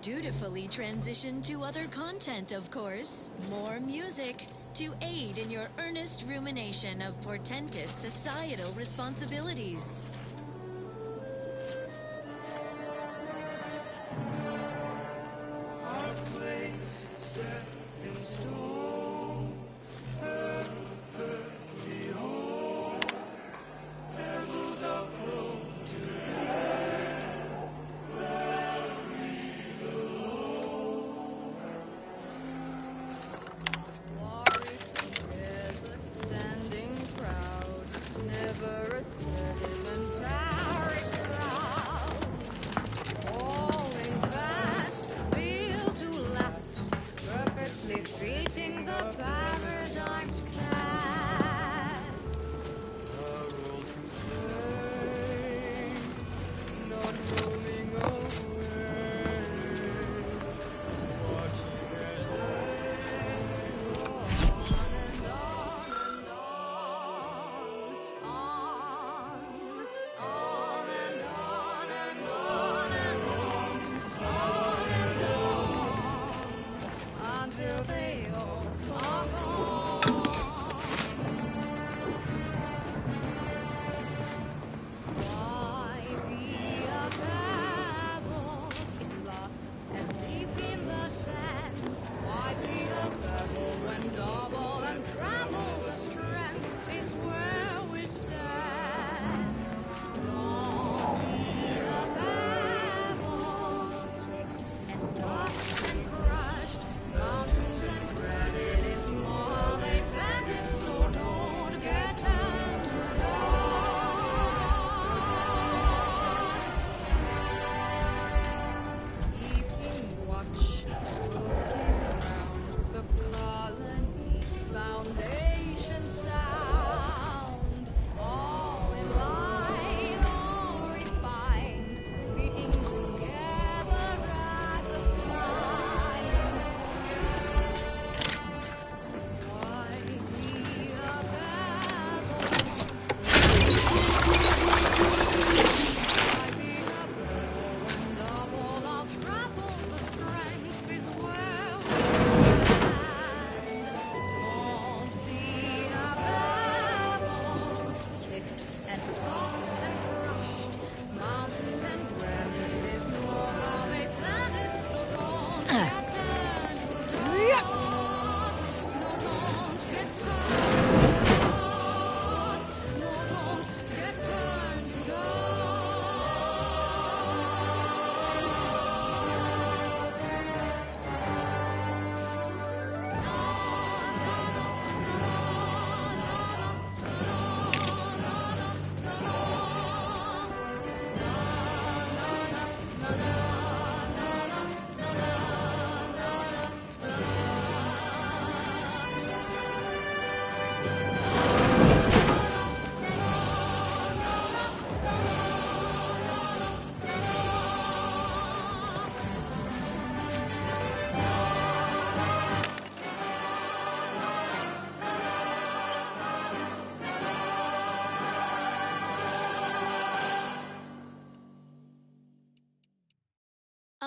Dutifully transition to other content, of course. More music to aid in your earnest rumination of portentous societal responsibilities. Standing proud, never assertive and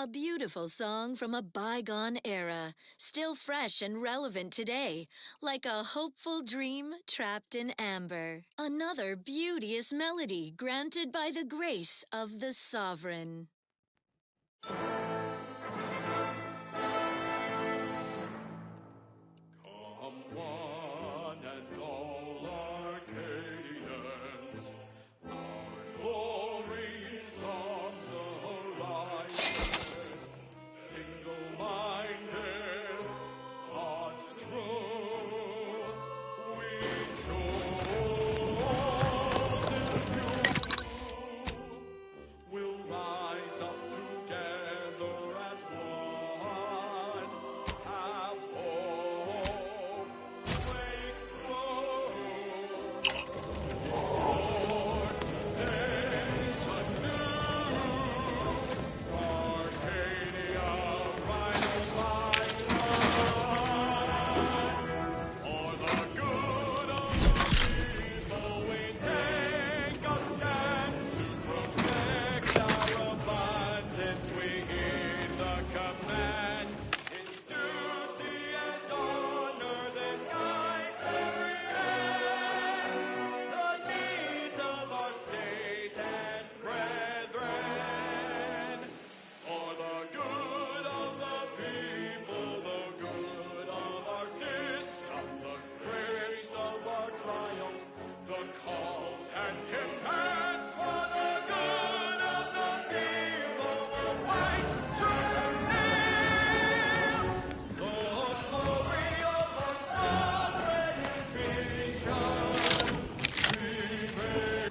A beautiful song from a bygone era, still fresh and relevant today, like a hopeful dream trapped in amber. Another beauteous melody granted by the grace of the sovereign. Come one and all Arcadians, our glory's on the horizon. Single-minded, thoughts true, we chosen few will rise up together as one. Have hope, break through. For today's anew. Arcadia, riding by night. For the good of the people, we take a stand to protect our abundance. We heed the command. It's duty and honor that guide every hand. The needs of our state and brethren. For the good of the people, the good of our system, the grace of our triumphs, the calls and commands. For the good of the people, we'll fight to prevail. The glory of our sovereign vision prevail.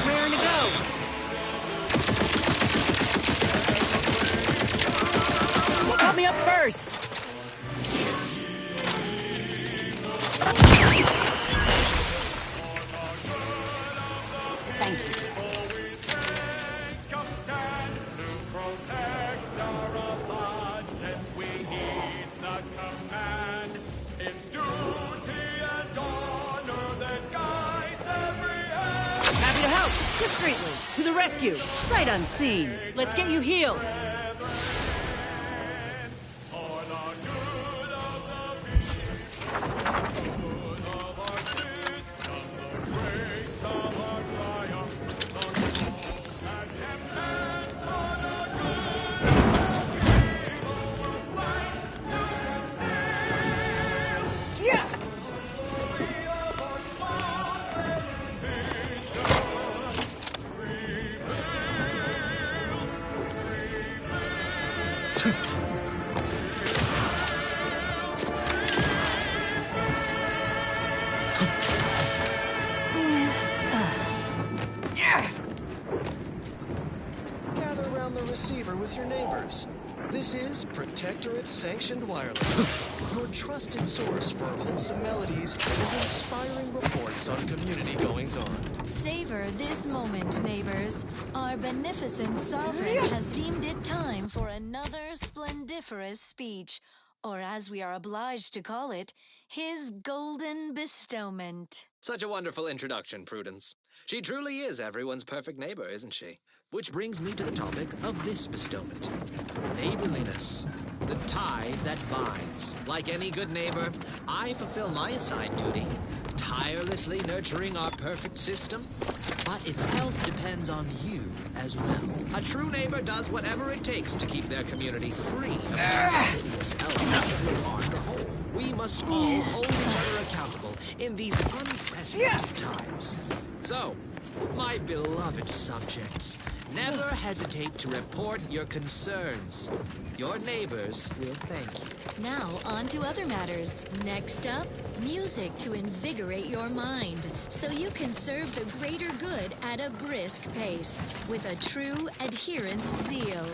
Raring to go. What got me up first? Thank you. Come stand to protect our abundance. We heed the command. It's duty and honor that guides every hand. Happy to help. Discreetly. To the rescue. Sight unseen. Let's get you healed. For the good of the people, the good of our system, the grace of our triumph, the call and commands. For the good of the people, we'll fight to prevail. Yeah. Glory of our sovereign vision Gather around the receiver with your neighbors. This is Protectorate Sanctioned Wireless, your trusted source for wholesome melodies and inspiring reports on community goings-on. Savor this moment, neighbors. Our beneficent sovereign has deemed it time for another splendiferous speech, or as we are obliged to call it, his golden bestowment. Such a wonderful introduction, Prudence. She truly is everyone's perfect neighbor, isn't she? Which brings me to the topic of this bestowment. Neighborliness. The tie that binds. Like any good neighbor, I fulfill my assigned duty, tirelessly nurturing our perfect system, but its health depends on you as well. A true neighbor does whatever it takes to keep their community free of the insidious elements that will harm the whole. We must all hold each other accountable in these unprecedented times. So, my beloved subjects, never hesitate to report your concerns. Your neighbors will thank you. Now, on to other matters. Next up, music to invigorate your mind, so you can serve the greater good at a brisk pace, with a true adherence zeal.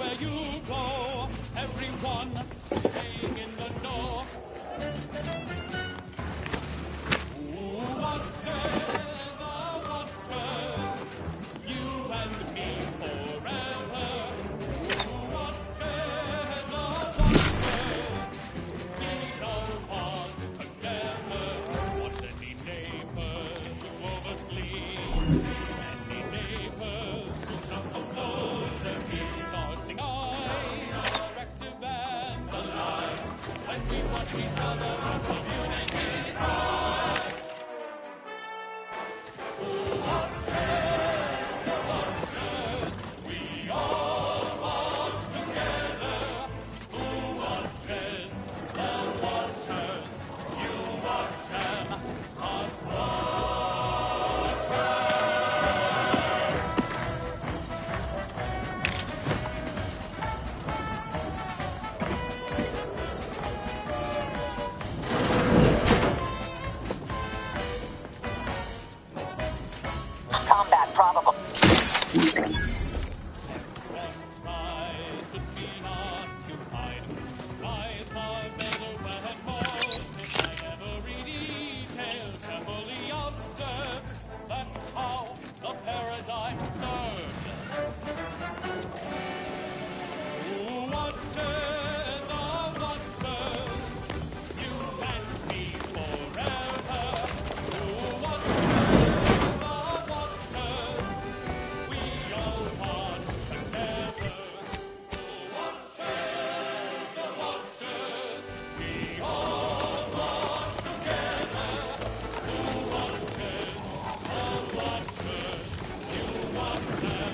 where you go. Everyone staying in the know. You and me forever. We don't want together. Want any neighbors who oversleep? Any neighbors who self-upload their darting eye? Directive and the line. When we watch each other and communicate high. Combat probable. That's how the paradigm served. You and me forever. We all want together. The watchers. We all want together. The watchers. You watch them.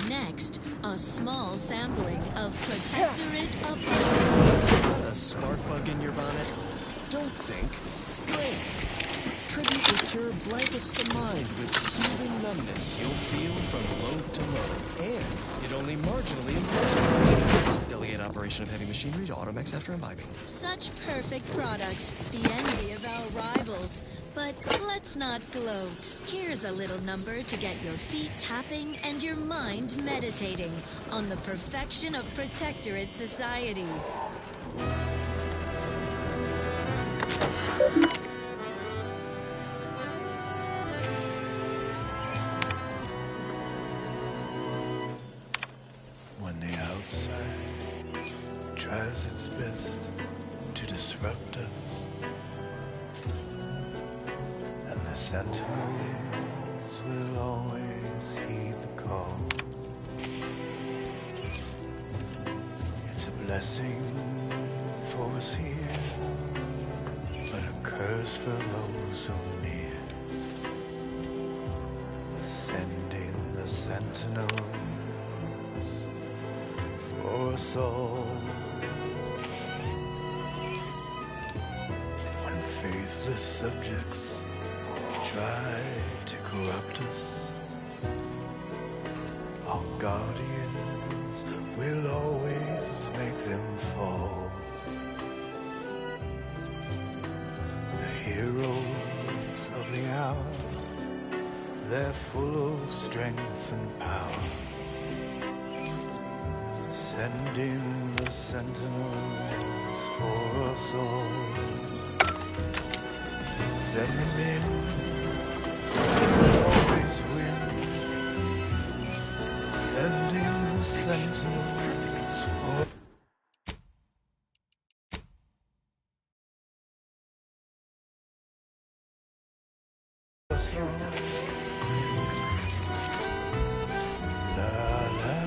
Next, a small sampling of Protectorate of Got a spark bug in your bonnet? Don't think. Drink. Tribute will cure blankets the mind with soothing numbness you'll feel from load to load. And it only marginally improves performance. Delegate operation of heavy machinery to Automex after imbibing. Such perfect products, the envy of our rivals. But let's not gloat. Here's a little number to get your feet tapping and your mind meditating on the perfection of Protectorate society. When the outside tries its best to disrupt us, and the sentinels will always heed the call. It's a blessing for us here, but a curse for those who near. Sending the sentinels for us all. When faithless subjects try to corrupt us, our guardians will always make them fall. The heroes of the hour, they're full of strength and power. Sending the sentinels for us all. Send them in, they'll always win. Sending the sentinels for us all. La la.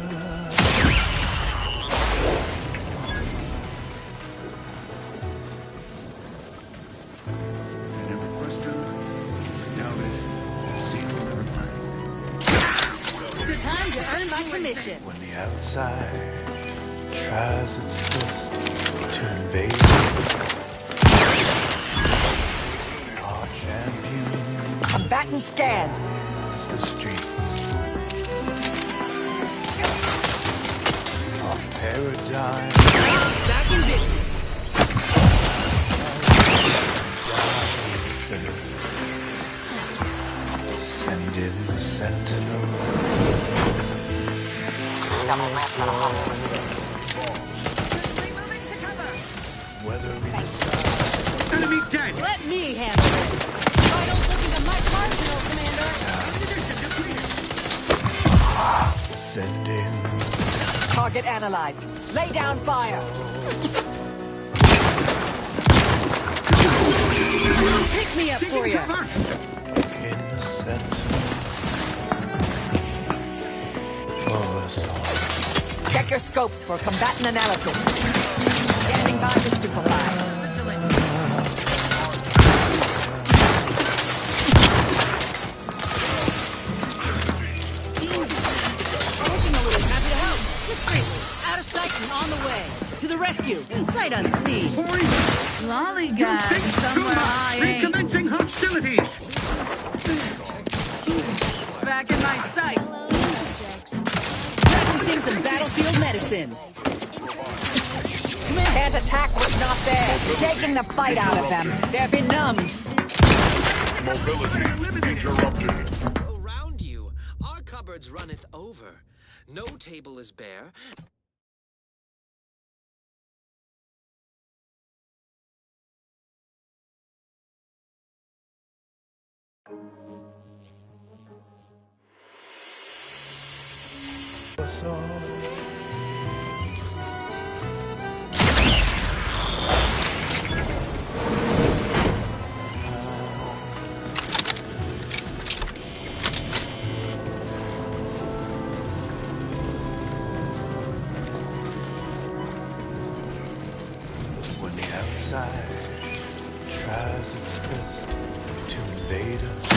in my commission. When the outside tries its best to invade, our champion Combatant scanned. is the streets. Our paradigm Back in business. send in the sentinel. Whether we decide Enemy dead! Let me handle this. Vitals looking to Mike Marginal, Commander. send in Target analyzed. Lay down fire. Pick me up for you. in the sentinel for us all. Check your scopes for combatant analysis. Standing by to stupefy. Looking a little happy to help. Discreetly. Out of sight and on the way. To the rescue. Sight unseen. Lollygag somewhere I ain't. Recommencing hostilities! Back in my sight. Hello, subjects. Practicing some battlefield medicine. Can't attack what's not there. Taking the fight out of them. They're benumbed. Mobility interrupted. Around you, our cupboards runneth over. No table is bare. Us all. When the outside tries its best to invade us,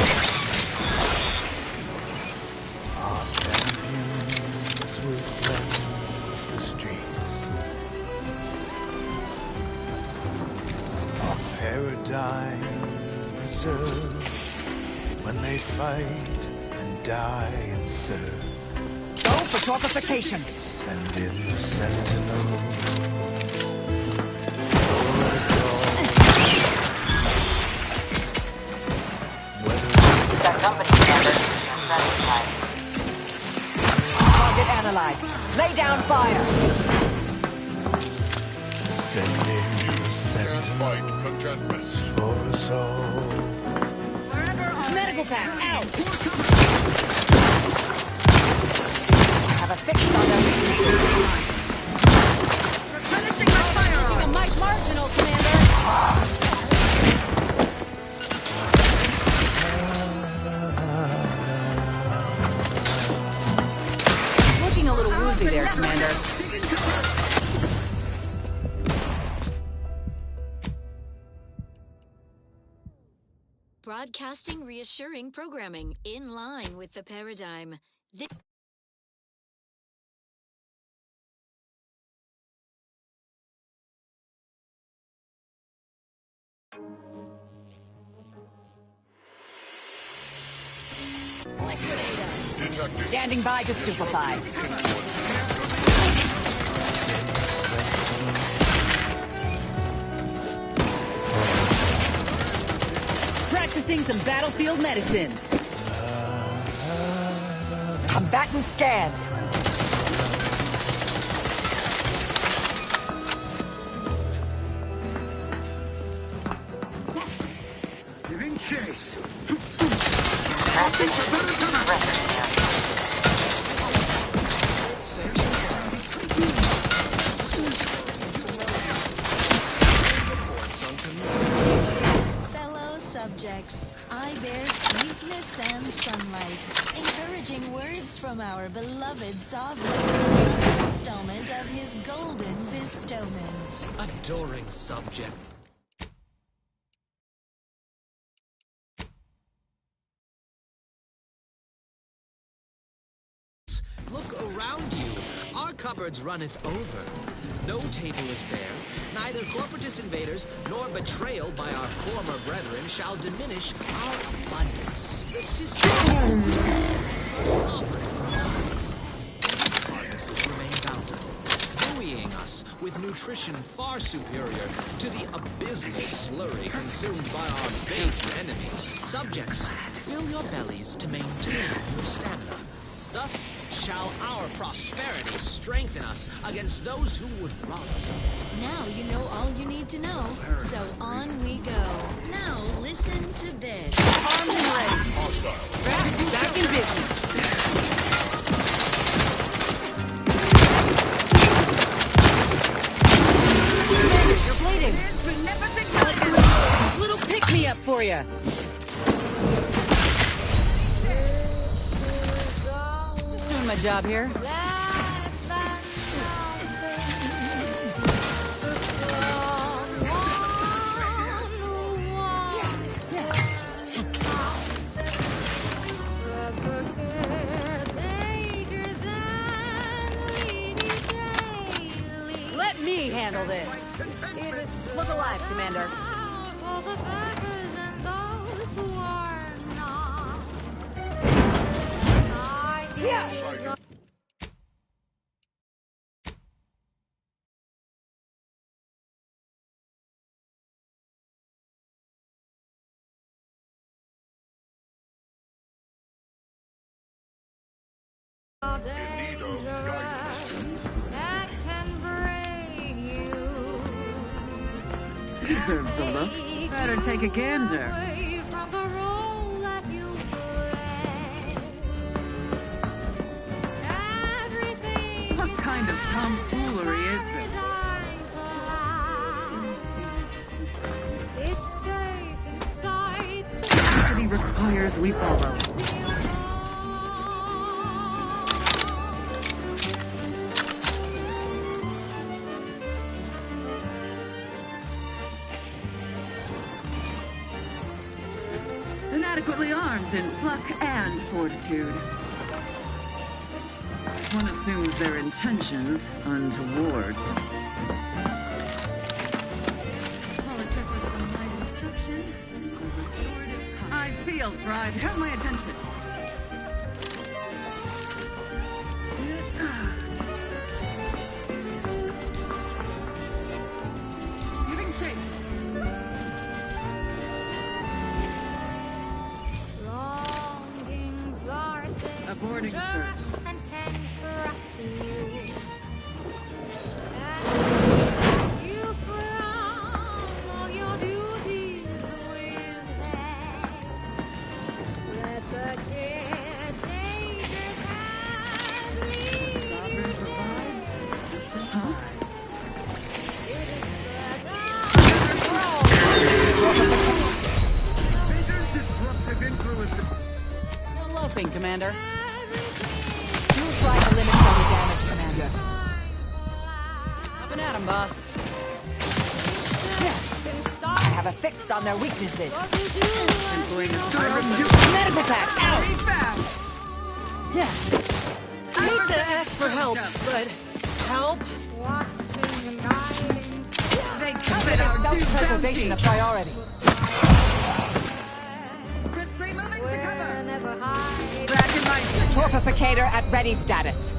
our champions will cleanse the streets. Our paradigm preserved when they fight and die and serve. Go for torpification. Send in the sentinels. Target analyzed. Lay down fire. Send in the sentinels for us all. Medical pack out. Have a fix on their weaknesses. Replenishing my firearm. A Mike Marginal, Commander. Looking a little woozy there, Commander. Broadcasting reassuring programming in line with the paradigm. Standing by to stupefy. Practicing some battlefield medicine. Combatant scanned. Giving chase. Fellow subjects, I bear sweetness and sunlight, encouraging words from our beloved sovereign, another installment of his golden bestowment. Adoring subject. Look around you. Our cupboards runneth over. No table is bare. Neither corporatist invaders nor betrayal by our former brethren shall diminish our abundance. The system our sovereign provides. These harvests remain bountiful, buoying us with nutrition far superior to the abysmal slurry consumed by our base enemies. Subjects, fill your bellies to maintain your stamina. Thus shall our prosperity strengthen us against those who would rob us of it. Now you know all you need to know, so on we go. Now listen to this. Armed and ready. Back in business. You're bleeding. Little pick-me-up for you. Doing my job here. Let me handle this. Look alive, Commander. Yeah. Deserves a look. Better take a gander. What kind of tomfoolery is this? City requires we follow. Inadequately armed in pluck and fortitude. One assumes their intentions untoward. I feel pride. Have my attention. Giving chase. Aborting search. No loafing, Commander. You'll try to limit some damage, Commander. Up and at 'em, boss. I have a fix on their weaknesses. Employing a siren. Medical pack, out! Yeah. I hate to ask for help, but help? They Consider self-preservation a priority. Great moving to cover. Back in my Torpificator at ready status.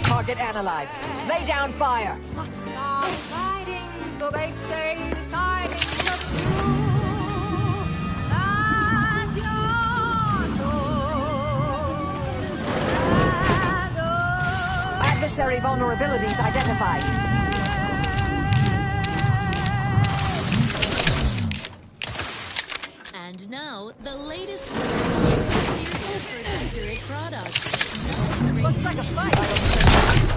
Target analyzed. Lay down fire. So they stay deciding just you. Adversary vulnerabilities identified. And now, the latest word on Superior Protectorate products. Looks like a fight.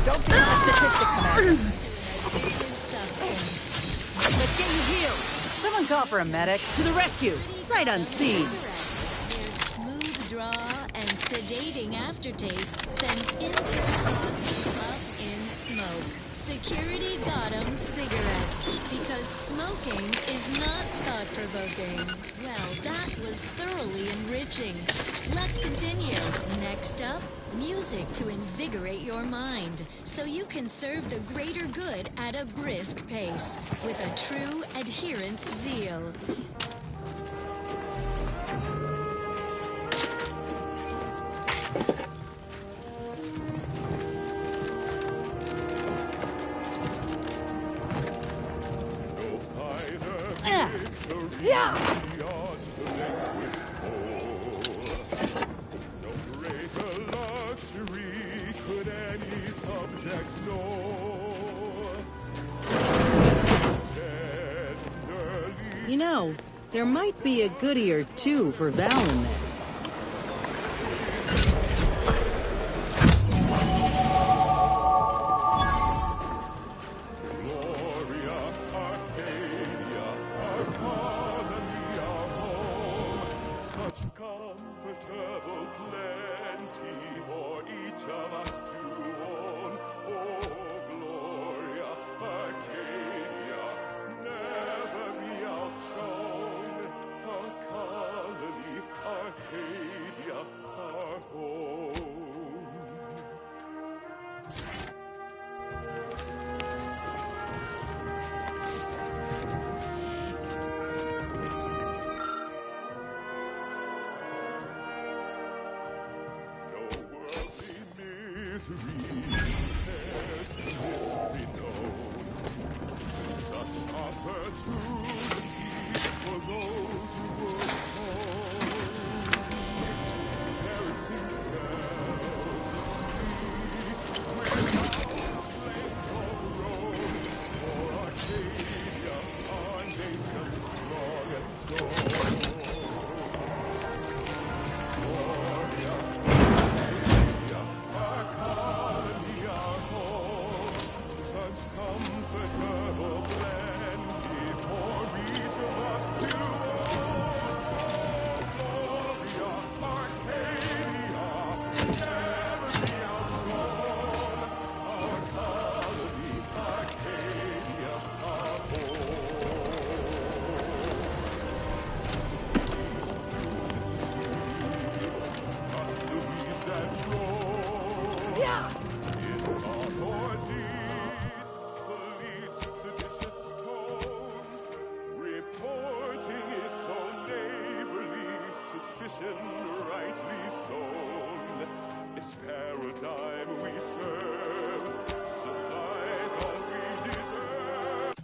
Don't be a statistic, Commander. Let's get you healed. Someone call for a medic. To the rescue. Sight unseen. Their smooth draw and sedating aftertaste sends impure thoughts up in smoke. Security got 'em cigarettes, because smoking watching. Let's continue. Next up, music to invigorate your mind, so you can serve the greater good at a brisk pace, with a true adherence zeal. Yeah! No greater luxury could any subject know. You know, there might be a goodie or two for Val in there. Comfortable plenty for each of us to own. Oh, Gloria, Arcadia, never be outshone. Our colony, Arcadia, our home. Rightly sown, this paradigm we serve supplies all we deserve.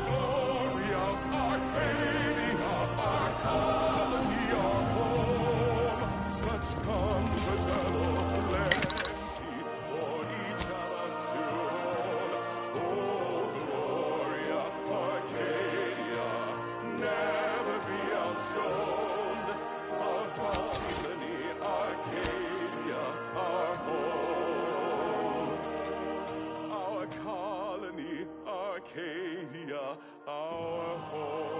Gloria, Arcadia, our colony, our home, such comfortable plenty for each of us to own. Oh, Gloria, Arcadia, never be outshone. Our colony, Arcadia, our home. Our colony, Arcadia, our home.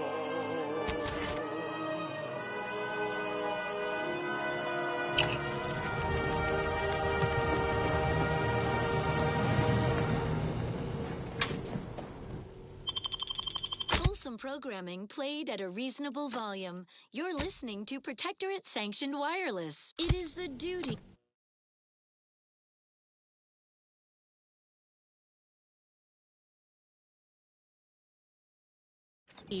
Wholesome programming played at a reasonable volume. You're listening to Protectorate Sanctioned Wireless. It is the duty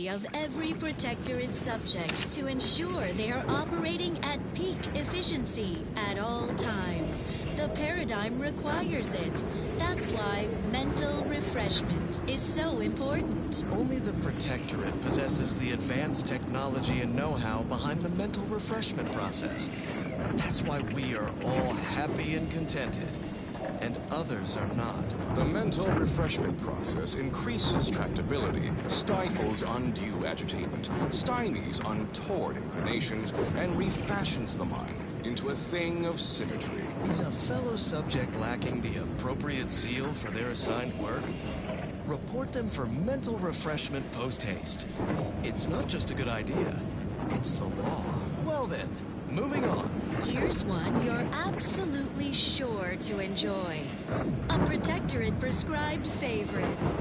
of every Protectorate subject to ensure they are operating at peak efficiency at all times. The paradigm requires it. That's why mental refreshment is so important. Only the Protectorate possesses the advanced technology and know-how behind the mental refreshment process. That's why we are all happy and contented, and others are not. The mental refreshment process increases tractability, stifles undue agitatement, stymies untoward inclinations, and refashions the mind into a thing of symmetry. Is a fellow subject lacking the appropriate zeal for their assigned work? Report them for mental refreshment post-haste. It's not just a good idea, it's the law. Well then, Moving on. Here's one you're absolutely sure to enjoy. A Protectorate prescribed favorite.